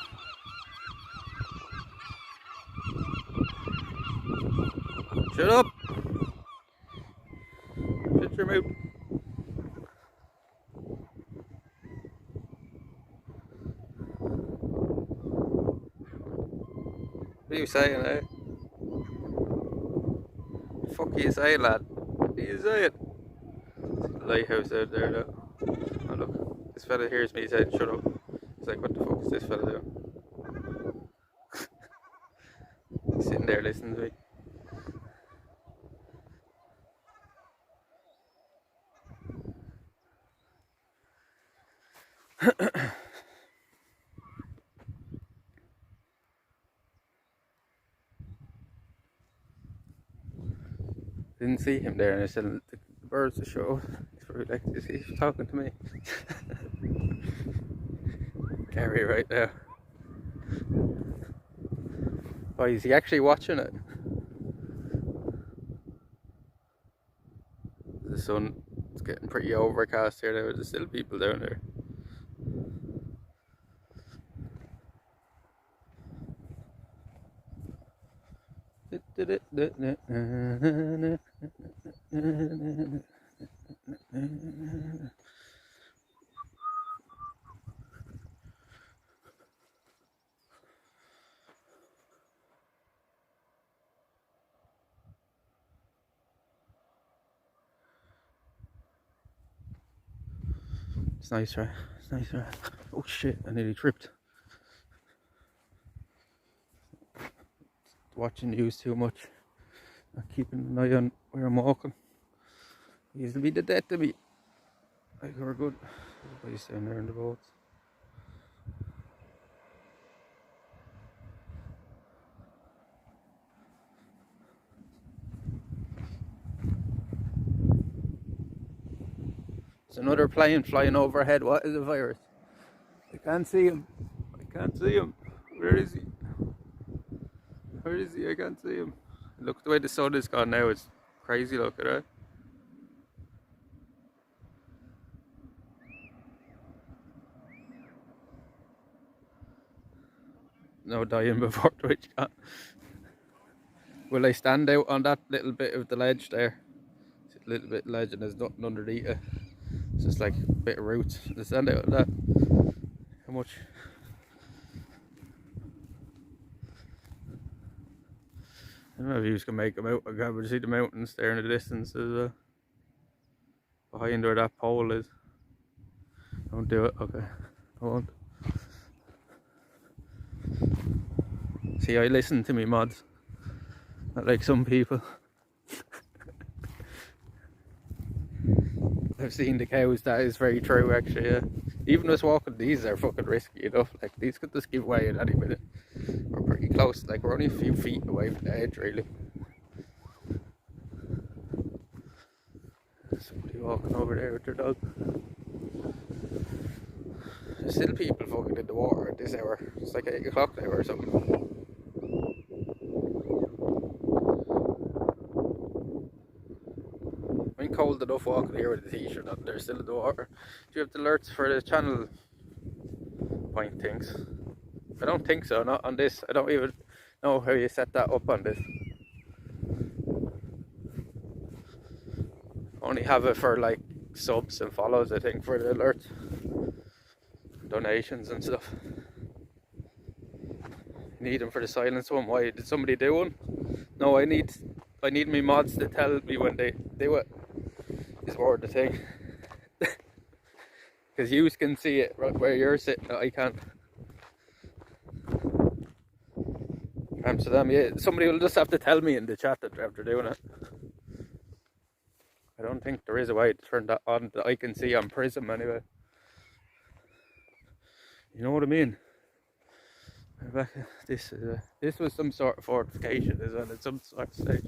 Shut up! Shut your mouth. What are you saying, eh? The fuck are you saying, lad? What are you saying? The lighthouse out there now. Oh look, this fella hears me saying shut up. He's like, what the fuck is this fella doing? He's sitting there listening to me. Didn't see him there, and I said the birds are show. He's probably like, is he talking to me? Gary right there. Oh, is he actually watching it? The sun is getting pretty overcast here now. There's still people down there. It's nice, right? It's nice, right? Oh shit, I nearly tripped. Watching news too much. Not keeping an eye on where I'm walking. It used to be the death of me. Like, we're good. Everybody's down there in the boats. There's another plane flying overhead. What is the virus? I can't see him. I can't see him. Where is he? Where is he? I can't see him. Look the way the sun is gone now. It's crazy looking, right? No dying before Twitch. Will I stand out on that little bit of the ledge there? It's a little bit of ledge and there's nothing underneath it. It's just like a bit of roots. Will I stand out on that? How much? I don't know if you can make them out. I can see the mountains there in the distance as well. Behind where that pole is. Don't do it, okay. I won't. See, I listen to me mods. Not like some people. I've seen the cows, that is very true actually, yeah. Even us walking these are fucking risky enough. Like, these could just give way at any minute. We're pretty close, like we're only a few feet away from the edge really. Somebody walking over there with their dog. There's still people fucking in the water at this hour. It's like 8 o'clock now or something. I'm cold enough walking here with a t-shirt on, they're still in the water. Do you have the alerts for the channel point things? I don't think so, not on this. I don't even know how you set that up on this. Only have it for like subs and follows, I think, for the alerts. Donations and stuff. Need them for the silence one. Why did somebody do one? No, I need me mods to tell me when they do it. Is more the thing. Because you can see it right where you're sitting. I can't. Amsterdam, yeah. Somebody will just have to tell me in the chat that after doing it. I don't think there is a way to turn that on that I can see on Prism anyway. You know what I mean? Rebecca, this was some sort of fortification as well at some sort of stage.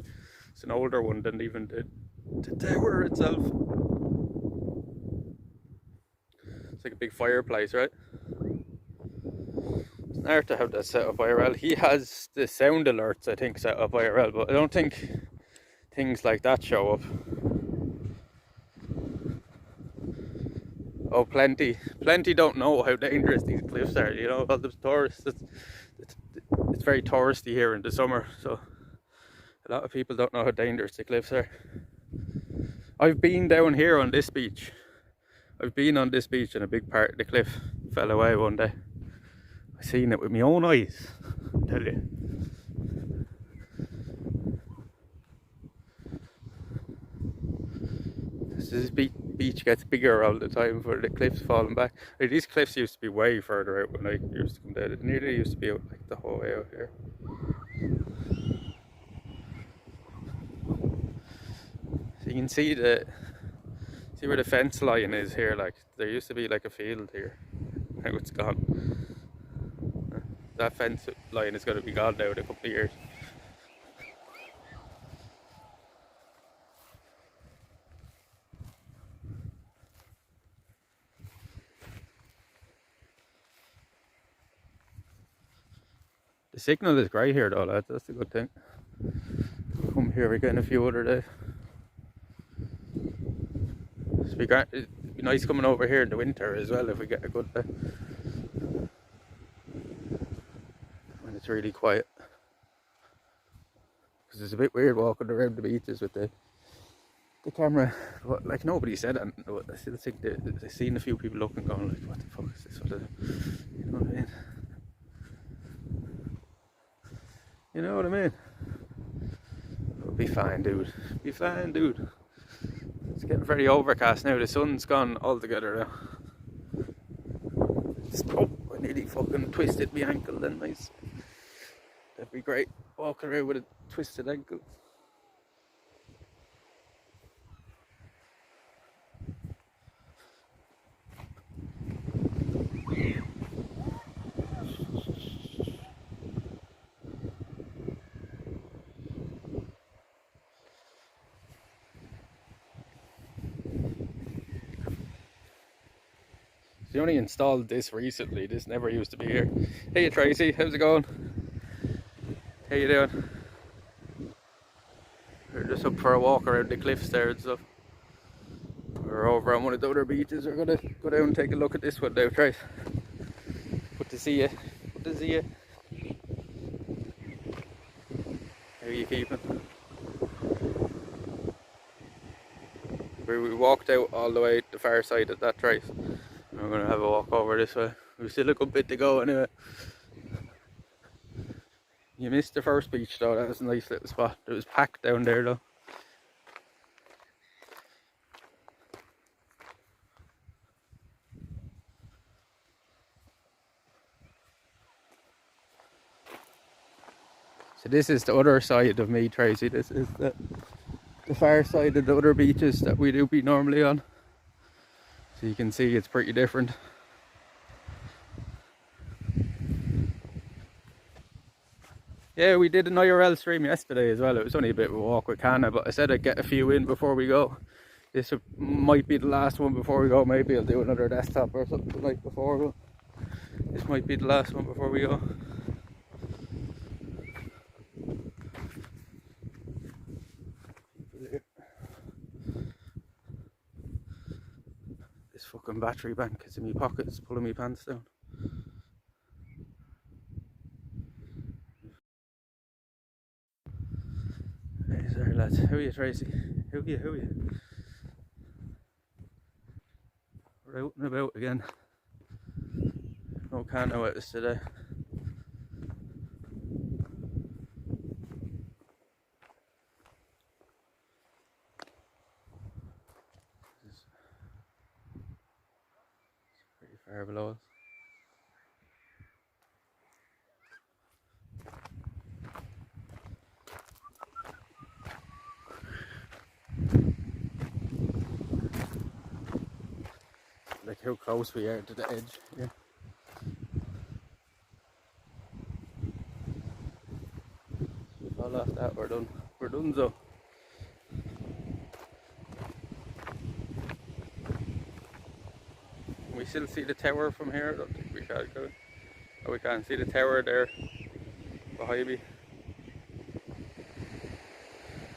It's an older one than even the tower itself. It's like a big fireplace, right? It's hard to have that set up IRL. He has the sound alerts, I think, set up IRL, but I don't think things like that show up. Oh, plenty don't know how dangerous these cliffs are. You know, all the tourists. It's very touristy here in the summer, so a lot of people don't know how dangerous the cliffs are. I've been down here on this beach. I've been on this beach and a big part of the cliff fell away one day. I seen it with my own eyes, I tell you. This beach gets bigger all the time for the cliffs falling back. Like, these cliffs used to be way further out when I used to come down. It nearly used to be out like the whole way out here. So you can see where the fence line is here. Like, there used to be like a field here. Now it's gone. That fence line is going to be gone now in a couple of years. The signal is great here though, lads. That's a good thing. Come here again a few other days. It'd be nice coming over here in the winter as well if we get a good day. When it's really quiet. Because it's a bit weird walking around the beaches with the camera. But, like, nobody said that. I still think they've seen a few people looking, going like, what the fuck is this? You know what I mean? You know what I mean? It'll be fine, dude. Be fine, dude. It's getting very overcast now. The sun's gone altogether now. Oh, I nearly fucking twisted my ankle then, nice. That'd be great. Walking around with a twisted ankle. They only installed this recently. This never used to be here. Hey Tracy, how's it going? How you doing? We're just up for a walk around the cliffs there and stuff. We're over on one of the other beaches. We're gonna go down and take a look at this one now, Trace. Good to see you. Good to see you. How are you keeping? We walked out all the way to the far side of that Trace. We're going to have a walk over this way. We've still a good bit to go anyway. You missed the first beach though, that was a nice little spot. It was packed down there though. So this is the other side of me, Tracy. This is the far side of the other beaches that we do be normally on. So you can see it's pretty different. Yeah, we did an IRL stream yesterday as well. It was only a bit of a walk with Canna, but I said I'd get a few in before we go. This might be the last one before we go. Maybe I'll do another desktop or something like before, but this might be the last one before we go. This fucking battery bank is in my pocket. It's pulling my pants down. Hey, sorry lads. How are you, Tracy? How are you? We're out and about again. No Canna with us today. It's pretty far below us. Like how close we are to the edge. Yeah. sun's up. Can we still see the tower from here? I don't think we can go. Oh, we can't see the tower there behind me.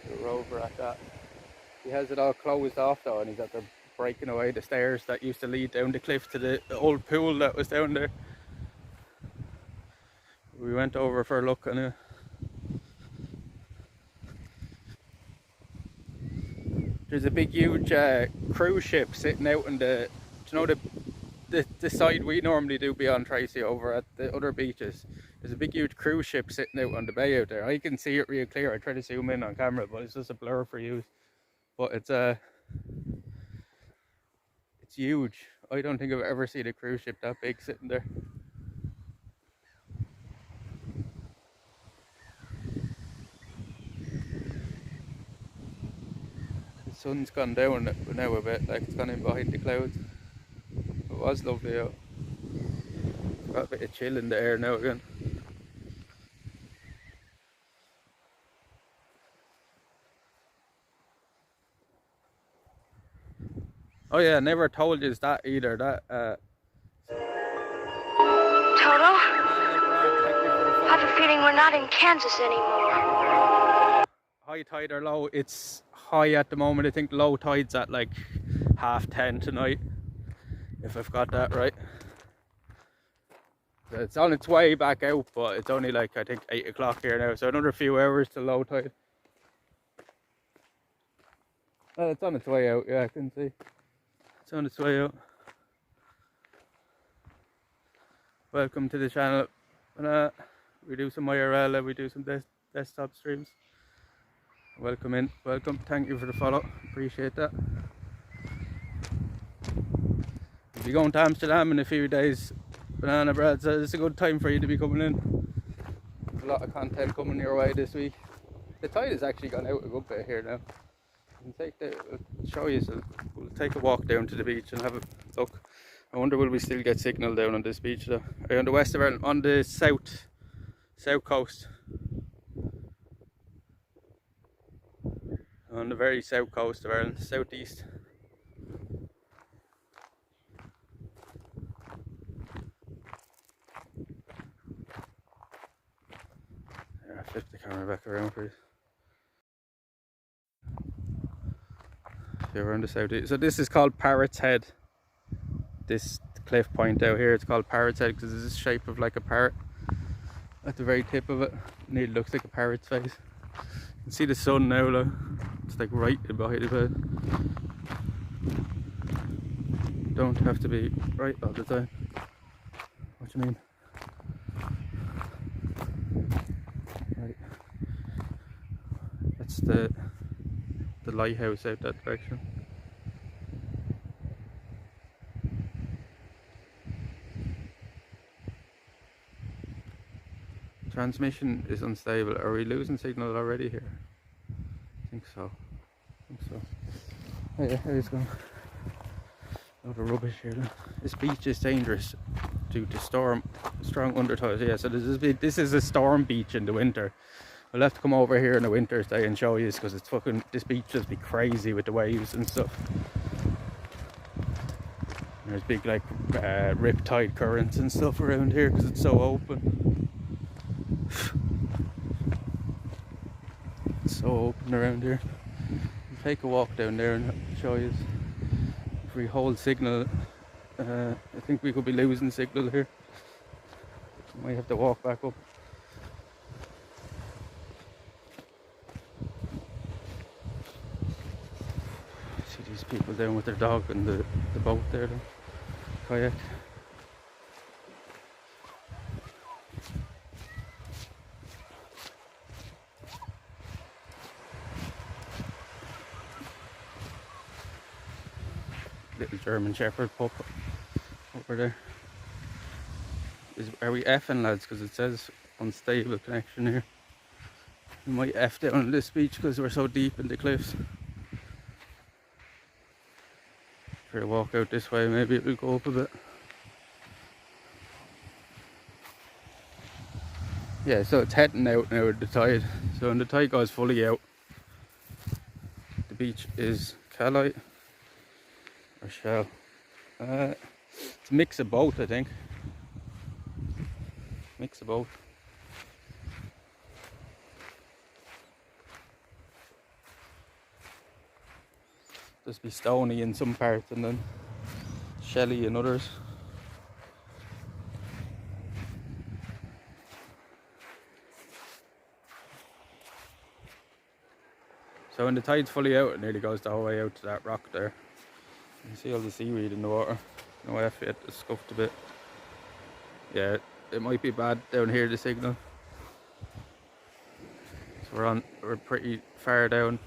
The rover at that. He has it all closed off though, and he's after breaking away the stairs that used to lead down the cliff to the old pool that was down there. We went over for a look anyway. There's a big huge cruise ship sitting out in the, do you know the side we normally do be on, Tracy, over at the other beaches. There's a big huge cruise ship sitting out on the bay out there. I can see it real clear. I try to zoom in on camera, but it's just a blur for you. But it's huge. I don't think I've ever seen a cruise ship that big sitting there. The sun's gone down now a bit, like it's gone in behind the clouds. It was lovely out. Got a bit of chill in the air now again. Oh yeah, never told you that either. That Toto? I have a feeling we're not in Kansas anymore. high tide or low? It's high at the moment. I think low tide's at like 10:30 tonight, if I've got that right. So it's on its way back out, but it's only like I think 8 o'clock here now, so another few hours to low tide. Well, it's on its way out, yeah, I can see. It's on its way out. Welcome to the channel. We do some IRL, we do some desktop streams. Welcome in, welcome. Thank you for the follow. Appreciate that. If you're going to Amsterdam in a few days, Banana Bread says it's a good time for you to be coming in. There's a lot of content coming your way this week. The tide has actually gone out a good bit here now. I'll show you, so we'll take a walk down to the beach and have a look. I wonder will we still get signal down on this beach though. On the west of Ireland, on the south coast. On the very south coast of Ireland, southeast. There, I'll flip the camera back around for you. Around the southeast. So this is called Parrot's Head. This cliff point out here, it's called Parrot's Head because it's this shape of like a parrot at the very tip of it. And it looks like a parrot's face. You can see the sun now, look. It's like right behind the bed. Don't have to be right all the time. What do you mean? Right. That's the lighthouse out that direction. Transmission is unstable. Are we losing signal already here? I think so. Oh yeah, there it's going. A lot of rubbish here then. This beach is dangerous due to strong undertows. Yeah, so this is a storm beach in the winter. I'll have to come over here in the winter day and show you this because it's fucking, this beach just be crazy with the waves and stuff. There's big like riptide currents and stuff around here because it's so open. It's so open around here. We'll take a walk down there and show you. If we hold signal, I think we could be losing signal here. Might have to walk back up. See these people down with their dog and the boat there, the kayak. Little German Shepherd pup over there. Are we effing, lads? Because it says unstable connection here. We might F down on this beach because we're so deep in the cliffs. Try to walk out this way, maybe it will go up a bit. Yeah, so it's heading out now with the tide. So when the tide goes fully out, the beach is calite or shell. It's a mix of both, I think. Mix of both. Just be stony in some parts and then shelly in others. So when the tide's fully out, it nearly goes the whole way out to that rock there. You can see all the seaweed in the water. No F yet, it's scuffed a bit. Yeah, it might be bad down here, the signal. So we're pretty far down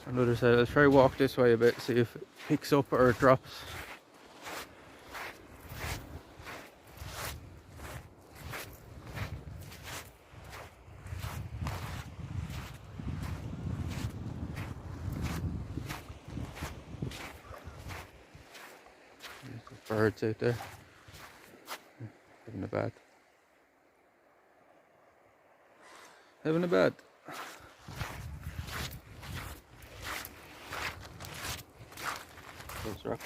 on the other side. Let's try to walk this way a bit, see if it picks up or it drops. There's birds out there having a bath. Having a bath. Those rocks.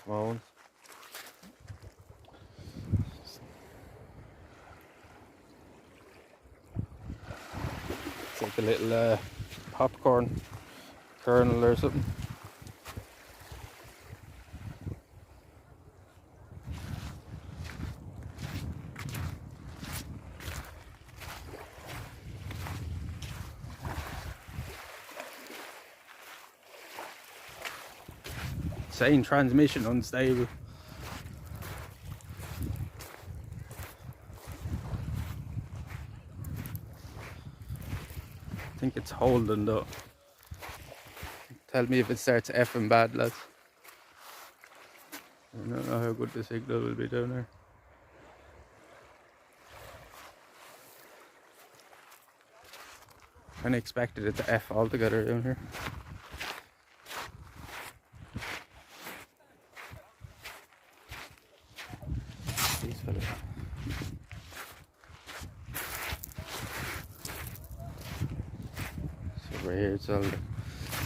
Small ones. It's like a little popcorn kernel or something. Saying transmission unstable. I think it's holding though. Tell me if it starts effing bad, lads. I don't know how good the signal will be down there. I expected it to F altogether down here. These fellas. So over here it's all the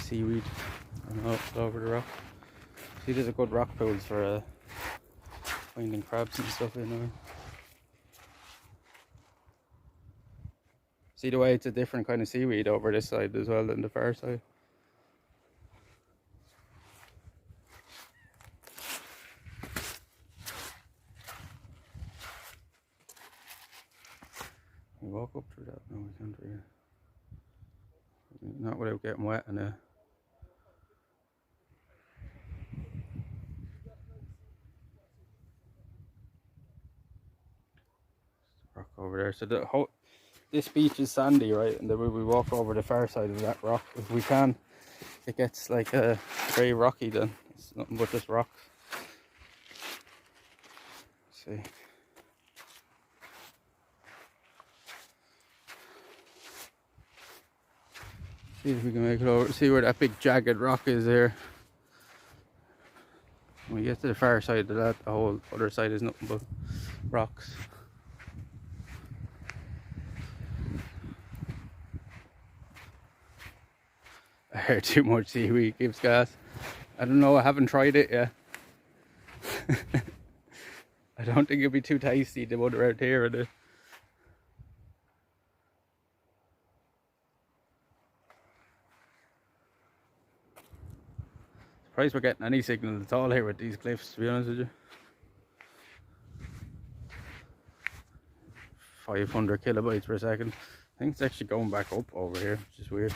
seaweed and all over the rock. See, there's a good rock pools for finding crabs and stuff in there. See the way it's a different kind of seaweed over this side as well than the far side. We walk up through that? No, we can't really. Not without getting wet and rock over there. So this beach is sandy, right? And then we walk over the far side of that rock. If we can, it gets like very rocky then. It's nothing but just rocks. Let's see. See if we can make it over. See where that big jagged rock is there. When we get to the far side of that, the whole other side is nothing but rocks. I heard too much seaweed gives gas. I don't know, I haven't tried it yet. I don't think it'd be too tasty, the one around here. And surprised we're getting any signal at all here with these cliffs, to be honest with you. 500 kilobytes per second. I think it's actually going back up over here, which is weird.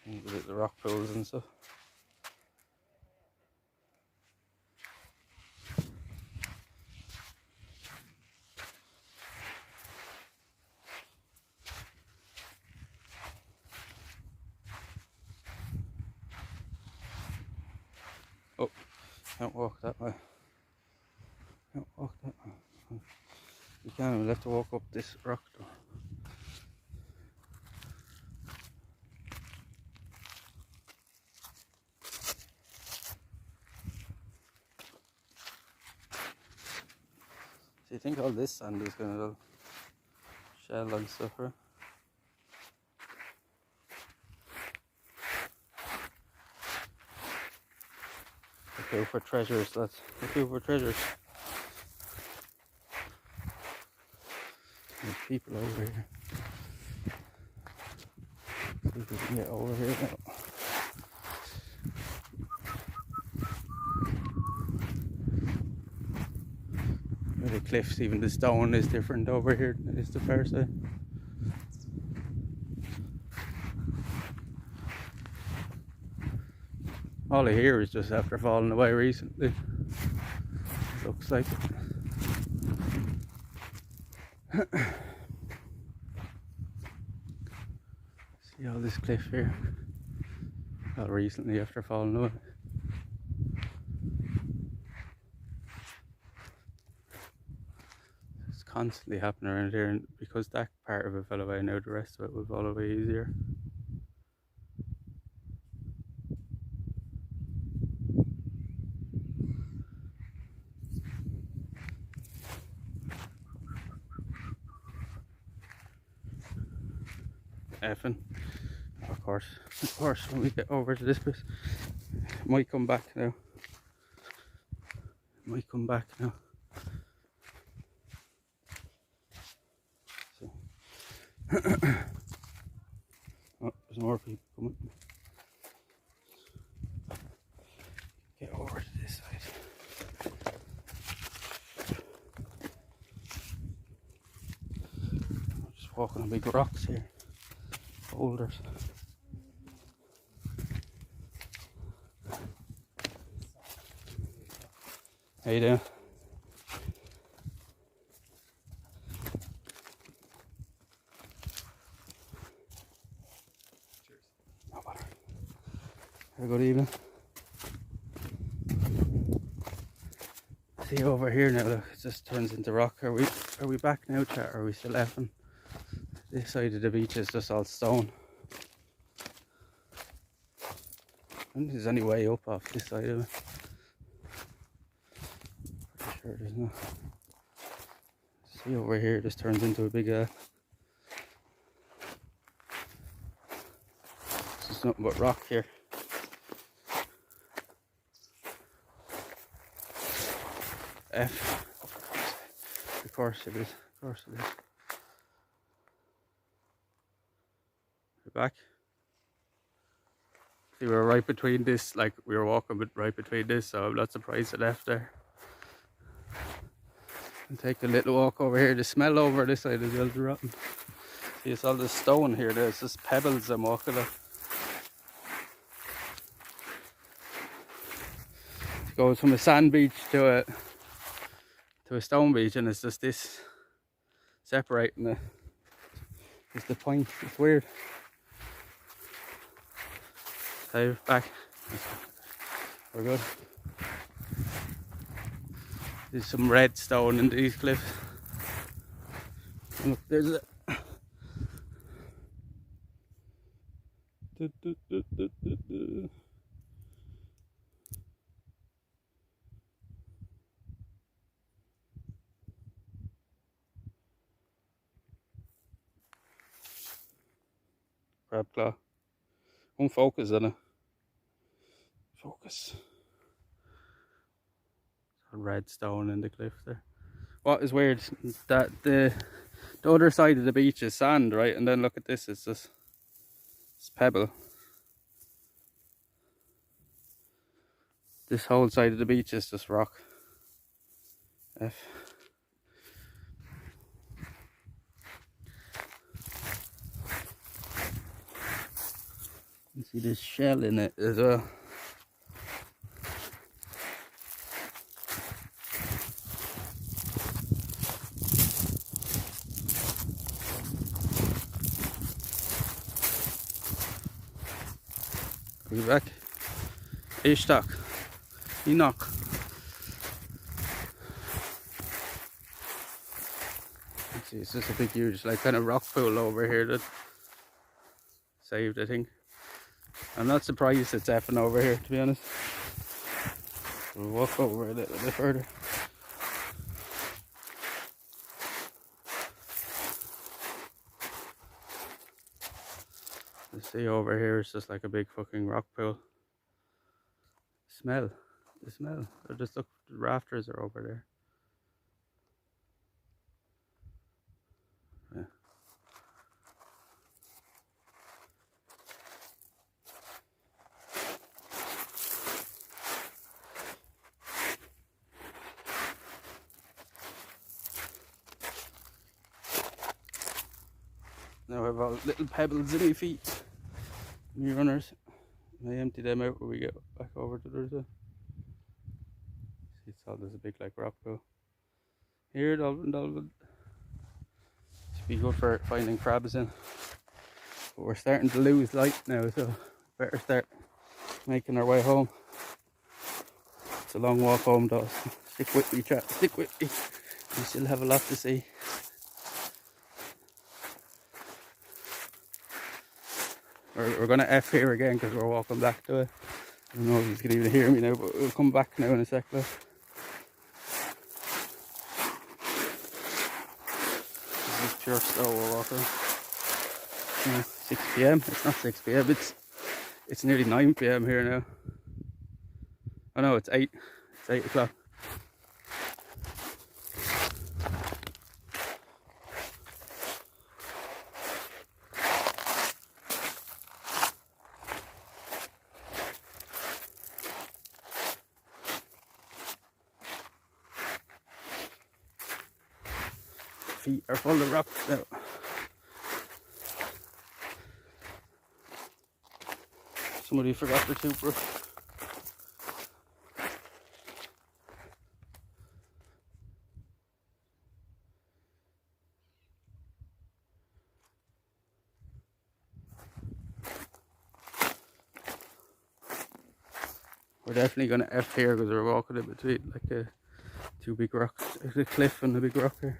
With the rock pools and stuff. Oh, can't walk that way. Can't walk that way. You can, we'll have to walk up this rock though. So you think all this sand is going to shell and stuff, right? Look out for treasures, lads. Look out for treasures. There's people over here. See if we can get over here now. Where the cliffs, even the stone is different over here than it is the far side. All I hear is just after falling away recently. Looks like it. See all this cliff here. Well, recently after falling away. It's constantly happening around here, and because that part of it fell away, now the rest of it will fall away easier. Effing. Of course, when we get over to this place, it might come back now. It might come back now. So. Oh, there's more people coming. Get over to this side. I'm just walking on big rocks here. Boulders. How you doing? Cheers. No bother. Have a good evening. See over here now, look, it just turns into rock. Are we back now, chat, or are we still effing? This side of the beach is just all stone. And there's any way up off this side of it. Pretty sure there's not. See over here, this turns into a big this is nothing but rock here. F. Of course it is. Of course it is. We're back. See, we were right between this, like we were walking right between this, so I'm not surprised it left there. And take a little walk over here. The smell over this side as well is rotten. See, it's all the stone here. There's just pebbles I'm walking on. It goes from a sand beach to a stone beach, and it's just this separating it. It's the point. It's weird. So back. We're good. There's some red stone in these cliffs. And look, there's a crab claw. Won't focus on it. Focus. Red stone in the cliff there. What is weird is that the other side of the beach is sand, right? And then look at this, it's just it's pebble. This whole side of the beach is just rock. F. You see this shell in it as well. Are you back? Ishtak. Enoch. See, it's just a big huge like kind of rock pool over here that saved, I think. I'm not surprised it's effing over here, to be honest. We'll walk over a little bit further. The sea over here is just like a big fucking rock pool. Smell. The smell. They're just look, the rafters are over there. Yeah. Now I have all little pebbles in my feet. My runners. I empty them out when we get back over to the other side. See, it's all there's a big like rock pool. Here, Dolphin. Should be good for finding crabs in. But we're starting to lose light now, so better start making our way home. It's a long walk home though. Stick with me, chat. Stick with me. We still have a lot to see. We're going to F here again because we're walking back to it. I don't know if he's going to even hear me now, but we'll come back now in a sec. Though. This is pure slow we're walking. 6 PM. It's not 6 PM. It's nearly 9 PM here now. Oh no, it's 8. It's 8 o'clock. Feet are full of rocks now. Somebody forgot their toothbrush. We're definitely going to F here because we're walking in between like two big rocks. There's a cliff and a big rock here.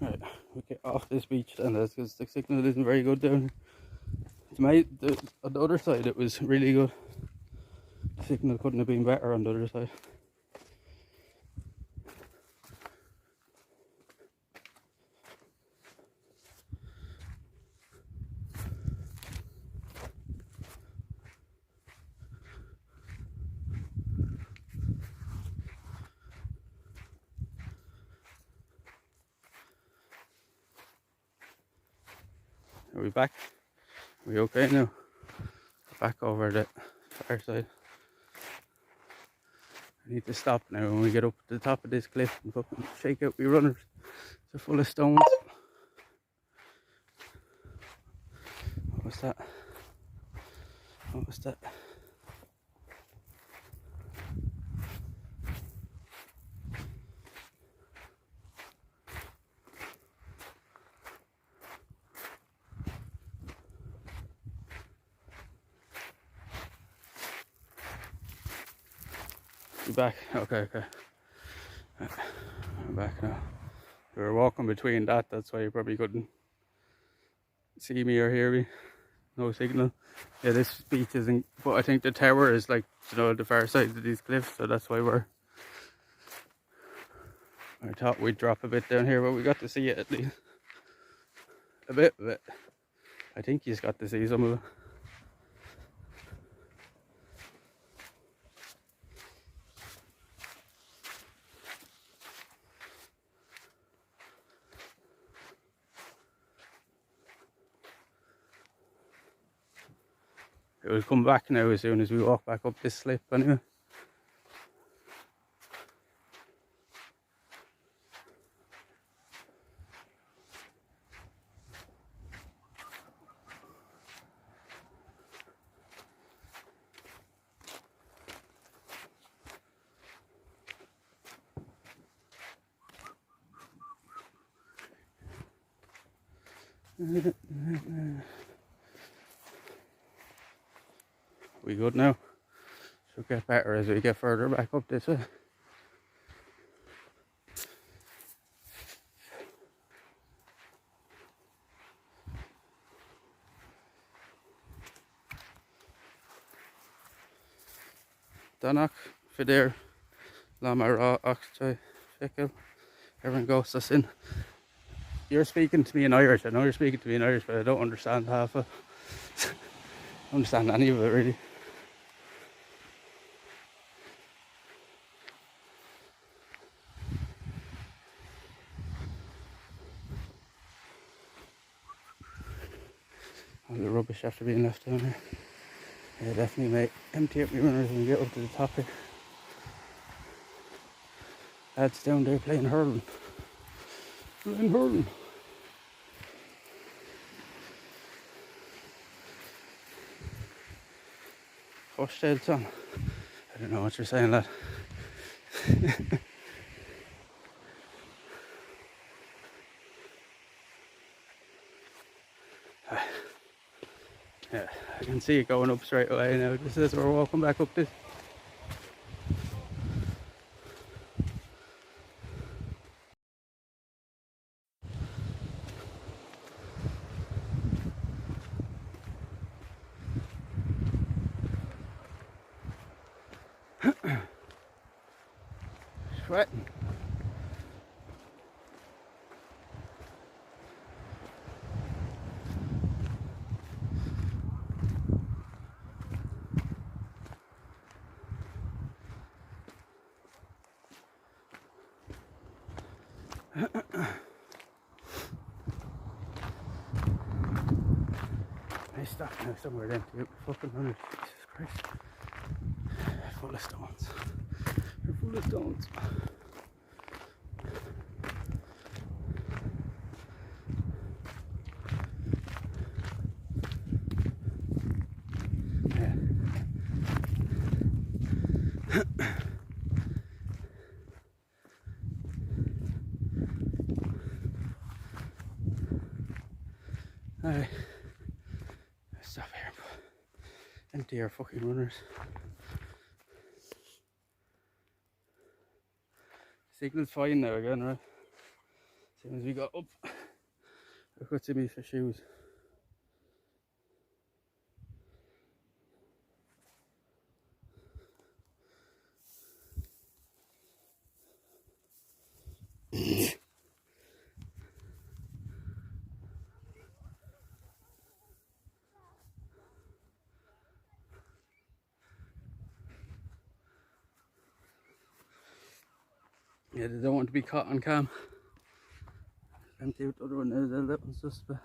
Right, we get off this beach then, because the signal isn't very good down here. On the other side it was really good. The signal couldn't have been better on the other side. Are we back? Are we okay now? Back over the far side. I need to stop now when we get up to the top of this cliff and fucking shake out my runners. They're full of stones. What was that? What was that? You back? Okay. I'm back now. We were walking between that's why you probably couldn't see me or hear me. No signal. Yeah, this beach isn't, but I think the tower is like, you know, the far side of these cliffs, so that's why I thought we'd drop a bit down here, but we got to see it at least. A bit of it. I think you just got to see some of it. It will come back now as soon as we walk back up this slip anyway. We good now? Should get better as we get further back up this way. Danach for there, Lamara Oxtray Fickle. Everyone goes us in. You're speaking to me in Irish. I know you're speaking to me in Irish, but I don't understand half of it. I don't understand any of it really. All the rubbish after being left down here. Yeah, definitely mate. Empty up my runners when we get up to the top here. Lads down there playing hurling. Playing hurling. First tail son. I don't know what you're saying, lad. Yeah, I can see it going up straight away now. This is we're walking back up this. Sweating. I stopped now somewhere then to get my fucking runners. Jesus Christ. Full of stones. They're full of stones. Alright, let's stop here. Empty our fucking runners. Signal's fine now again, right? As soon as we got up, I got to me for shoes. Yeah, they don't want to be caught on cam. Empty out the other one now, that one's just it's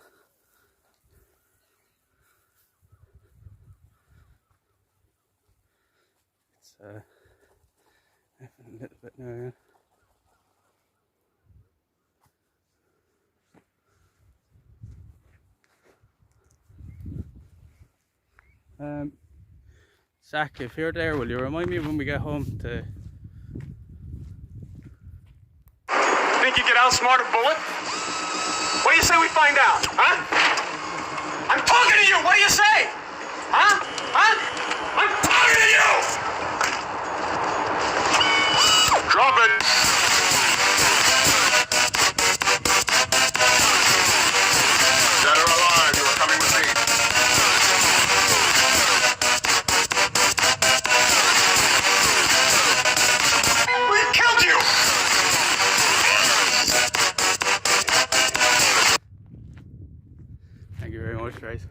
a little bit now, yeah. Zach, if you're there, will you remind me when we get home to... Think you could outsmart a bullet? What do you say we find out, huh? I'm talking to you! What do you say? Huh? Huh? I'm talking to you! Drop it! Dead or alive, you are coming with me. We killed you! Thank you very much, Trace.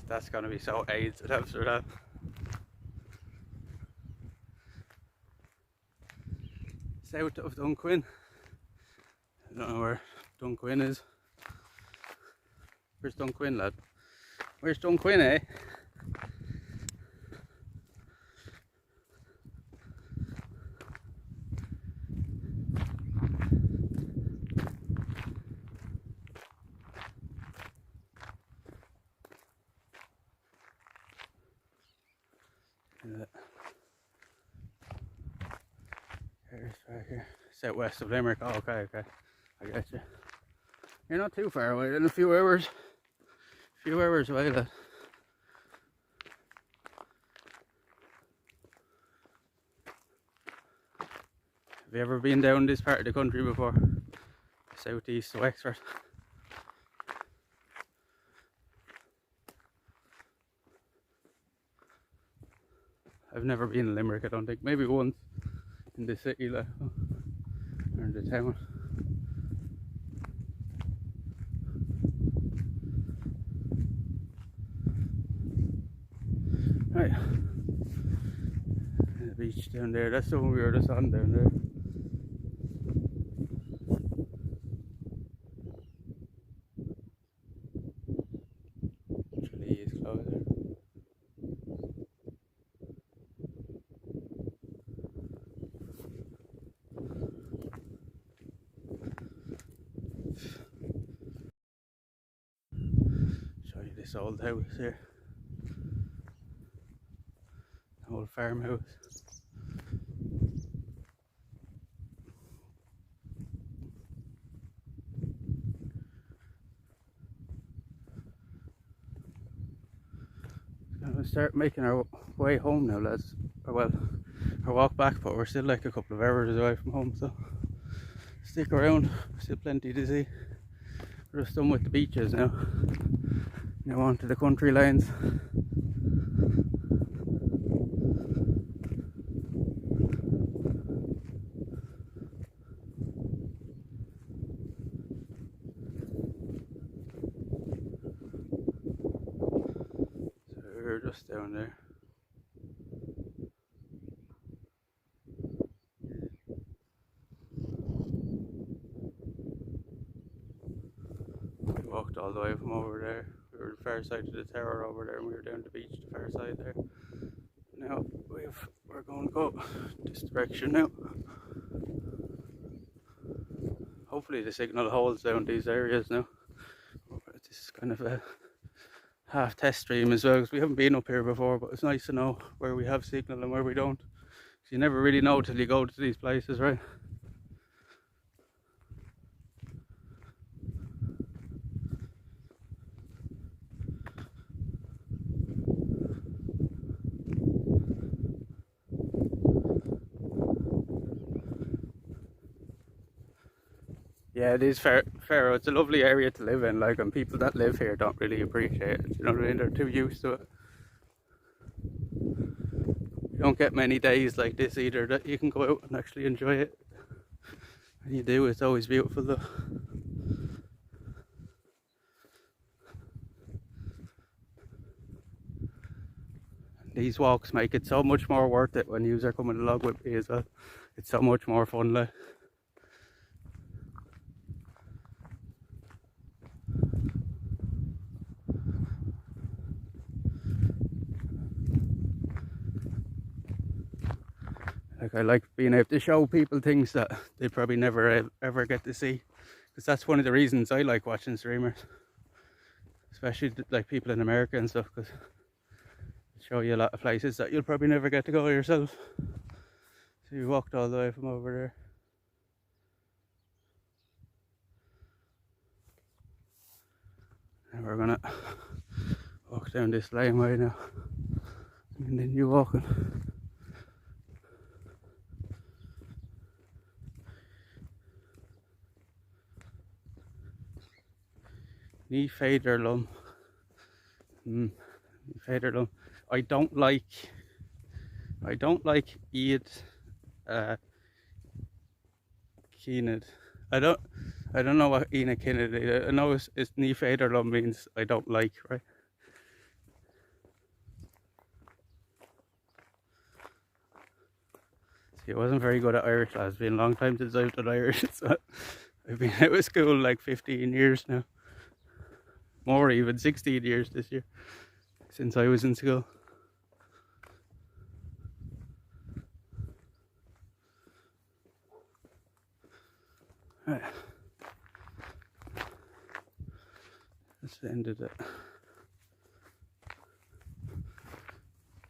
That's gonna be so AIDS after that. South of Dunquin. I don't know where Dunquin is. Where's Dunquin, lad? Where's Dunquin, eh? Here's back here. Southwest of Limerick. Oh, okay. I get you. You're not too far away, in a few hours. A few hours away, lad. Have you ever been down this part of the country before? Southeast to Wexford. I've never been in Limerick, I don't think. Maybe once in the city, like, or in the town. Right. The beach down there, that's the one we were just on down there. Actually, is closed there. Show you this old house here. Old farmhouse. We'll start making our way home now, lads. Or well, our walk back, but we're still like a couple of hours away from home, so stick around. Still plenty to see. We're just done with the beaches now. Now on to the country lanes. So we're just down there. We walked all the way from over there. We were the far side of the tower over there, and we were down the beach, the far side there. Now we're going to go this direction now. Hopefully the signal holds down these areas now. This is kind of a half test stream as well, because we haven't been up here before, but it's nice to know where we have signal and where we don't. Because you never really know till you go to these places, right? Yeah, it is fair. It's a lovely area to live in, like, and people that live here don't really appreciate it. You know what I mean? They're too used to it. You don't get many days like this either that you can go out and actually enjoy it. When you do, it's always beautiful though. These walks make it so much more worth it when yous are coming along with me as well. It's so much more fun, like. Like, I like being able to show people things that they probably never ever get to see, because that's one of the reasons I like watching streamers, especially like people in America and stuff, because they show you a lot of places that you'll probably never get to go yourself. So we walked all the way from over there. And we're gonna walk down this laneway now, and then you walking. Ní féidir lum. Ní féidir lum. I don't like iad cínid. I don't know what ina cínid is. I know it's ní féidir lum means I don't like, right? See, I wasn't very good at Irish, lads. It's been a long time since I've done Irish. So I've been out of school like 15 years now. More, even 16 years this year since I was in school. Right. That's the end of the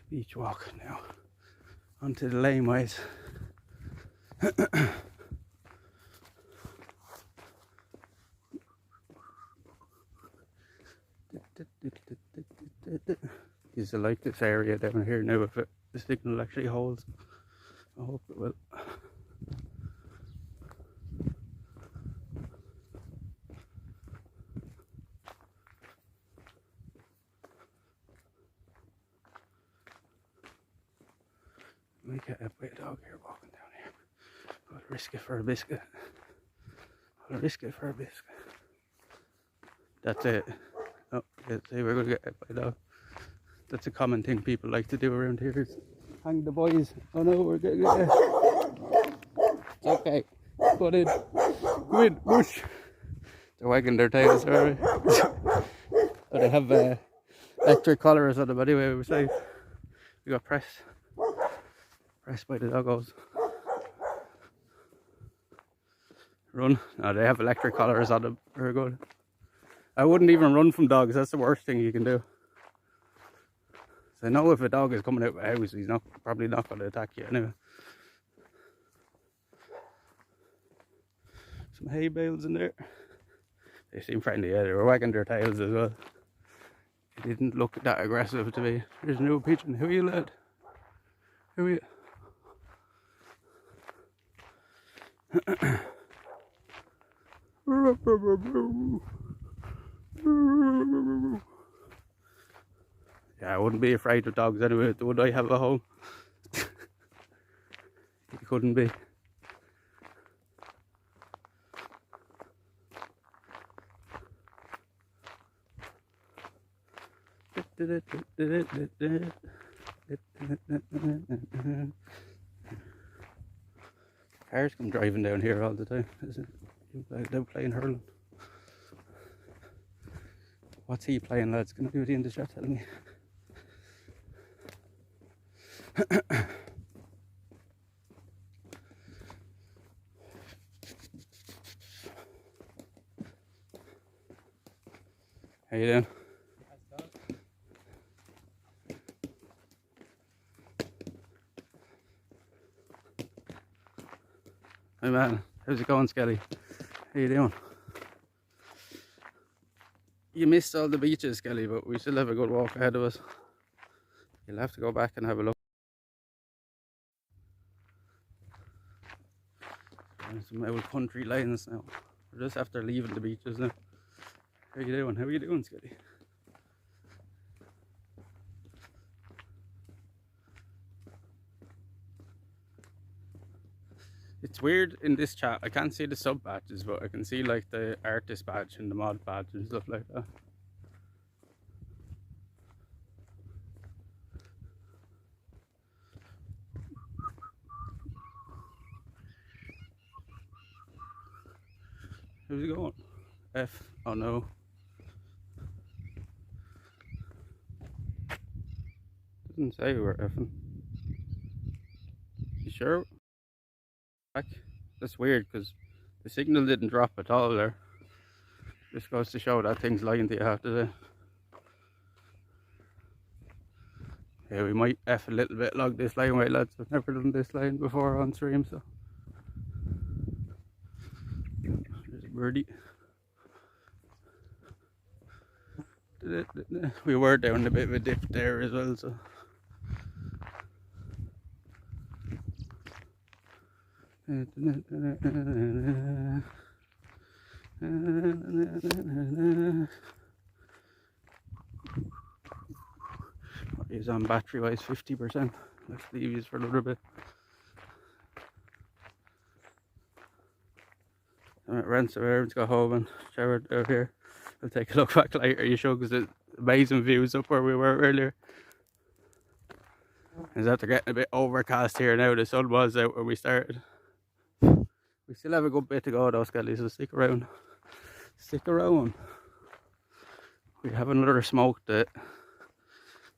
beach walk now. Onto the laneways. Is like this area down here now if the signal actually holds. I hope it will. Might get hit by a dog here walking down here. I'll risk it for a biscuit. I'll risk it for a biscuit. That's it. Oh, yeah, see, we're going to get hit by a dog. That's a common thing people like to do around here is hang the boys. Oh no, we're getting it. It's okay. Put in. Go in, whoosh. They're wagging their tails, sorry. But they have electric collars on them anyway, we're safe. We got pressed by the doggos. Run. No, they have electric collars on them. Very good. I wouldn't even run from dogs. That's the worst thing you can do. So I know if a dog is coming out of a house, he's probably not going to attack you anyway. Some hay bales in there. They seem friendly. Yeah, they were wagging their tails as well. They didn't look that aggressive to me. There's no pigeon. Who are you, lad? Who are you? Yeah, I wouldn't be afraid of dogs anyway. Would I have a home? You couldn't be. Cars come driving down here all the time, isn't it? They're playing hurling. What's he playing, lads? Can I do it in the chat? Tell me. How you doing? Hey man, how's it going, Skelly? How you doing? You missed all the beaches, Skelly, but we still have a good walk ahead of us. You'll have to go back and have a look. There's some old country lanes now. We're just after leaving the beaches now. How you doing? How are you doing, Skelly? It's weird in this chat, I can't see the sub badges, but I can see like the artist badge and the mod badge and stuff like that. How's it going? F, oh no. Doesn't say we're F'ing. You sure? Back? That's weird because the signal didn't drop at all there. Just goes to show that thing's lying to you after that. Yeah, we might F a little bit along this line, wait lads. I've never done this line before on stream, so. There's a birdie. We were down a bit of a dip there as well, so. He's on battery wise 50%. Let's leave these for a little bit. Ran some errands, got home and showered out here. I'll take a look back later, you show, because it's amazing views up where we were earlier. It's after getting a bit overcast here now. The sun was out when we started. We still have a good bit to go though, Skelly, so stick around. Stick around. We have another smoke to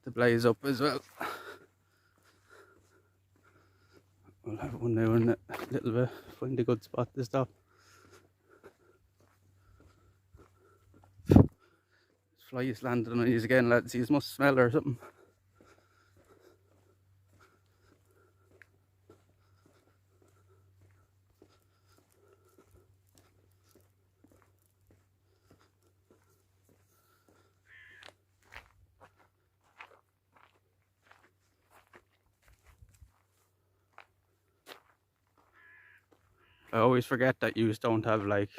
blaze up as well. We'll have one now in a little bit. Find a good spot to stop. Flies landing on these again, lads. These must smell or something. I always forget that you don't have like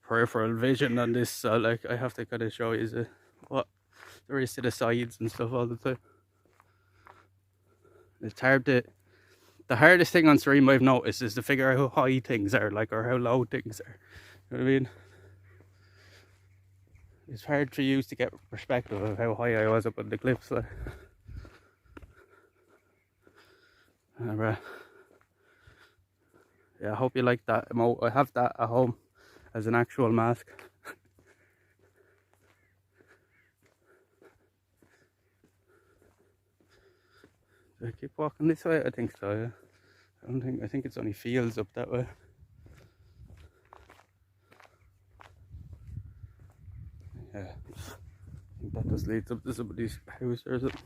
peripheral vision on this, so like I have to kind of show you what there is to the sides and stuff all the time. It's hard to, the hardest thing on stream I've noticed is to figure out how high things are, like, or how low things are. You know what I mean? It's hard for you to get perspective of how high I was up on the cliffs. Like. Yeah, I hope you like that emote. I have that at home as an actual mask. Do I keep walking this way? I think so, yeah. I think it's only fields up that way. Yeah. I think that just leads up to somebody's house or something.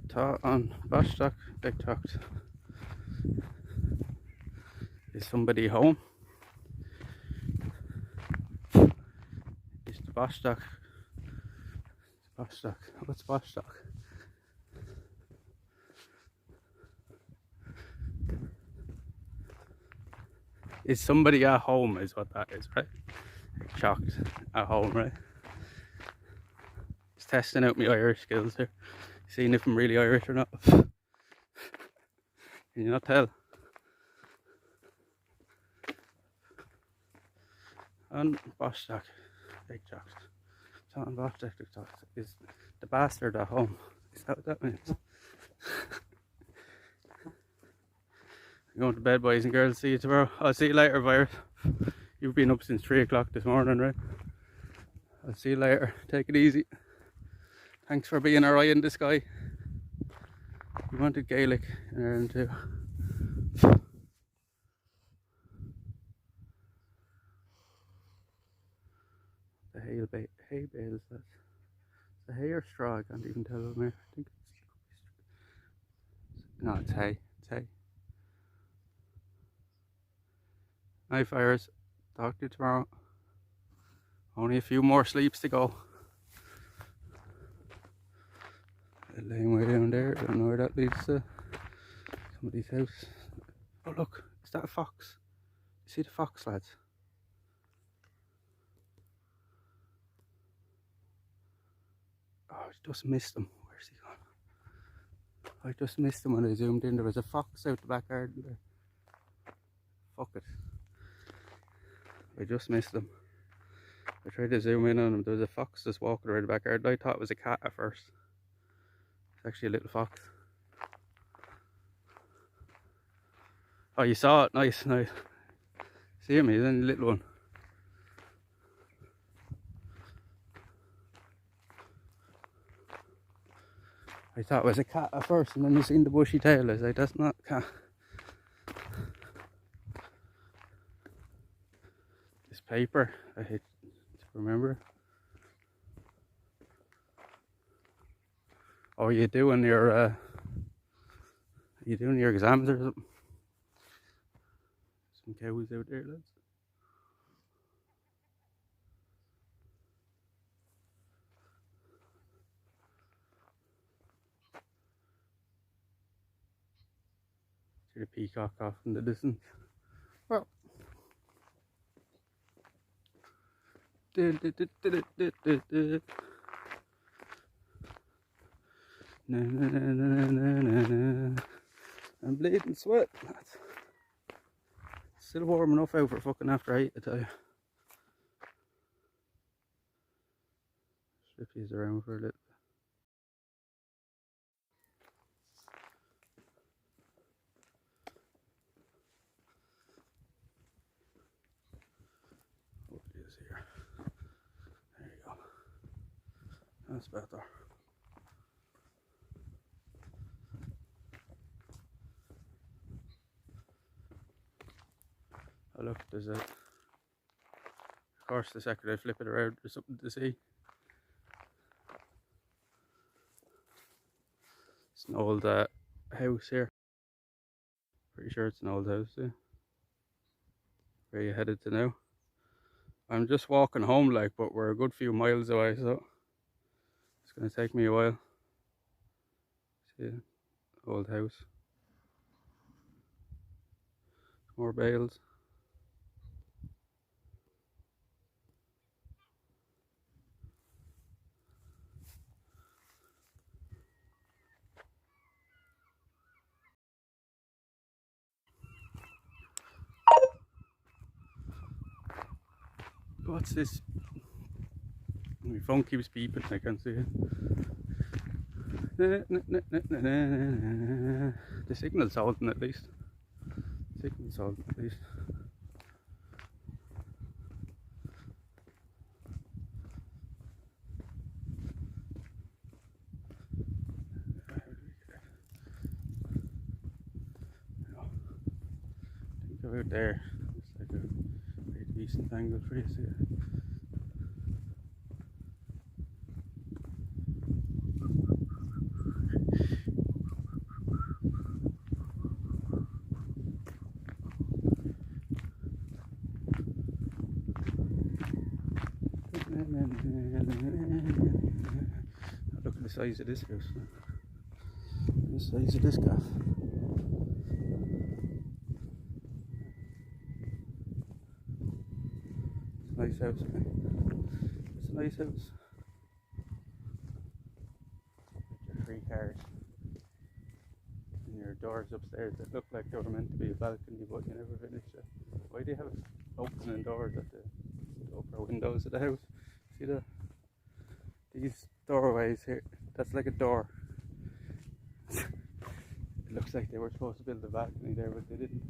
Tá on Bostock Big Talked. Is somebody home? Is the Bostock? Bostock. What's Bostock? Is somebody at home is what that is, right? Shocked at home, right? Just testing out my Irish skills here. Seeing if I'm really Irish or not. Can you not tell? On Bostock Big Talked. On Bostock Big Talked. Is the bastard at home? Is that what that means? I'm going to bed, boys and girls. See you tomorrow. I'll see you later, Virus. You've been up since 3 o'clock this morning, right? I'll see you later. Take it easy. Thanks for being our eye in the sky. You wanted Gaelic in Ireland too. The hay bales, that's the hay or straw, I can't even tell them here. I think no, it's hay. It's hay. Night, Fires. Talk to you tomorrow. Only a few more sleeps to go. A lane way down there. Don't know where that leads to. Somebody's house. Oh look, is that a fox? You see the fox, lads? Oh, I just missed him. Where's he gone? I just missed him when I zoomed in. There was a fox out the back garden there. Fuck it. I just missed him. I tried to zoom in on him. There was a fox just walking around the back garden. I thought it was a cat at first. It's actually a little fox. Oh, you saw it? Nice, nice. See him? He's only a little one. I thought it was a cat at first, and then you seen the bushy tail. I was like, that's not a cat. This paper, I hate to remember. Oh, you doing your exams or something? Some cows out there, lads. See the peacock off in the distance. Well, I'm bleeding sweat. Still warm enough out for fucking after 8, I tell you. Strip these around for a little. What is here? There you go. That's better. Oh look, there's a... Of course, the second I flip it around, there's something to see. It's an old house here. Pretty sure it's an old house, yeah. Where are you headed to now? I'm just walking home, like, but we're a good few miles away, so it's gonna take me a while. See, old house, more bales. What's this? My phone keeps beeping, I can't see it. The signal's holding at least. Signal's holding at least. I think about there. It's like a very decent angle for you to see it. Look at the size of this house. The size of this gaff. It's a nice house, right? It's a nice house. With your 3 cars. And your doors upstairs that look like they were meant to be a balcony, but you never finished it. Why do you have opening doors at the upper windows of the house? See these doorways here? That's like a door. It looks like they were supposed to build a balcony there, but they didn't.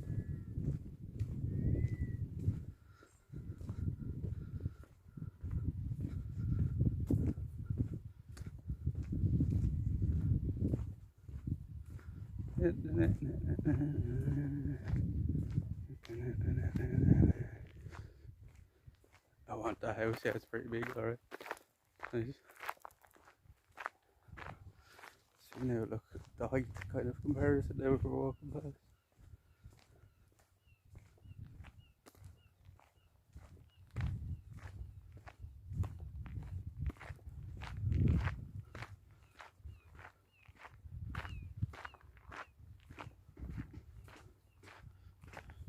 I want that house, yeah, it's pretty big, alright. Nice. See now, look, the height kind of comparison there if we're walking past.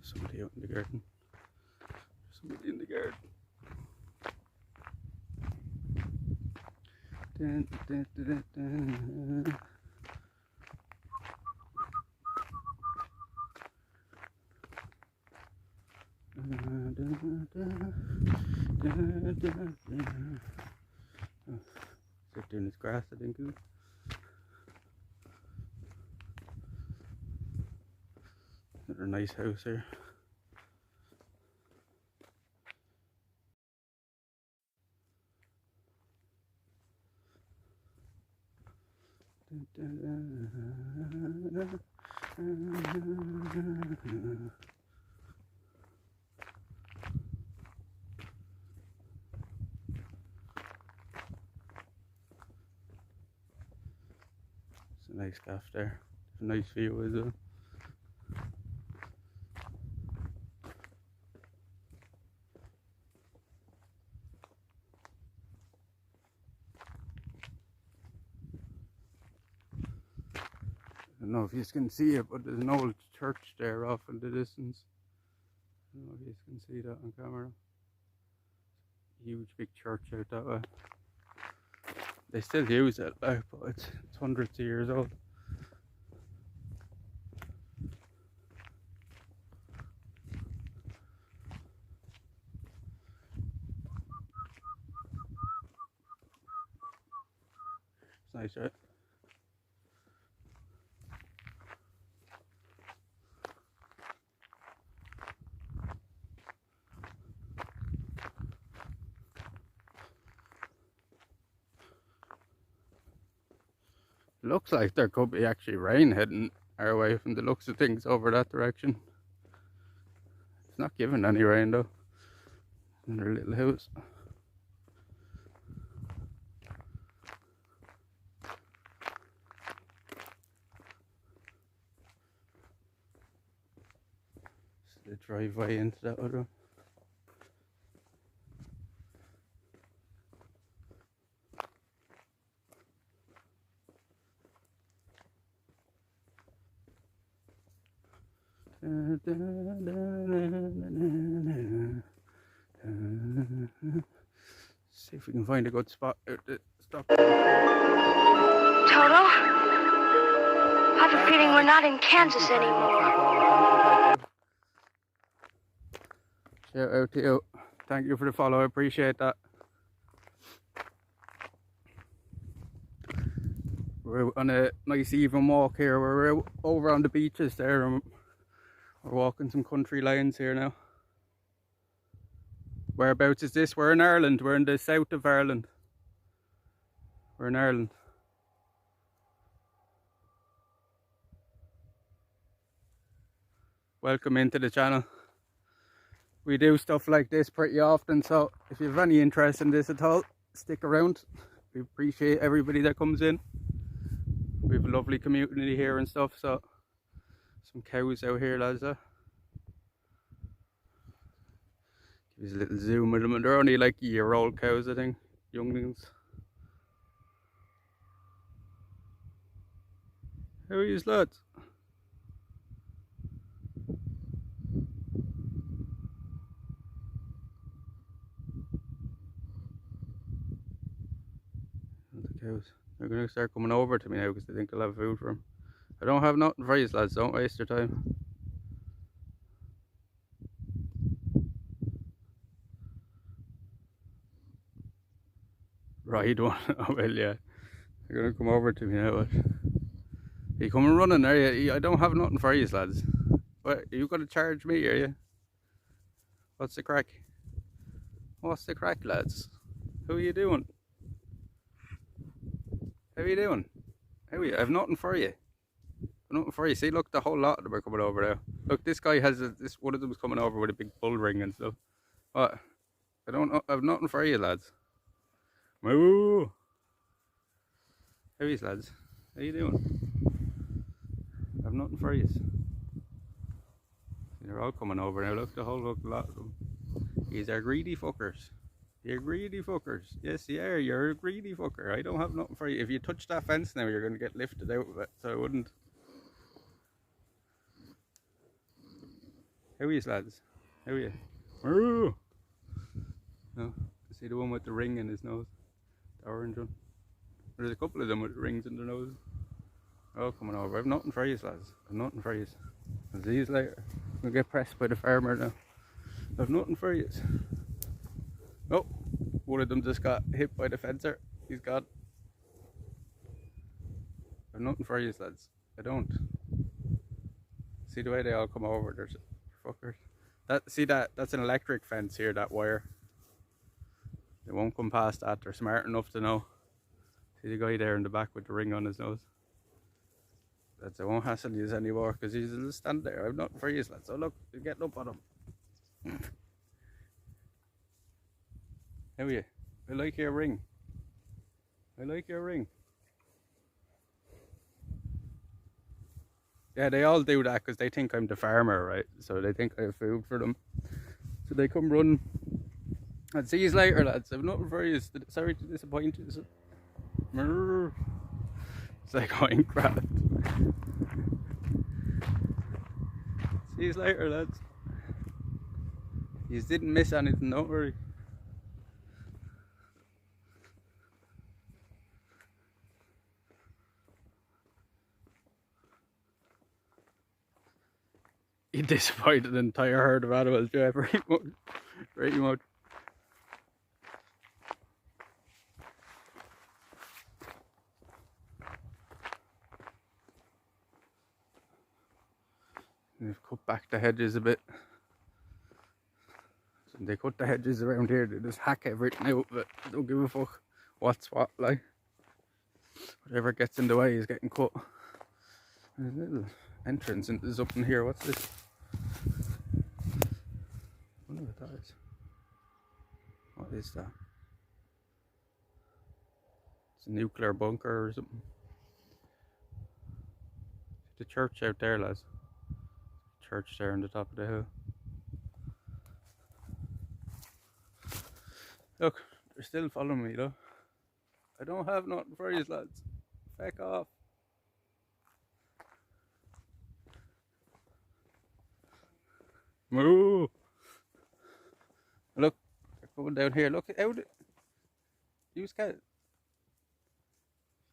Somebody out in the garden. Somebody in the garden. Dun, dun, dun, dun, dun. They're doing this grass, I think. Another nice house here. It's a nice gaff there. It's a nice view as well. I don't know if you can see it, but there's an old church there off in the distance. I don't know if you can see that on camera. Huge big church out that way. They still use it, like, but it's hundreds of years old. It's nice, right? Looks like there could be actually rain heading our way from the looks of things over that direction. It's not giving any rain though. In their little house. It's the driveway into that other one. See if we can find a good spot. Stop. Toto? I have a feeling we're not in Kansas anymore. Shout out to you. Thank you for the follow. I appreciate that. We're on a nice even walk here. We're over on the beaches there, and we're walking some country lanes here now. Whereabouts is this? We're in Ireland. We're in the south of Ireland. We're in Ireland. Welcome into the channel. We do stuff like this pretty often, so if you have any interest in this at all, stick around. We appreciate everybody that comes in. We have a lovely community here and stuff, so some cows out here, lads. Give us a little zoom of them, and they're only like year-old cows, I think, younglings. How are you, lads? The cows. They're going to start coming over to me now because they think I'll have food for them. I don't have nothing for you, lads. Don't waste your time. Ride one. Oh, well, yeah. They're going to come over to me now. But you coming running, are you? I don't have nothing for you, lads. What, are you going to charge me, are you? What's the crack? What's the crack, lads? Who are you doing? How are you doing? How are you? I have nothing for you. Nothing for you. See, look, the whole lot of them are coming over now. Look, this guy has this. One of them's coming over with a big bull ring and stuff. What? I have nothing for you, lads. Moo! How are you, lads? How you doing? I have nothing for you. They're all coming over now. Look, the whole lot of them. These are greedy fuckers. You're greedy fuckers. Yes, you are. You're a greedy fucker. I don't have nothing for you. If you touch that fence now, you're going to get lifted out of it. So I wouldn't. How are you, lads? How are you? Moo! No, see the one with the ring in his nose? The orange one. There's a couple of them with rings in their nose. Oh, coming over. I have nothing for you, lads. I have nothing for you. I'll see you later. We'll get pressed by the farmer now. I have nothing for you. Oh, one of them just got hit by the fencer. He's gone. I have nothing for you, lads. I don't. See the way they all come over. There's fuckers. That's an electric fence here, that wire. They won't come past that. They're smart enough to know. See the guy there in the back with the ring on his nose. Lads, I won't hassle you anymore because he's just stand there. I have nothing for you, lads. So look, you're getting up on him. How are you? I like your ring. I like your ring. Yeah, they all do that because they think I'm the farmer, right? So they think I have food for them. So they come run. I'll see you later, lads. I've nothing for you. Sorry to disappoint you. It's like Minecraft. See you later, lads. You didn't miss anything, don't worry. You disappointed an entire herd of animals, yeah, pretty much. Pretty much. They've cut back the hedges a bit. So they cut the hedges around here, they just hack everything out, but don't give a fuck what's what, like. Whatever gets in the way is getting cut. There's a little entrance into this up in here. What's this? I wonder what that is. What is that? It's a nuclear bunker or something. The church out there, lads. Church there on the top of the hill. Look, they're still following me though. I don't have nothing for you, lads. Feck off. Moo! Look, they're coming down here. Look out!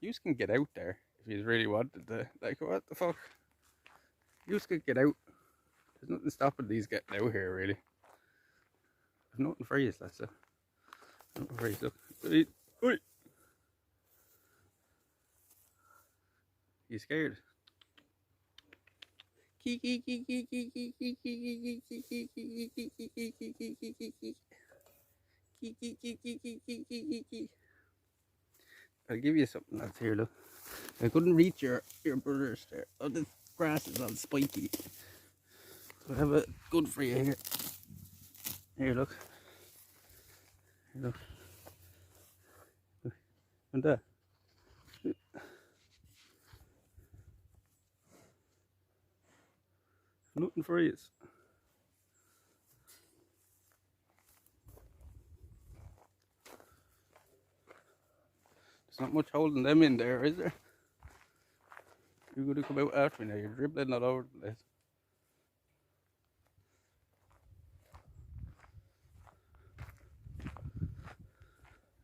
You can get out there if you really wanted to. Like, what the fuck? You could get out. There's nothing stopping these getting out here, really. There's nothing for you, that's it. Nothing for you. Look. Oi! You scared? I'll give you something that's here, look. I couldn't reach your brother's there. Oh, the grass is all spiky. So I have a good for you here. Here, look. Here, look. Look. And that. Nothing for you. There's not much holding them in there, is there? You're going to come out after me now. You're dribbling all over the place.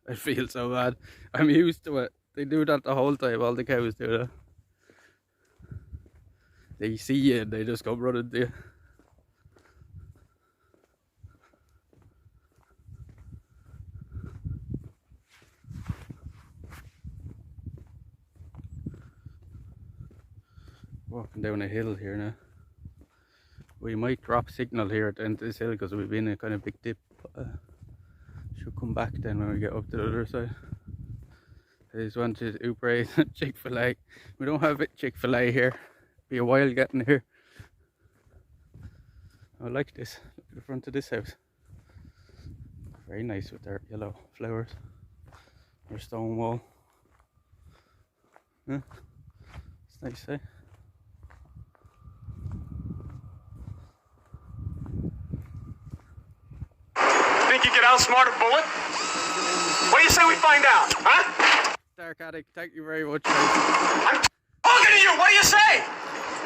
I feel so bad. I'm used to it. They do that the whole time. All the cows do that. They see you and they just come running to you. Walking down a hill here now. We might drop signal here at the end of this hill because we've been in a kind of big dip. Should come back then when we get up to the other side. I just wanted to Uber Chick-fil-A. We don't have Chick-fil-A here. Be a while getting here. I like this. Look at the front of this house. Very nice with their yellow flowers. Their stone wall. Yeah. It's nice, eh? Think you could outsmart a bullet? What do you say we find out, huh? Dark Attic, thank you very much. I'm talking to you. What do you say?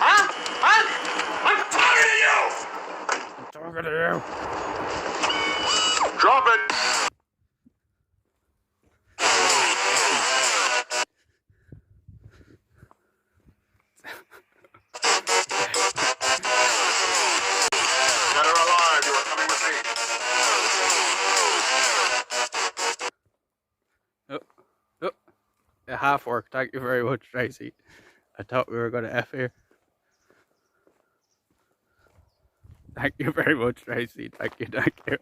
Huh? Huh? I'm talking to you. I'm talking to you. Drop it. Dead or alive, you are coming with me. A half work, thank you very much, Tracy. I thought we were going to F here. Thank you very much, Tracy. Thank you, thank you.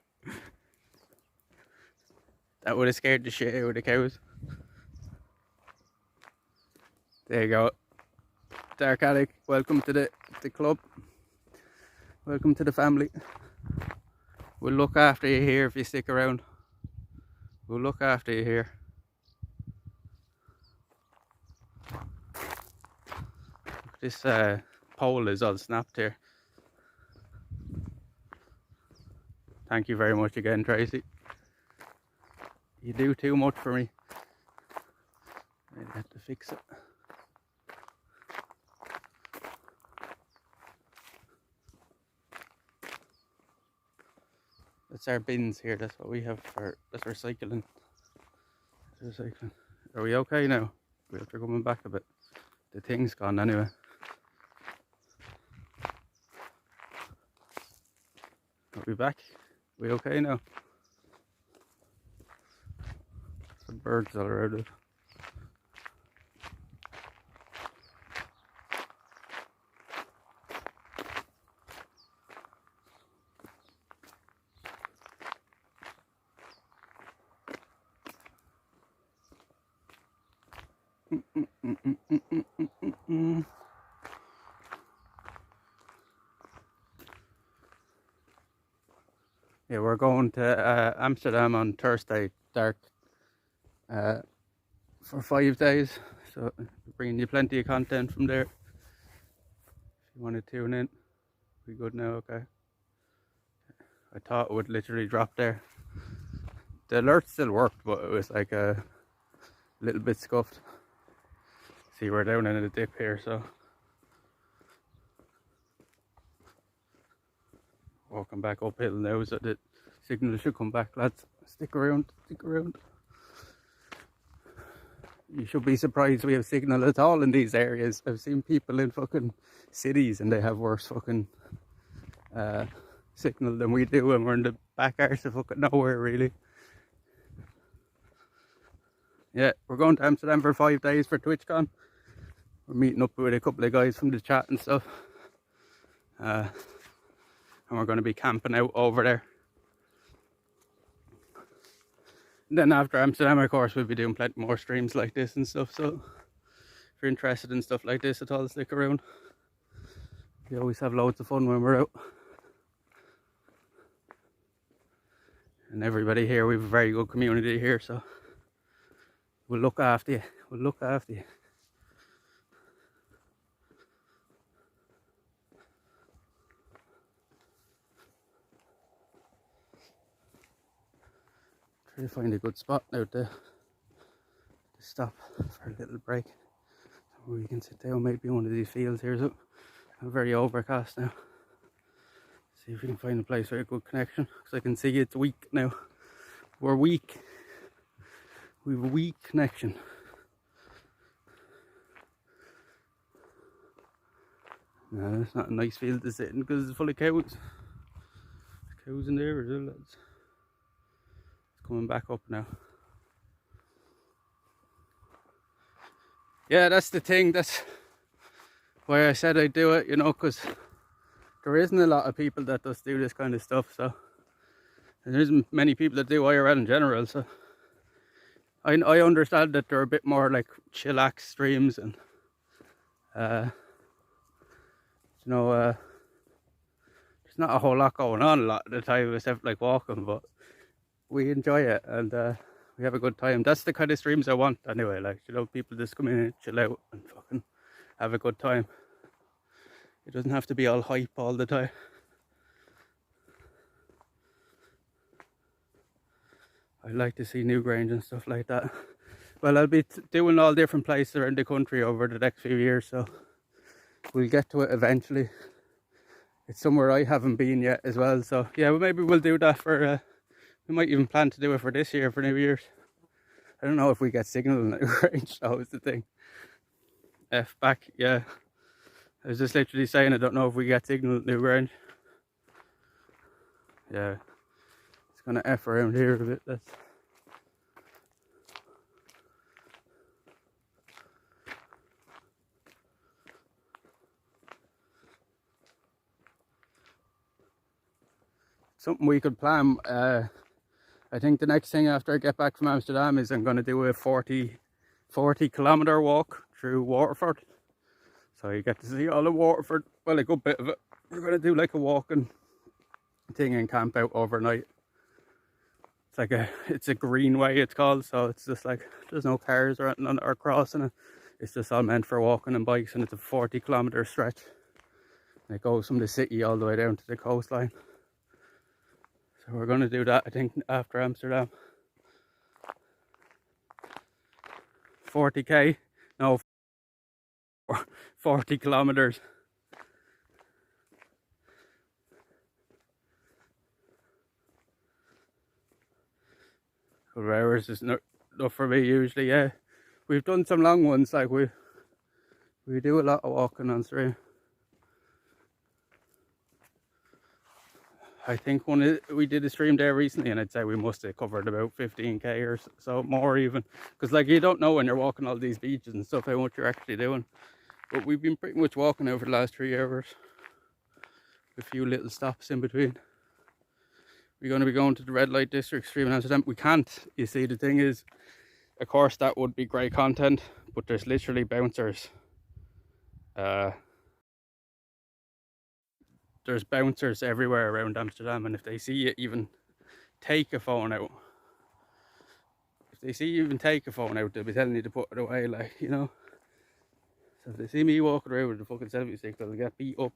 That would have scared the shit out of the cows. There you go. Dark Attic, welcome to the club. Welcome to the family. We'll look after you here if you stick around. We'll look after you here. This pole is all snapped here. Thank you very much again, Tracy. You do too much for me. I have to fix it. That's our bins here. That's what we have for. That's recycling. That's recycling. Are we okay now? We have to coming back a bit. The thing's gone anyway. Are we back? We okay now? Some birds all around it. Yeah, we're going to Amsterdam on Thursday, Dark, for 5 days. So bringing you plenty of content from there. If you want to tune in, we good now, okay? I thought it would literally drop there. The alert still worked, but it was like a little bit scuffed. See, we're down in a dip here, so Walking back uphill now, so the signal should come back, lads. Stick around, stick around. You should be surprised we have signal at all in these areas. I've seen people in fucking cities and they have worse fucking signal than we do, and we're in the back arse of fucking nowhere, really. Yeah, we're going to Amsterdam for 5 days for TwitchCon. We're meeting up with a couple of guys from the chat and stuff. And we're going to be camping out over there. And then after Amsterdam, of course, we'll be doing plenty more streams like this and stuff. So if you're interested in stuff like this at all, stick around. We always have loads of fun when we're out. And everybody here, we have a very good community here, so we'll look after you. We'll look after you. Try to find a good spot now to stop for a little break. So we can sit down, maybe one of these fields here. So I'm very overcast now. See if we can find a place with a good connection, because I can see it's weak now. We're weak. We have a weak connection. No, it's not a nice field to sit in because it's full of cows. There's cows in there as well, lads. It's coming back up now. Yeah, that's the thing. That's why I said I'd do it, you know, because there isn't a lot of people that just do this kind of stuff. So and there isn't many people that do IRL in general. So I understand that they're a bit more like chillax streams and you know, there's not a whole lot going on a lot of the time except like walking, but we enjoy it and we have a good time. That's the kind of streams I want anyway, like, you know, people just come in and chill out and fucking have a good time. It doesn't have to be all hype all the time. I like to see Newgrange and stuff like that. Well, I'll be doing all different places around the country over the next few years, so we'll get to it eventually. It's somewhere I haven't been yet as well, so yeah, well, maybe we'll do that for we might even plan to do it for this year, for New Year's. I don't know if we get signal in Newgrange, that was the thing. F back, yeah. I was just literally saying I don't know if we get signal at Newgrange. Yeah. It's gonna F around here a bit, that's... Something we could plan. I think the next thing after I get back from Amsterdam is I'm going to do a 40 kilometre walk through Waterford. So you get to see all of Waterford, well, a good bit of it. We're going to do like a walking thing and camp out overnight. It's like it's a greenway it's called, so it's just like there's no cars or anything or crossing it. It's just all meant for walking and bikes, and it's a 40 kilometre stretch. And it goes from the city all the way down to the coastline. So we're going to do that, I think, after Amsterdam. 40k, no, 40 kilometers. Couple hours is enough for me usually, yeah. We've done some long ones, like we do a lot of walking on stream. I think we did a stream there recently, and I'd say we must have covered about 15k or so, more even. Because like, you don't know when you're walking all these beaches and stuff how much you're actually doing. But we've been pretty much walking over the last 3 hours. A few little stops in between. We're going to be going to the red light district stream in Amsterdam. We can't. You see, the thing is, of course that would be great content, but there's literally bouncers. There's bouncers everywhere around Amsterdam, and if they see you even take a phone out, they'll be telling you to put it away, like, you know. So if they see me walking around with a fucking selfie stick, they'll get beat up.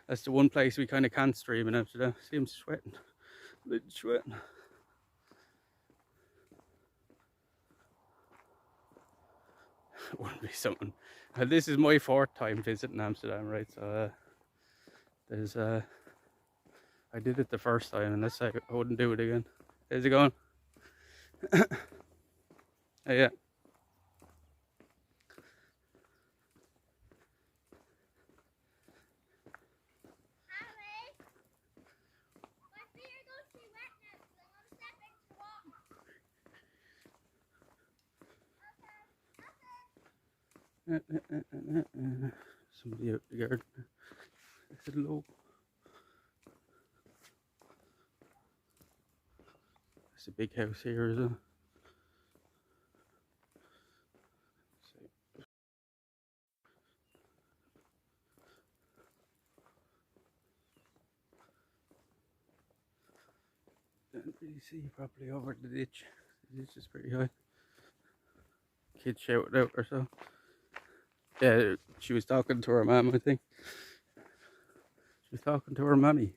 That's the one place we kind of can't stream in Amsterdam. See him sweating, sweating. It wouldn't be something. This is my 4th time visiting Amsterdam, right? So there's I did it the first time, and let's say I wouldn't do it again. How's it going? Oh, yeah. Somebody out the garden. Hello. It's a big house here, isn't it? Don't really see properly over the ditch. The ditch is pretty high. Kid shouted out or so. Yeah, she was talking to her mum, I think. She was talking to her mummy.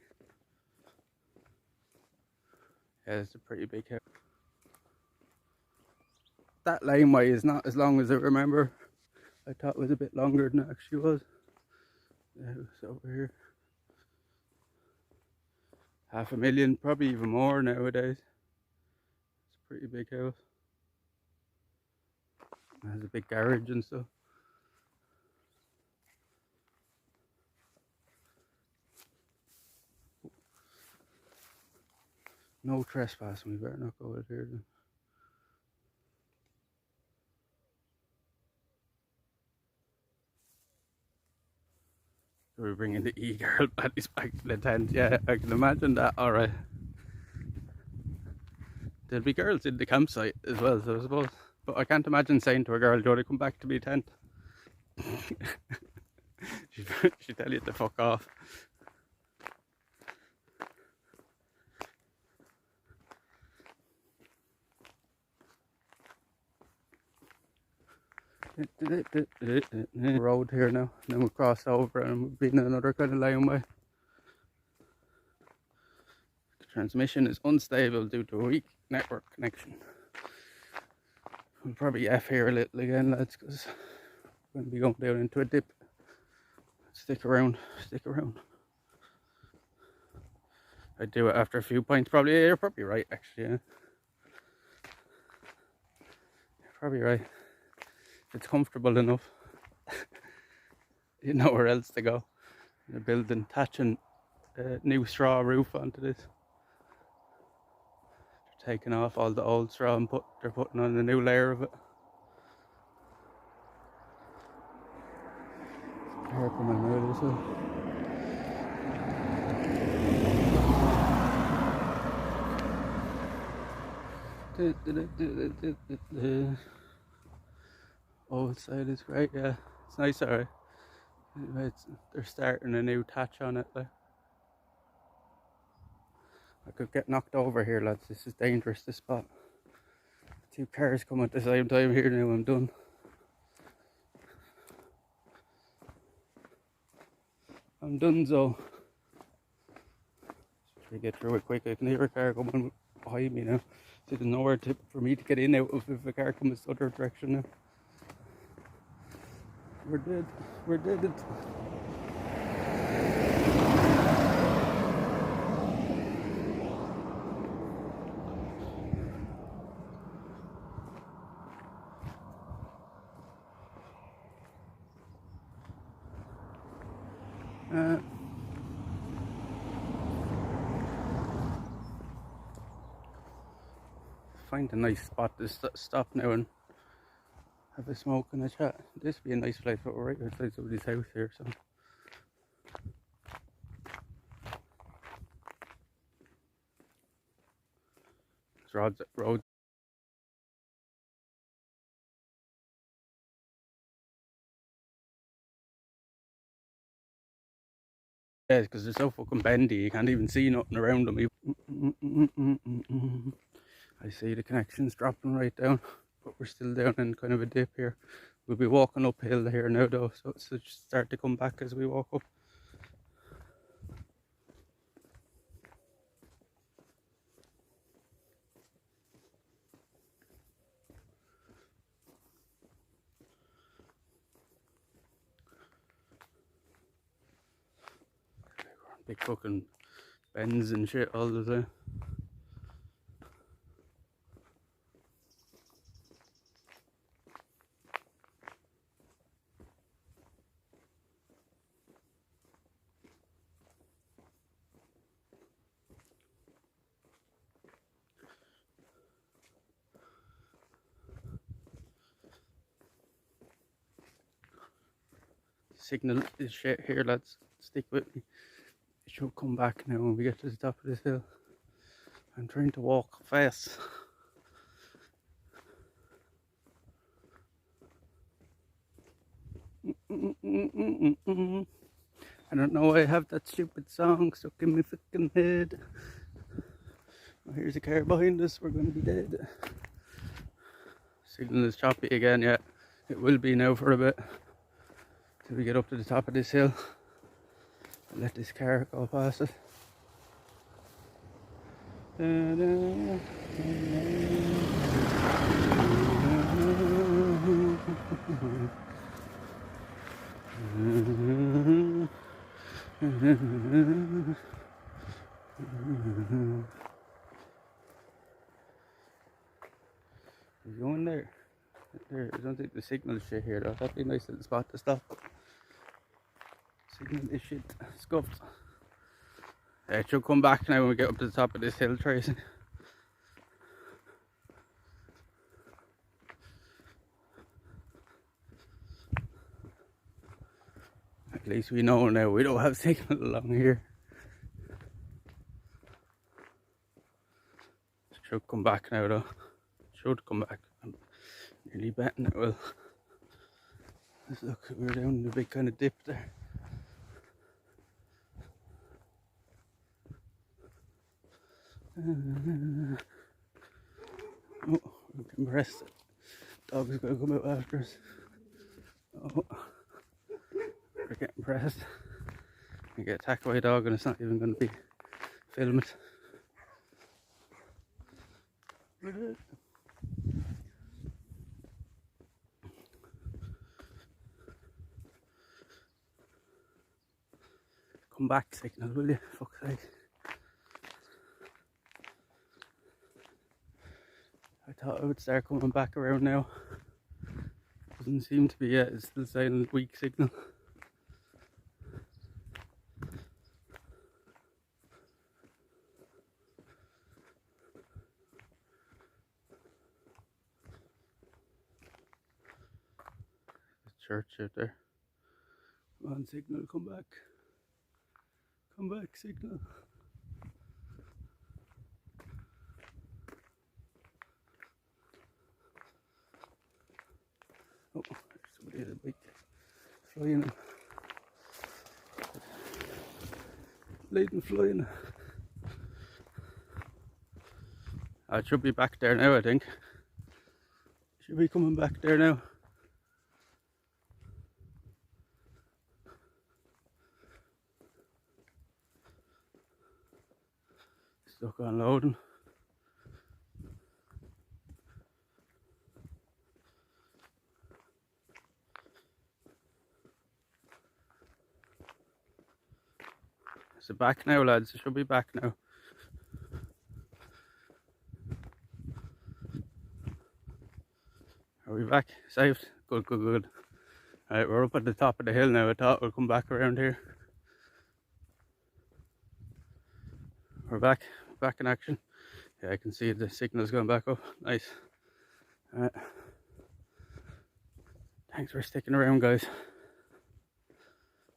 Yeah, it's a pretty big house. That laneway is not as long as I remember. I thought it was a bit longer than it actually was. The house over here. 500,000, probably even more nowadays. It's a pretty big house. It has a big garage and stuff. No trespassing, we better not go out here then. We're bringing the e-girl back to the tent. Yeah, I can imagine that. Alright. There'll be girls in the campsite as well, so I suppose. But I can't imagine saying to a girl, do you want to come back to my tent? She'd tell you to fuck off. Road here now, and then we'll cross over and we'll be in another kind of laneway. The transmission is unstable due to a weak network connection. We'll probably F here a little again, lads, because we're going to be going down into a dip. Stick around, stick around. I'd do it after a few pints, probably. Yeah, you're probably right, actually. Yeah. You're probably right. If it's comfortable enough, you know where else to go. They're building, thatching a new straw roof onto this. They're taking off all the old straw and they're putting on a new layer of it. Here coming now, this way. Old side is great, yeah. It's nice, alright. They're starting a new thatch on it there. I could get knocked over here, lads. This is dangerous, this spot. 2 cars come at the same time here now, I'm done. I'm done, so. Try to get through it quick. I can hear a car coming behind me now. So there's nowhere for me to get in out of if a car comes the other direction now. We're dead. We're dead. Find a nice spot to stop now and have a smoke and a chat. This would be a nice place, but we're right outside somebody's house here, so. It's roads. Yeah, because they're so fucking bendy, you can't even see nothing around them. I see the connections dropping right down, but we're still down in kind of a dip here. We'll be walking uphill here now though, so it's start to come back as we walk up. Big fucking bends and shit all the time. Signal is shit here, lads. Stick with me. It should come back now when we get to the top of this hill. I'm trying to walk fast. I don't know why I have that stupid song stuck in my fucking head. Oh, here's a car behind us, we're going to be dead. Signal is choppy again, yeah. It will be now for a bit. Till we get up to the top of this hill. And let this car go past it. We're going there. There, I don't think the signal is shit here though. That'd be a nice little spot to stop. Signal is shit scuffed. It should come back now when we get up to the top of this hill, Tracy. At least we know now we don't have signal along here. It should come back now though. It should come back. I'm nearly betting it will. Let's look, we're down in a big kind of dip there. Oh, we can press it. Dog's gonna come out after us. Oh, we're getting pressed. We get attacked by a dog and it's not even gonna be filmed. Come back, signal, will you? Fuck's sake. I thought I would start coming back around now. Doesn't seem to be yet, it's still saying weak signal. There's a church out there. Come on, signal, come back. Come back, signal. Oh, there's somebody at a bike flying. Laden flying. I should be back there now, I think. Should be coming back there now. Stuck on loading. Is it back now, lads? It should be back now. Are we back? Saved? Good, good, good. Alright, we're up at the top of the hill now. I thought we'll come back around here. We're back in action. Yeah, I can see the signal's going back up. Nice. Alright. Thanks for sticking around, guys.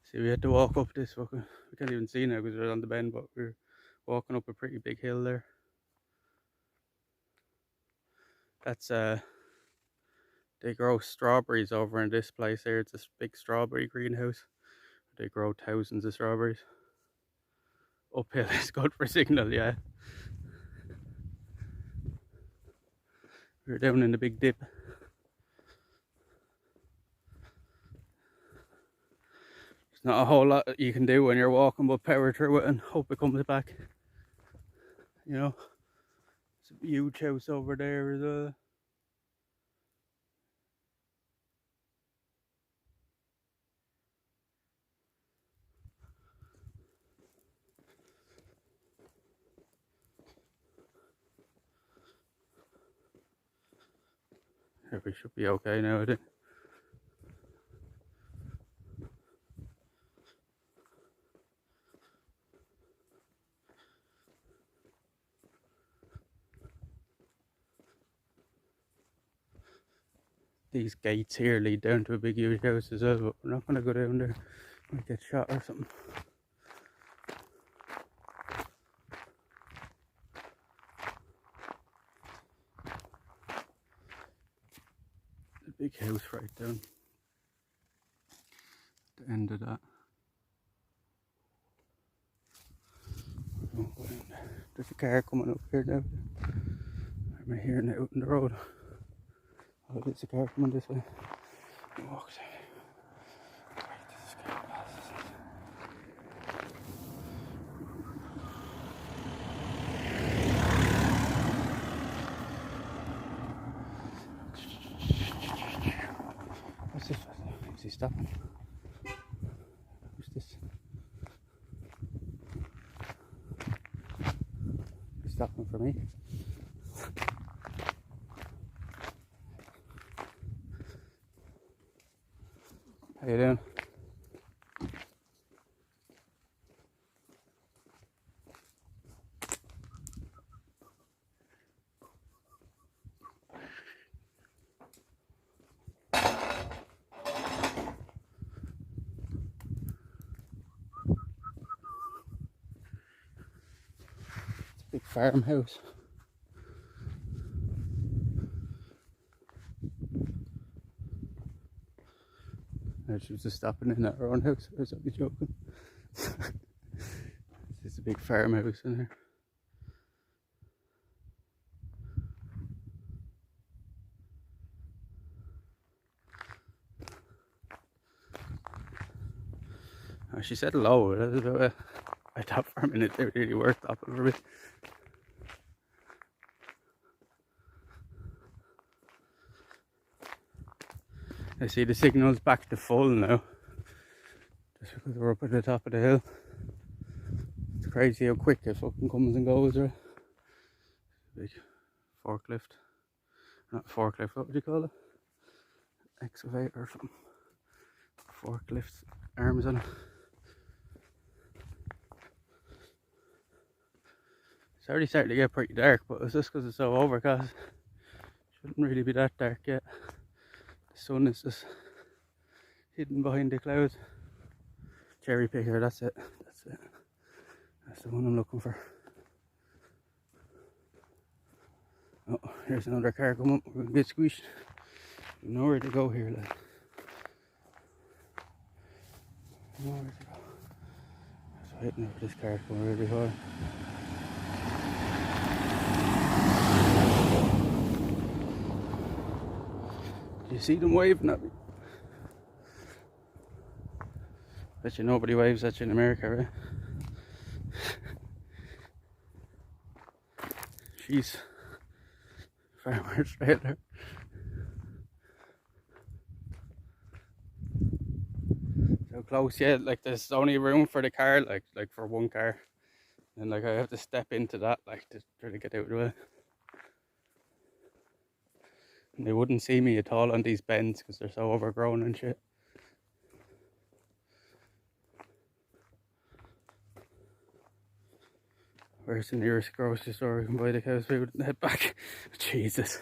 See, we had to walk up this fucking, we can't even see now because we're on the bend, but we're walking up a pretty big hill there. That's they grow strawberries over in this place here. It's a big strawberry greenhouse. They grow thousands of strawberries. Uphill is good for signal, yeah. We're down in the big dip. There's not a whole lot that you can do when you're walking but power through it and hope it comes back. You know, it's a huge house over there as well. Yeah, we should be okay now, I think. These gates here lead down to a big huge house as well, but we're not going to go down there. Might get shot or something. A big house right down the end of that. There's a car coming up here now. I'm hearing it out on the road. Oh, there's a car coming this way. Walk down. What's this? Is he stopping? Who's this? He's stopping for me. How you doing? It's a big farmhouse. No, she was just stopping in at her own house. I was only joking. It's a big farmhouse in here. Oh, she said hello. That was about it. I thought for a minute they really were stopping for me. I see the signal's back to full now. Just because we're up at the top of the hill. It's crazy how quick it fucking comes and goes, right? Big forklift. Not forklift, what would you call it? Excavator or something. Forklift arms on it. It's already starting to get pretty dark, but it's just because it's so overcast. Shouldn't really be that dark yet. The sun is just hidden behind the clouds. Cherry picker, that's it. That's it. That's the one I'm looking for. Oh, here's another car coming up. We're gonna get squished. Nowhere to go here, lad. Nowhere to go. I was waiting for this car to come really hard. Do you see them waving at me? Bet you nobody waves at you in America, right? Jeez. Farmer's trailer. So close, yeah, like there's only room for the car, like for one car. And like I have to step into that, like to try to get out of the way. And they wouldn't see me at all on these bends because they're so overgrown and shit. Where's the nearest grocery store we can buy the cow's food and head back? Jesus,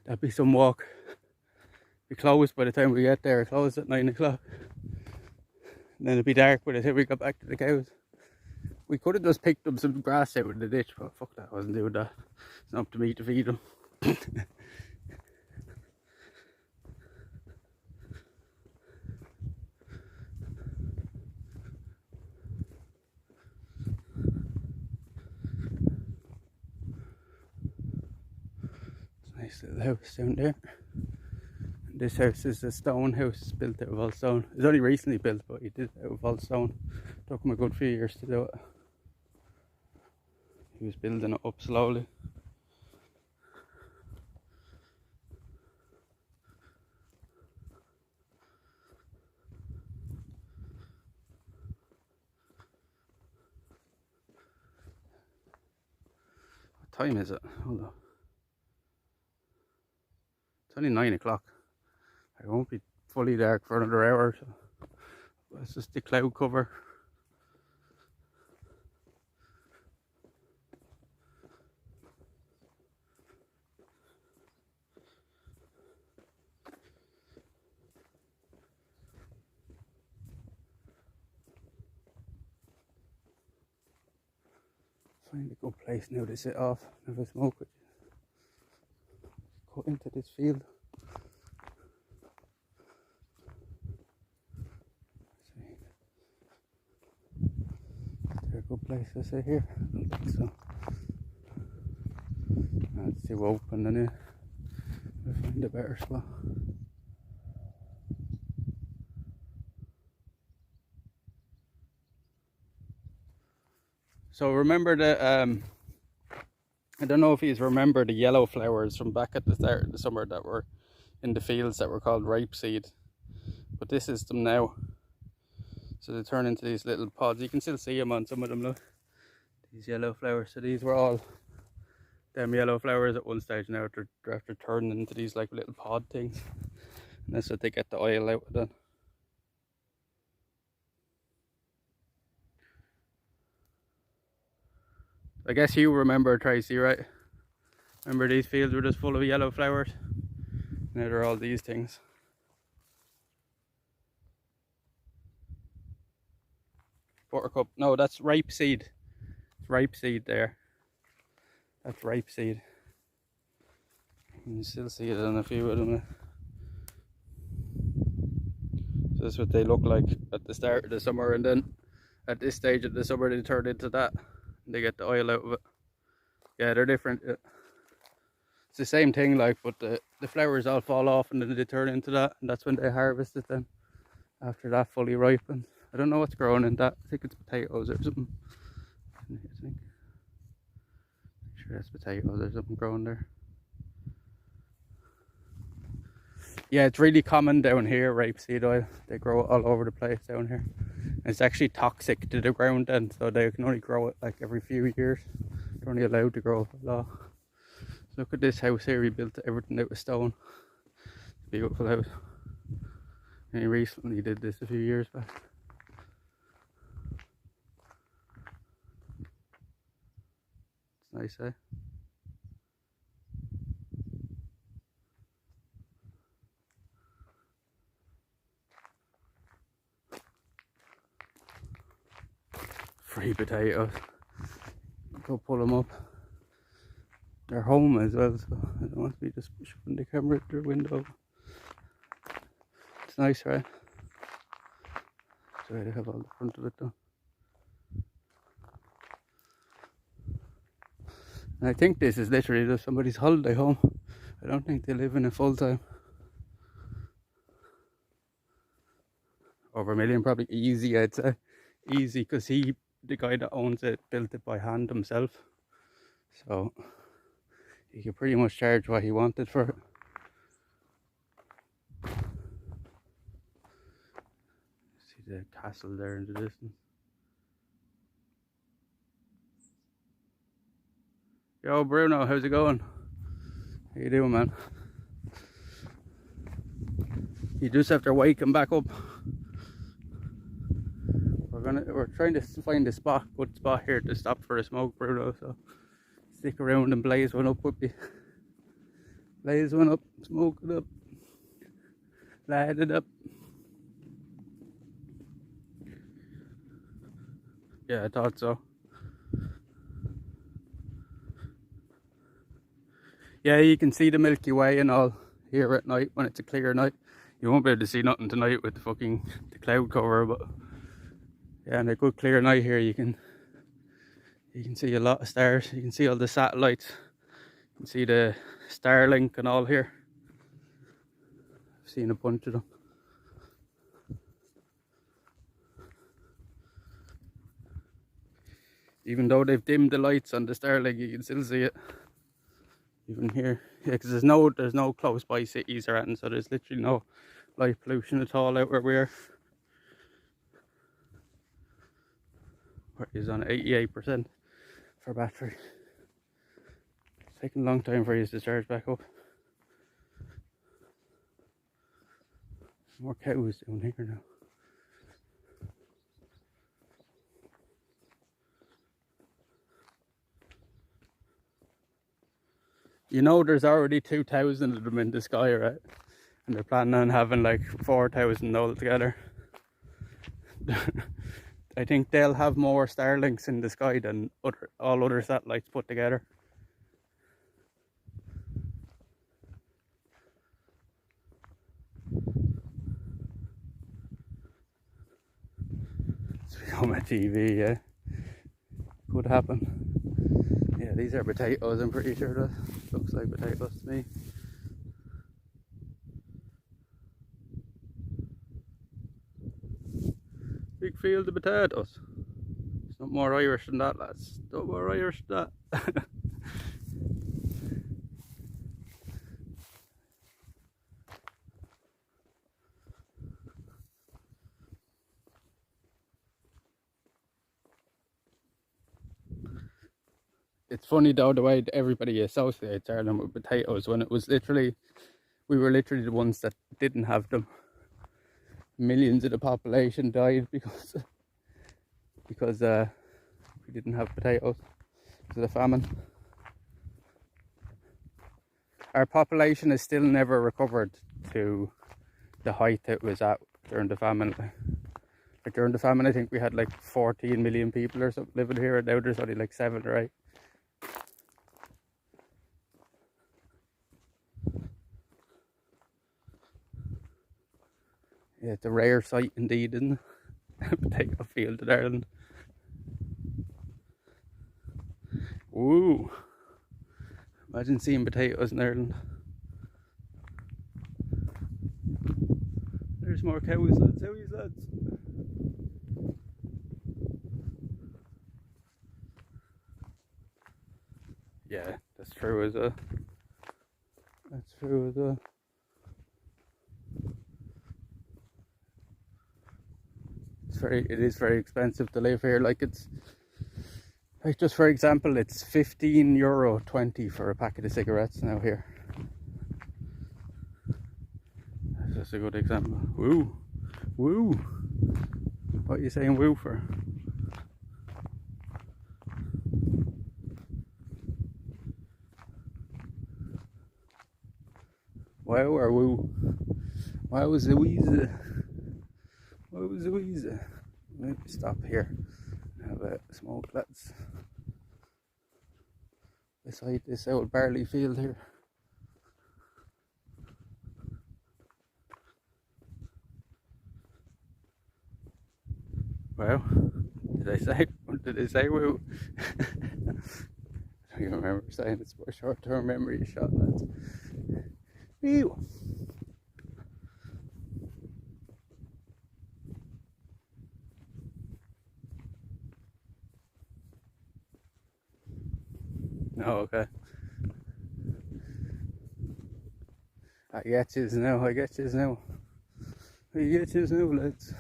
that'd be some walk. Be closed by the time we get there. Closed at 9 o'clock. And then it'd be dark by the time we got back to the cows. We could have just picked up some grass out of the ditch, but fuck that, I wasn't doing that. It's not up to me to feed them. Nice little house down there. And this house is a stone house built out of all stone. It's only recently built, but he did it out of all stone. Took him a good few years to do it. He was building it up slowly. What time is it? Hold on. What only 9 o'clock. It won't be fully dark for another hour, so it's just the cloud cover. Find a good place now to sit off, have a smoke it. Cut into this field. Is there a good place to sit here? I don't think so. It's too open in here. We'll find a better spot. So remember the I don't know if you remember the yellow flowers from back at the start of the summer that were in the fields that were called rapeseed. But this is them now. So they turn into these little pods. You can still see them on some of them, look. These yellow flowers. So these were all them yellow flowers at one stage. Now they're after turning into these like little pod things. And that's what they get the oil out of them. I guess you remember, Tracy, right? Remember these fields were just full of yellow flowers? Now they're all these things. Buttercup. No, that's rapeseed. It's rapeseed there. That's rapeseed. You can still see it on a few of them. So that's what they look like at the start of the summer, and then at this stage of the summer they turn into that. And they get the oil out of it. Yeah, they're different. It's the same thing, like, but the flowers all fall off and then they turn into that, and that's when they harvest it then. After that fully ripened. I don't know what's growing in that. I think it's potatoes or something. I think. I'm sure that's potatoes or something growing there. Yeah, it's really common down here, rapeseed oil. They grow it all over the place down here. And it's actually toxic to the ground then, so they can only grow it like every few years. They're only allowed to grow it by law. So look at this house here, we built everything out of stone. Beautiful house. And he recently did this a few years back. It's nice, eh? Free potatoes. Go pull them up. They're home as well, so I don't want to be just shoving the camera through the window. It's nice, right? Sorry, they have all the front of it done. And I think this is literally just somebody's holiday home. I don't think they live in it full time. Over a million, probably easy, I'd say. Easy, because the guy that owns it built it by hand himself. So he could pretty much charge what he wanted for it. See the castle there in the distance. Yo Bruno, how's it going? How you doing, man? You just have to wake him back up. We're trying to find a good spot here to stop for a smoke, Bruno, so stick around and blaze one up with me. Blaze one up, smoke it up, light it up. Yeah, I thought so. Yeah, you can see the Milky Way and all here at night when it's a clear night. You won't be able to see nothing tonight with the cloud cover, but yeah, on a good clear night here you can see a lot of stars. You can see all the satellites. You can see the Starlink and all here. I've seen a bunch of them. Even though they've dimmed the lights on the Starlink, you can still see it. Even here, yeah, because there's no close by cities or anything, so there's literally no light pollution at all out where we are. Is on 88% for battery. It's taking a long time for you to charge back up. More cows down here now. You know, there's already 2,000 of them in the sky, right? And they're planning on having like 4,000 altogether. I think they'll have more Starlinks in the sky than all other satellites put together. It's become a TV, yeah. Could happen. Yeah, these are potatoes, I'm pretty sure that looks like potatoes to me. Big field of potatoes. It's not more Irish than that, lads. Not more Irish than that. It's funny though the way everybody associates Ireland with potatoes when it was literally, we were literally the ones that didn't have them. Millions of the population died because we didn't have potatoes because of the famine. Our population has still never recovered to the height it was at during the famine. Like during the famine, I think we had like 14 million people or something living here, and now there's only like 7 or 8. Yeah, it's a rare sight indeed, isn't it? Potato field in Ireland. Ooh. Imagine seeing potatoes in Ireland. There's more cows, lads. Howies, lads. Yeah, that's true as well. That's true as well. It is very expensive to live here. Like it's like, just for example, it's €15.20 for a packet of cigarettes now here. That's just a good example. Woo, woo. What are you saying woo for? Wow or woo? Wow, Louisa. Wow, Louisa. Maybe stop here. Have a smoke, lads. Beside this old barley field here. Well, did I say woo? I don't even remember saying it's for a short-term memory shot, lads. Woo! Oh, okay. I get yous now, I get yous now. I get yous now, lads.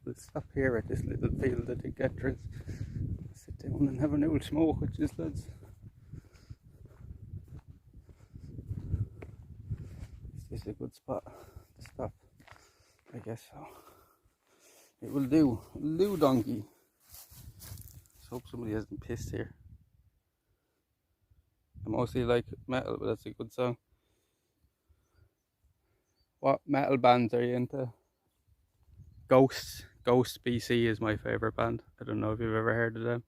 Let's stop here at this little field at the entrance. Sit down and have an old smoke with yous, lads. Is this a good spot to stop? I guess so. It will do. It'll do, donkey. Let's hope somebody hasn't pissed here. I mostly like metal, but that's a good song. What metal bands are you into? Ghost BC is my favourite band. I don't know if you've ever heard of them.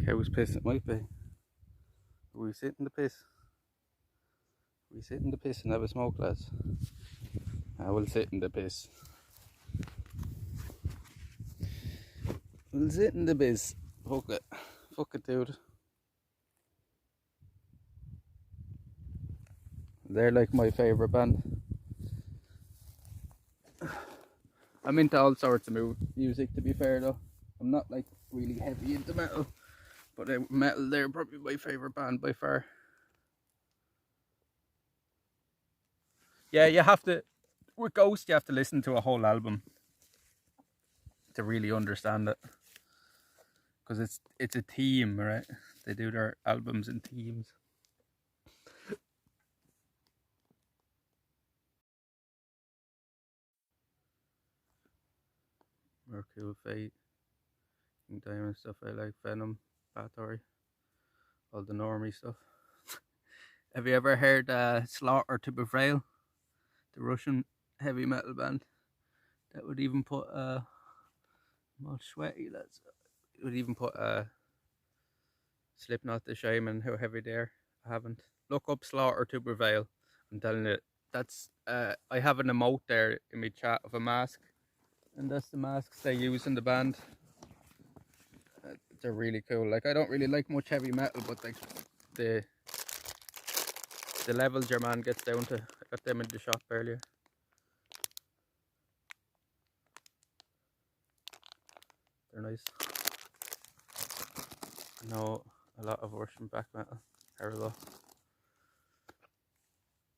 Cow's piss it might be. Will we sit in the piss? We sit in the piss and have a smoke, lads. I will sit in the piss. We'll sit in the piss. Fuck it. Fuck it, dude. They're like my favourite band. I'm into all sorts of music, to be fair though. I'm not like really heavy into metal, but metal, they're probably my favourite band by far. Yeah, you have to, with Ghost you have to listen to a whole album to really understand it, because it's a theme, right? They do their albums in themes. Cool Fate, King Diamond stuff I like, Venom, Bathory, all the normie stuff. Have you ever heard Slaughter to Prevail, the Russian heavy metal band? That would even put I'm all sweaty, lads. It would even put Slipknot to shame and how heavy they are. I haven't. Look up Slaughter to Prevail. I'm telling you, that's I have an emote there in my chat of a mask, and that's the masks they use in the band. They're really cool. Like, I don't really like much heavy metal, but like the levels your man gets down to, I got them in the shop earlier. They're nice. I know a lot of Russian black metal. Terrible.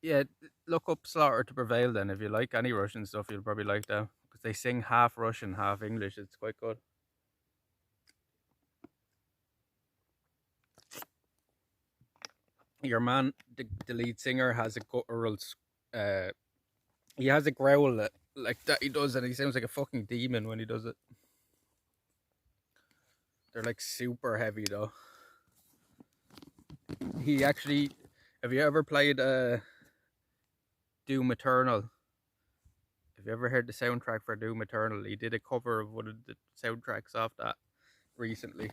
Yeah, look up Slaughter to Prevail then. If you like any Russian stuff, you'll probably like them. Because they sing half Russian, half English. It's quite good. Your man, the lead singer, has a guttural... he has a growl like that he does, and he sounds like a fucking demon when he does it. They're like super heavy though. He actually... Have you ever played Doom Eternal? Have you ever heard the soundtrack for Doom Eternal? He did a cover of one of the soundtracks off that recently.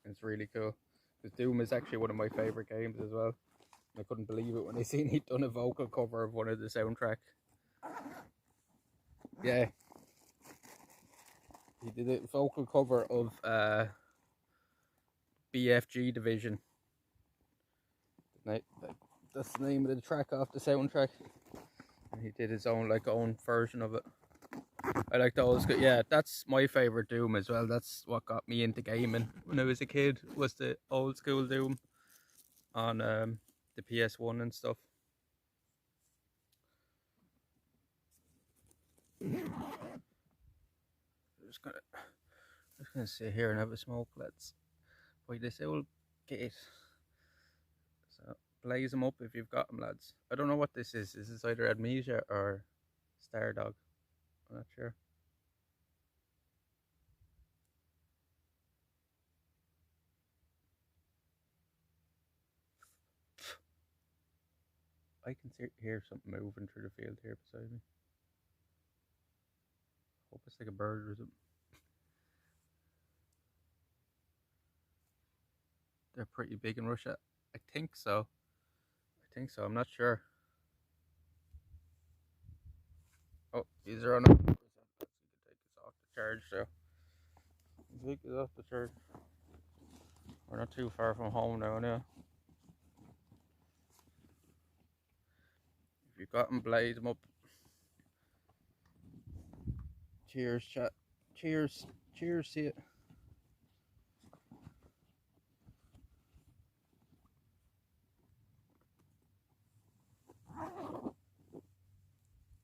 It's really cool. Because Doom is actually one of my favourite games as well. I couldn't believe it when I seen he'd done a vocal cover of one of the soundtrack. Yeah. He did a vocal cover of BFG Division. That's the name of the track off the soundtrack. And he did his own version of it. I like those. Yeah, that's my favourite Doom as well. That's what got me into gaming when I was a kid, was the old school Doom on the PS1 and stuff. Just gonna sit here and have a smoke, lads. By this old gate. So blaze them up if you've got them, lads. I don't know what this is. Is this either Amnesia or Stardog? I'm not sure. I can hear something moving through the field here beside me. Hope it's like a bird or something. They're pretty big in Russia. I think so. I'm not sure. Oh, these are on 100%. You can take this off the charge, so. Take this off the charge. We're not too far from home now, now. If you've got them, blaze them up. Cheers, chat. Cheers. Cheers, see it.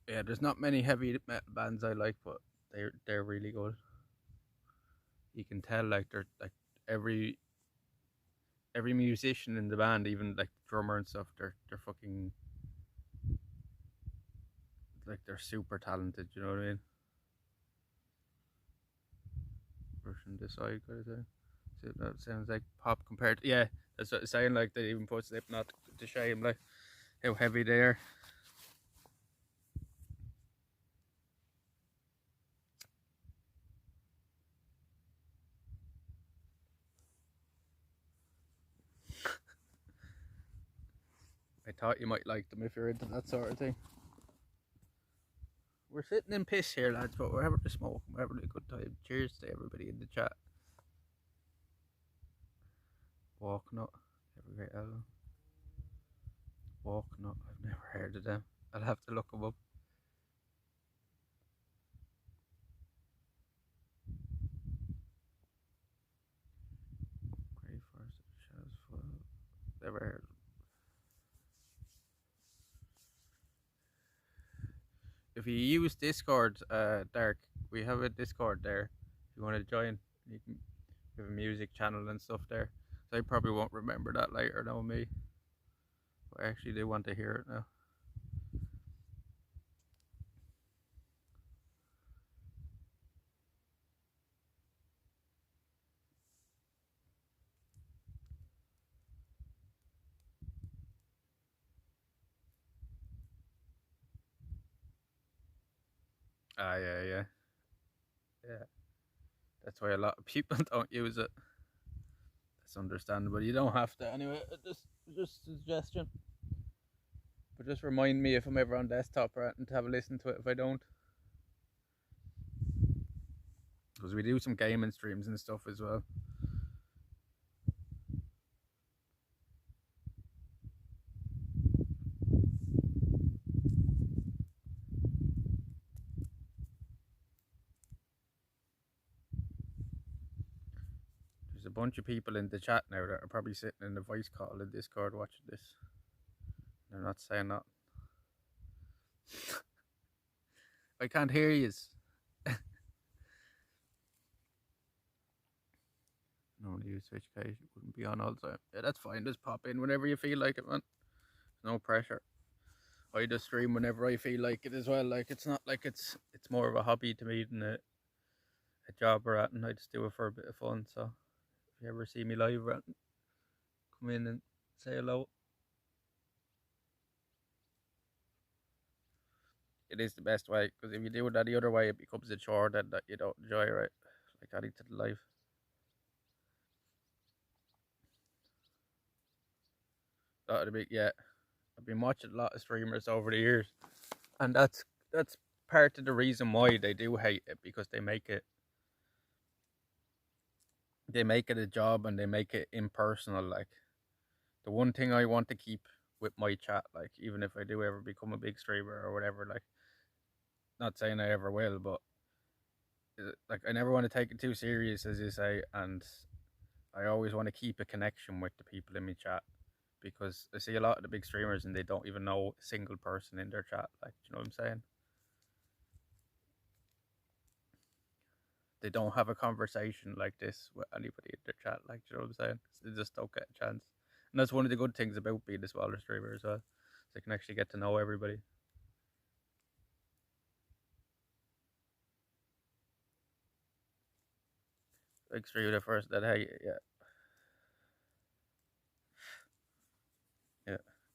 Yeah, there's not many heavy metal bands I like, but they're really good. You can tell they're every musician in the band, even the drummer and stuff, they're fucking they're super talented. You know what I mean? Russian Decide, kind of thing. That sounds like pop compared to, yeah, that's what it's saying. Like, they even put Slipknot to shame, like how heavy they are. I thought you might like them if you're into that sort of thing. We're sitting in piss here, lads, but we're having a smoke. We're having a good time. Cheers to everybody in the chat. Walknut, every great album. Walknut, I've never heard of them. I'll have to look them up. Grey Forest, Shadows Fall. Never heard of them. If you use Discord, Dark, we have a Discord there. If you want to join, you can have a music channel and stuff there. So I probably won't remember that later, know me. But I actually do want to hear it now. Ah, yeah. Yeah. That's why a lot of people don't use it. That's understandable. You don't have to anyway. Just a suggestion. But just remind me if I'm ever on desktop or anything to have a listen to it if I don't. Because we do some gaming streams and stuff as well. There's a bunch of people in the chat now that are probably sitting in the voice call in Discord watching this. They're not saying that. I can't hear yous. Normally use Switch case, you wouldn't be on all the time. Yeah, that's fine. Just pop in whenever you feel like it, man. No pressure. I just stream whenever I feel like it as well. Like it's not like it's more of a hobby to me than a job or anything. I just do it for a bit of fun. So if you ever see me live or anything, come in and say hello. It is the best way, because if you do it any other way, it becomes a chore that you don't enjoy, right? Like adding to the life. Yeah, I've been watching a lot of streamers over the years, and that's part of the reason why they do hate it, because they make it a job and they make it impersonal. Like the one thing I want to keep with my chat, like even if I do ever become a big streamer or whatever, like not saying I ever will, but like I never want to take it too serious, as you say, and I always want to keep a connection with the people in my chat, because I see a lot of the big streamers and they don't even know a single person in their chat. Like, you know what I'm saying? They don't have a conversation like this with anybody in their chat. Like, you know what I'm saying? They just don't get a chance. And that's one of the good things about being a smaller streamer as well. So you can actually get to know everybody. Like streamer the first that hey, yeah.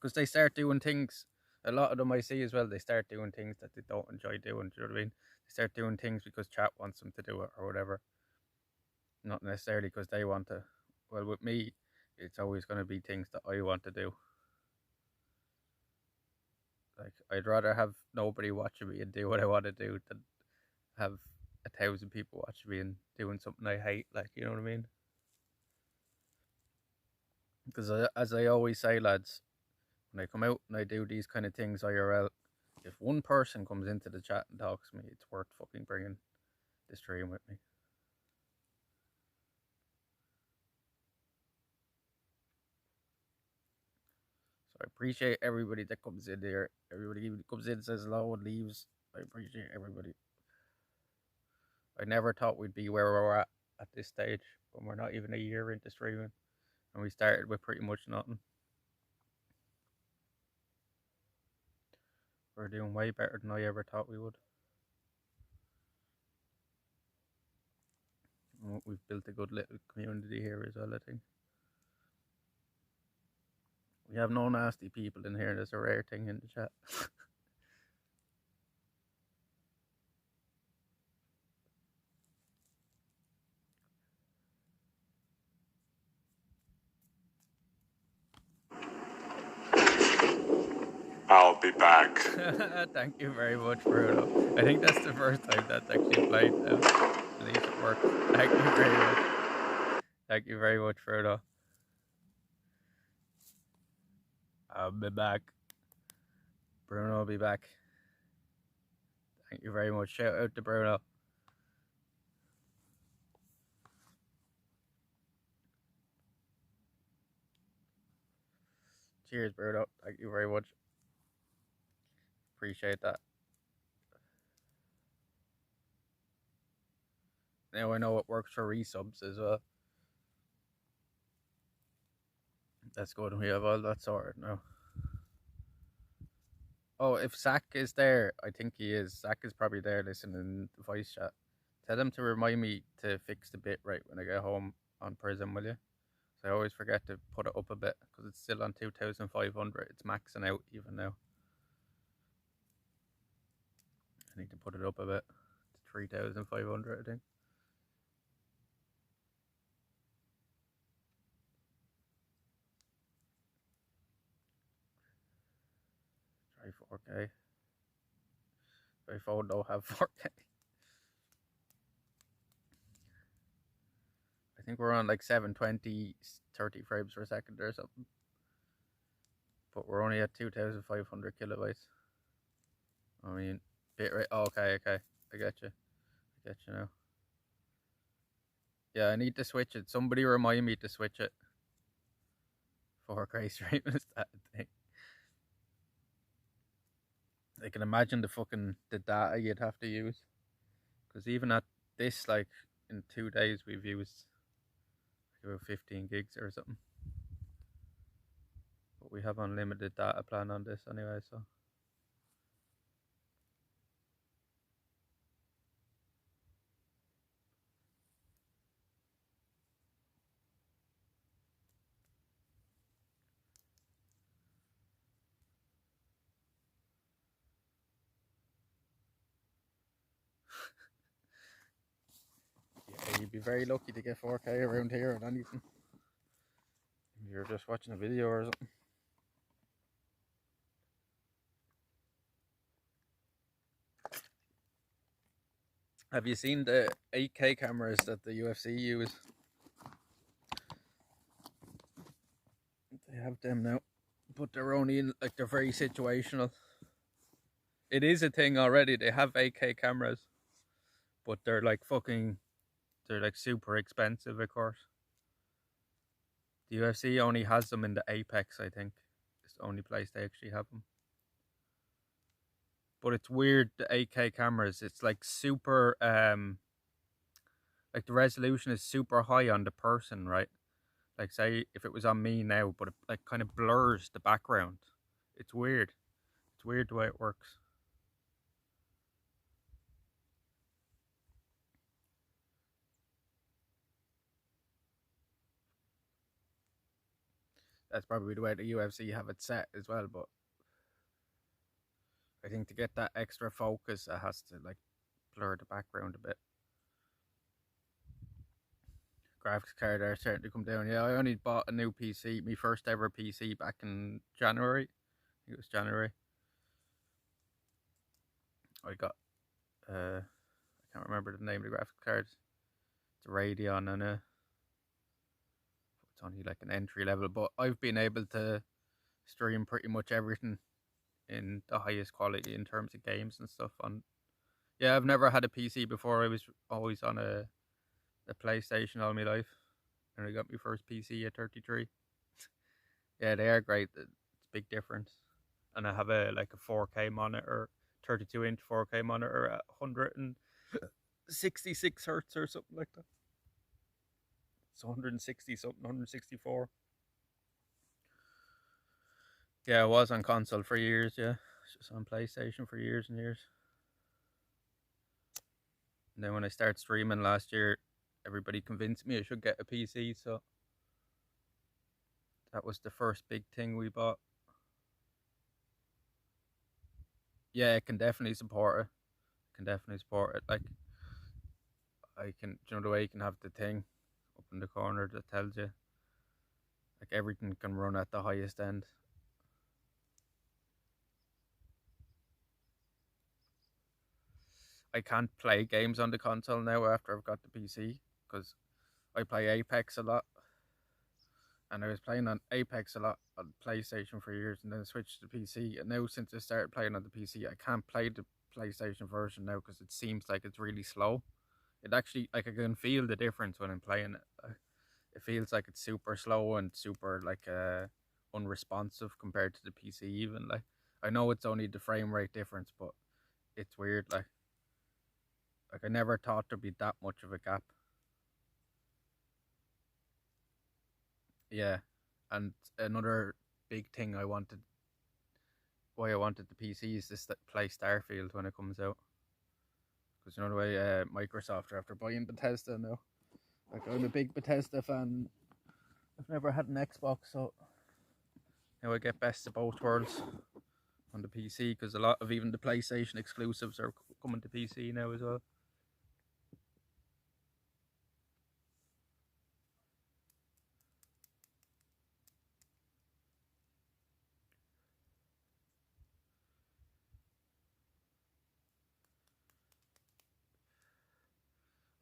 Because they start doing things. A lot of them I see as well. They start doing things that they don't enjoy doing. Do you know what I mean? They start doing things because chat wants them to do it or whatever. Not necessarily because they want to. Well, with me, it's always going to be things that I want to do. Like, I'd rather have nobody watching me and do what I want to do than have 1,000 people watching me and doing something I hate. Like, you know what I mean? Because as I always say, lads, when I come out and I do these kind of things IRL, if one person comes into the chat and talks to me, it's worth fucking bringing the stream with me. So I appreciate everybody that comes in there. Everybody who comes in, says hello and leaves. I appreciate everybody. I never thought we'd be where we're at this stage, but we're not even a year into streaming, and we started with pretty much nothing. We're doing way better than I ever thought we would. And we've built a good little community here as well, I think. We have no nasty people in here. That's a rare thing in the chat. I'll be back. Thank you very much, Bruno. I think that's the first time that's actually played now. At least it works. Thank you very much. Thank you very much, Bruno. I'll be back. Bruno will be back. Thank you very much. Shout out to Bruno. Cheers, Bruno. Thank you very much. Appreciate that. Now I know it works for resubs as well. That's good. We have all that sorted now. Oh, if Zach is there, I think he is. Zach is probably there listening to voice chat. Tell him to remind me to fix the bit right when I get home on Prism, will you? So I always forget to put it up a bit because it's still on 2,500. It's maxing out even now. I need to put it up a bit. 3,500, I think. Try 4K. My phone don't have 4K. I think we're on like 720, 30 frames per second or something. But we're only at 2,500 kilobytes. I mean, bitrate. Oh, okay. I get you. Now. Yeah, I need to switch it. Somebody remind me to switch it. 4K stream is that thing. I can imagine the data you'd have to use. Because even at this, like, in 2 days, we've used about 15 gigs or something. But we have unlimited data plan on this anyway, so. Yeah, you'd be very lucky to get 4K around here or anything. You're just watching a video or something. Have you seen the 8K cameras that the UFC use? They have them now, but they're only in, like, they're very situational. It is a thing already. They have 8K cameras, but they're like they're like super expensive, of course. The UFC only has them in the Apex, I think. It's the only place they actually have them. But it's weird, the 8K cameras, it's like super, like the resolution is super high on the person, right? Like, say if it was on me now, but it like kind of blurs the background. It's weird. It's weird the way it works. That's probably the way the UFC have it set as well, but I think to get that extra focus, it has to like blur the background a bit. Graphics card are starting to come down. Yeah, I only bought a new PC, my first ever PC, back in January. I think it was January. I got, I can't remember the name of the graphics card. It's a Radeon, and it's only like an entry level. But I've been able to stream pretty much everything in the highest quality in terms of games and stuff. On, yeah, I've never had a PC before. I was always on a PlayStation all my life, and I got my first PC at 33. Yeah, they are great. It's a big difference. And I have a 4K monitor, 32-inch 4K monitor at 166 hertz or something like that. It's 160 something, 164. Yeah, I was on console for years. Yeah, just on PlayStation for years and years. And then when I started streaming last year, everybody convinced me I should get a PC, so that was the first big thing we bought. Yeah, it can definitely support it. Like, I can, you know, the way you can have the thing up in the corner that tells you, like, everything can run at the highest end. I can't play games on the console now after I've got the PC, because I play Apex a lot, and I was playing on Apex a lot on PlayStation for years, and then I switched to PC. And now, since I started playing on the PC, I can't play the PlayStation version now because it seems like it's really slow. It actually, like, I can feel the difference when I'm playing it. It feels like it's super slow and super like unresponsive compared to the PC. Even, like, I know it's only the frame rate difference, but it's weird. Like I never thought there'd be that much of a gap. Yeah, and another big thing why I wanted the PC is this, that play Starfield when it comes out. Because you know the way Microsoft are after buying Bethesda now. Like, I'm a big Bethesda fan. I've never had an Xbox, so now I get best of both worlds on the PC, because a lot of even the PlayStation exclusives are coming to PC now as well.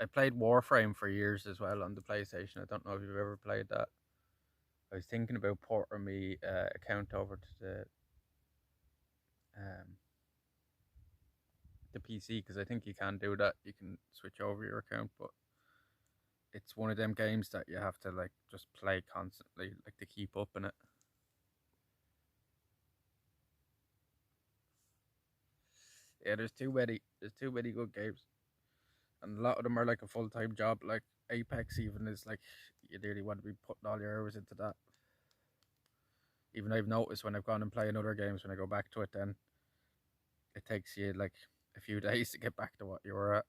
I played Warframe for years as well on the PlayStation. I don't know if you've ever played that. I was thinking about porting my account over to um, the PC because I think you can do that. You can switch over your account, but it's one of them games that you have to like just play constantly, like to keep up in it. Yeah, there's too many. There's too many good games, and a lot of them are like a full time job. Like Apex, even is like you really want to be putting all your hours into that. Even I've noticed when I've gone and playing other games, when I go back to it, then it takes you like a few days to get back to what you were at.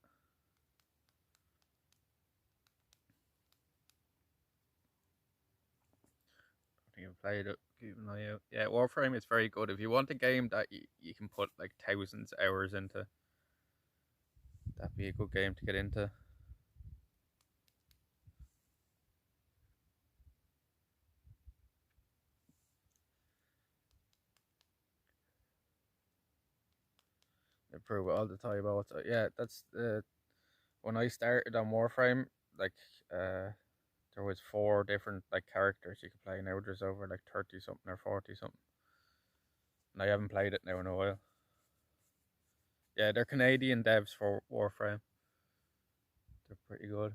I think I've played it. Keep an eye out. Yeah, Warframe is very good. If you want a game that you can put like thousands of hours into, that'd be a good game to get into. Improve it all the time. Also, yeah, that's when I started on Warframe. Like, there was 4 different like characters you could play. Now there's over like 30 something or 40 something, and I haven't played it now in a while. Yeah, they're Canadian devs for Warframe. They're pretty good.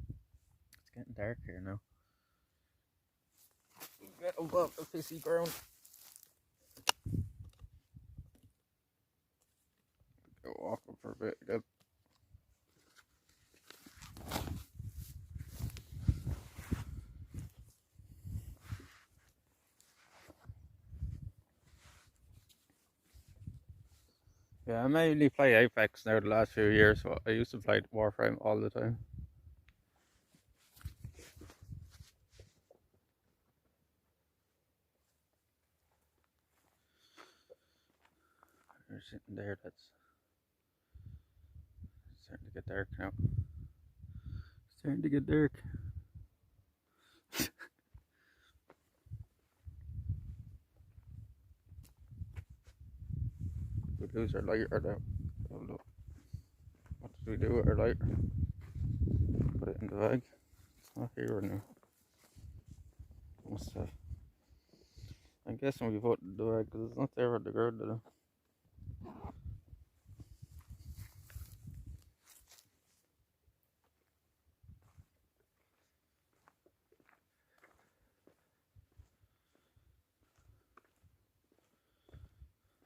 It's getting dark here now. Get above the pissy ground. Go walking for a bit again. Yeah, I mainly play Apex now the last few years, but I used to play Warframe all the time. You're sitting there, that's starting to get dark now. Starting to get dark. We lose our lighter now. Hold up. What did we do with our lighter? Put it in the bag. It's not here now. Must have. I'm guessing we put it in the bag because it's not there on the ground now.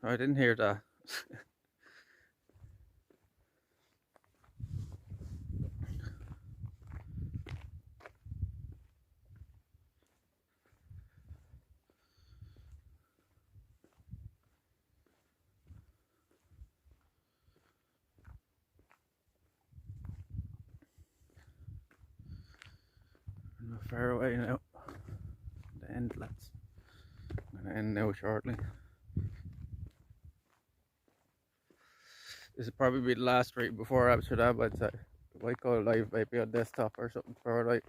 I didn't hear that. We're not far away now. The end, lads. I'm going to end now shortly. This will probably be the last stream before Amsterdam, I'd say. I might go live maybe on desktop or something for a night.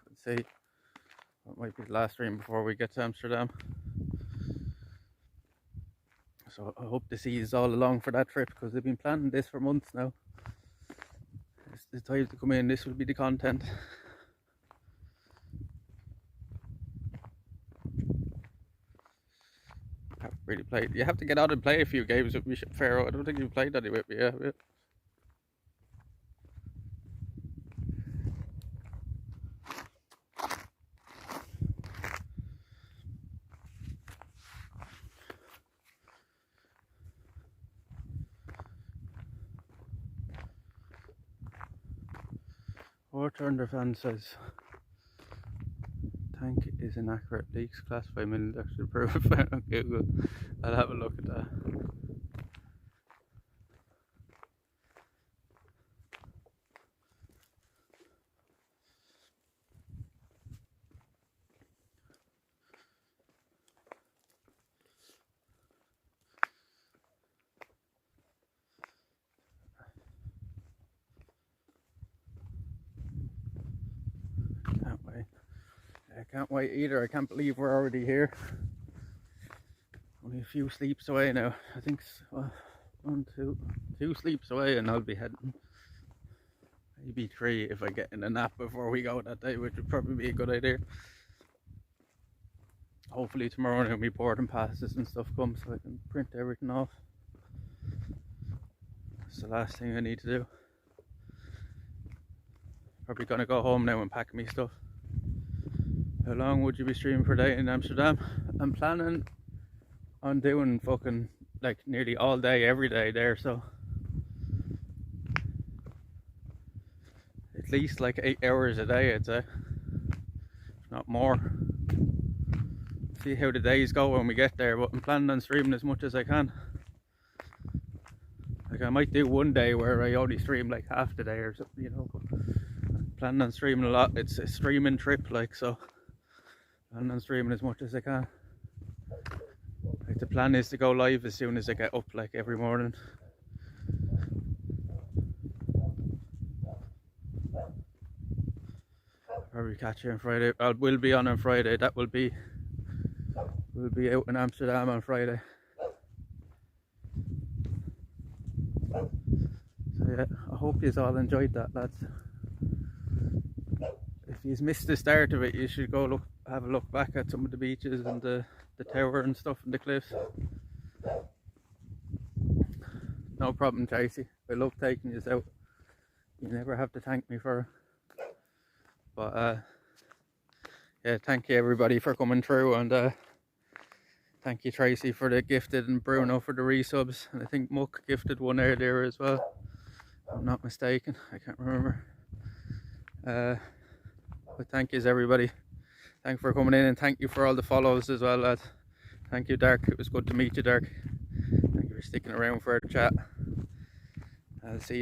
Let's see. It might be the last stream before we get to Amsterdam. So I hope to see you all along for that trip because they've been planning this for months now. It's the time to come in, this will be the content. I haven't really played. You have to get out and play a few games with me, Pharaoh. I don't think you've played any with me, have you? War Thunder fan says tank is inaccurate. Leaks classified military proof found on Google. I'll have a look at that. Can't wait. I can't wait either. I can't believe we're already here. Only a few sleeps away now. I think 1, 2, 2 sleeps away, and I'll be heading. Maybe 3 if I get in a nap before we go that day, which would probably be a good idea. Hopefully tomorrow morning my boarding passes and stuff come so I can print everything off. That's the last thing I need to do. Probably gonna go home now and pack me stuff. How long would you be streaming per day in Amsterdam? I'm planning on doing fucking like nearly all day every day there, so at least like 8 hours a day I'd say, if not more. See how the days go when we get there, but I'm planning on streaming as much as I can. Like I might do one day where I only stream like half the day or something, you know, but I'm planning on streaming a lot. It's a streaming trip, like, so I'm planning on streaming as much as I can. Like the plan is to go live as soon as I get up, like every morning. Probably catch you on Friday. I will be on Friday. That will be, we'll be out in Amsterdam on Friday. So yeah, I hope you all enjoyed that, lads. If you've missed the start of it, you should go look, have a look back at some of the beaches and the tower and stuff and the cliffs. No problem, Tracy. I love taking you out. You never have to thank me for it. But yeah, thank you everybody for coming through, and thank you Tracy for the gifted and Bruno for the resubs, and I think Muck gifted one earlier as well, if I'm not mistaken. I can't remember. But thank yous everybody. Thanks for coming in, and thank you for all the follows as well, lads. Thank you, Dark. It was good to meet you, Dark. Thank you for sticking around for the chat. I'll see you.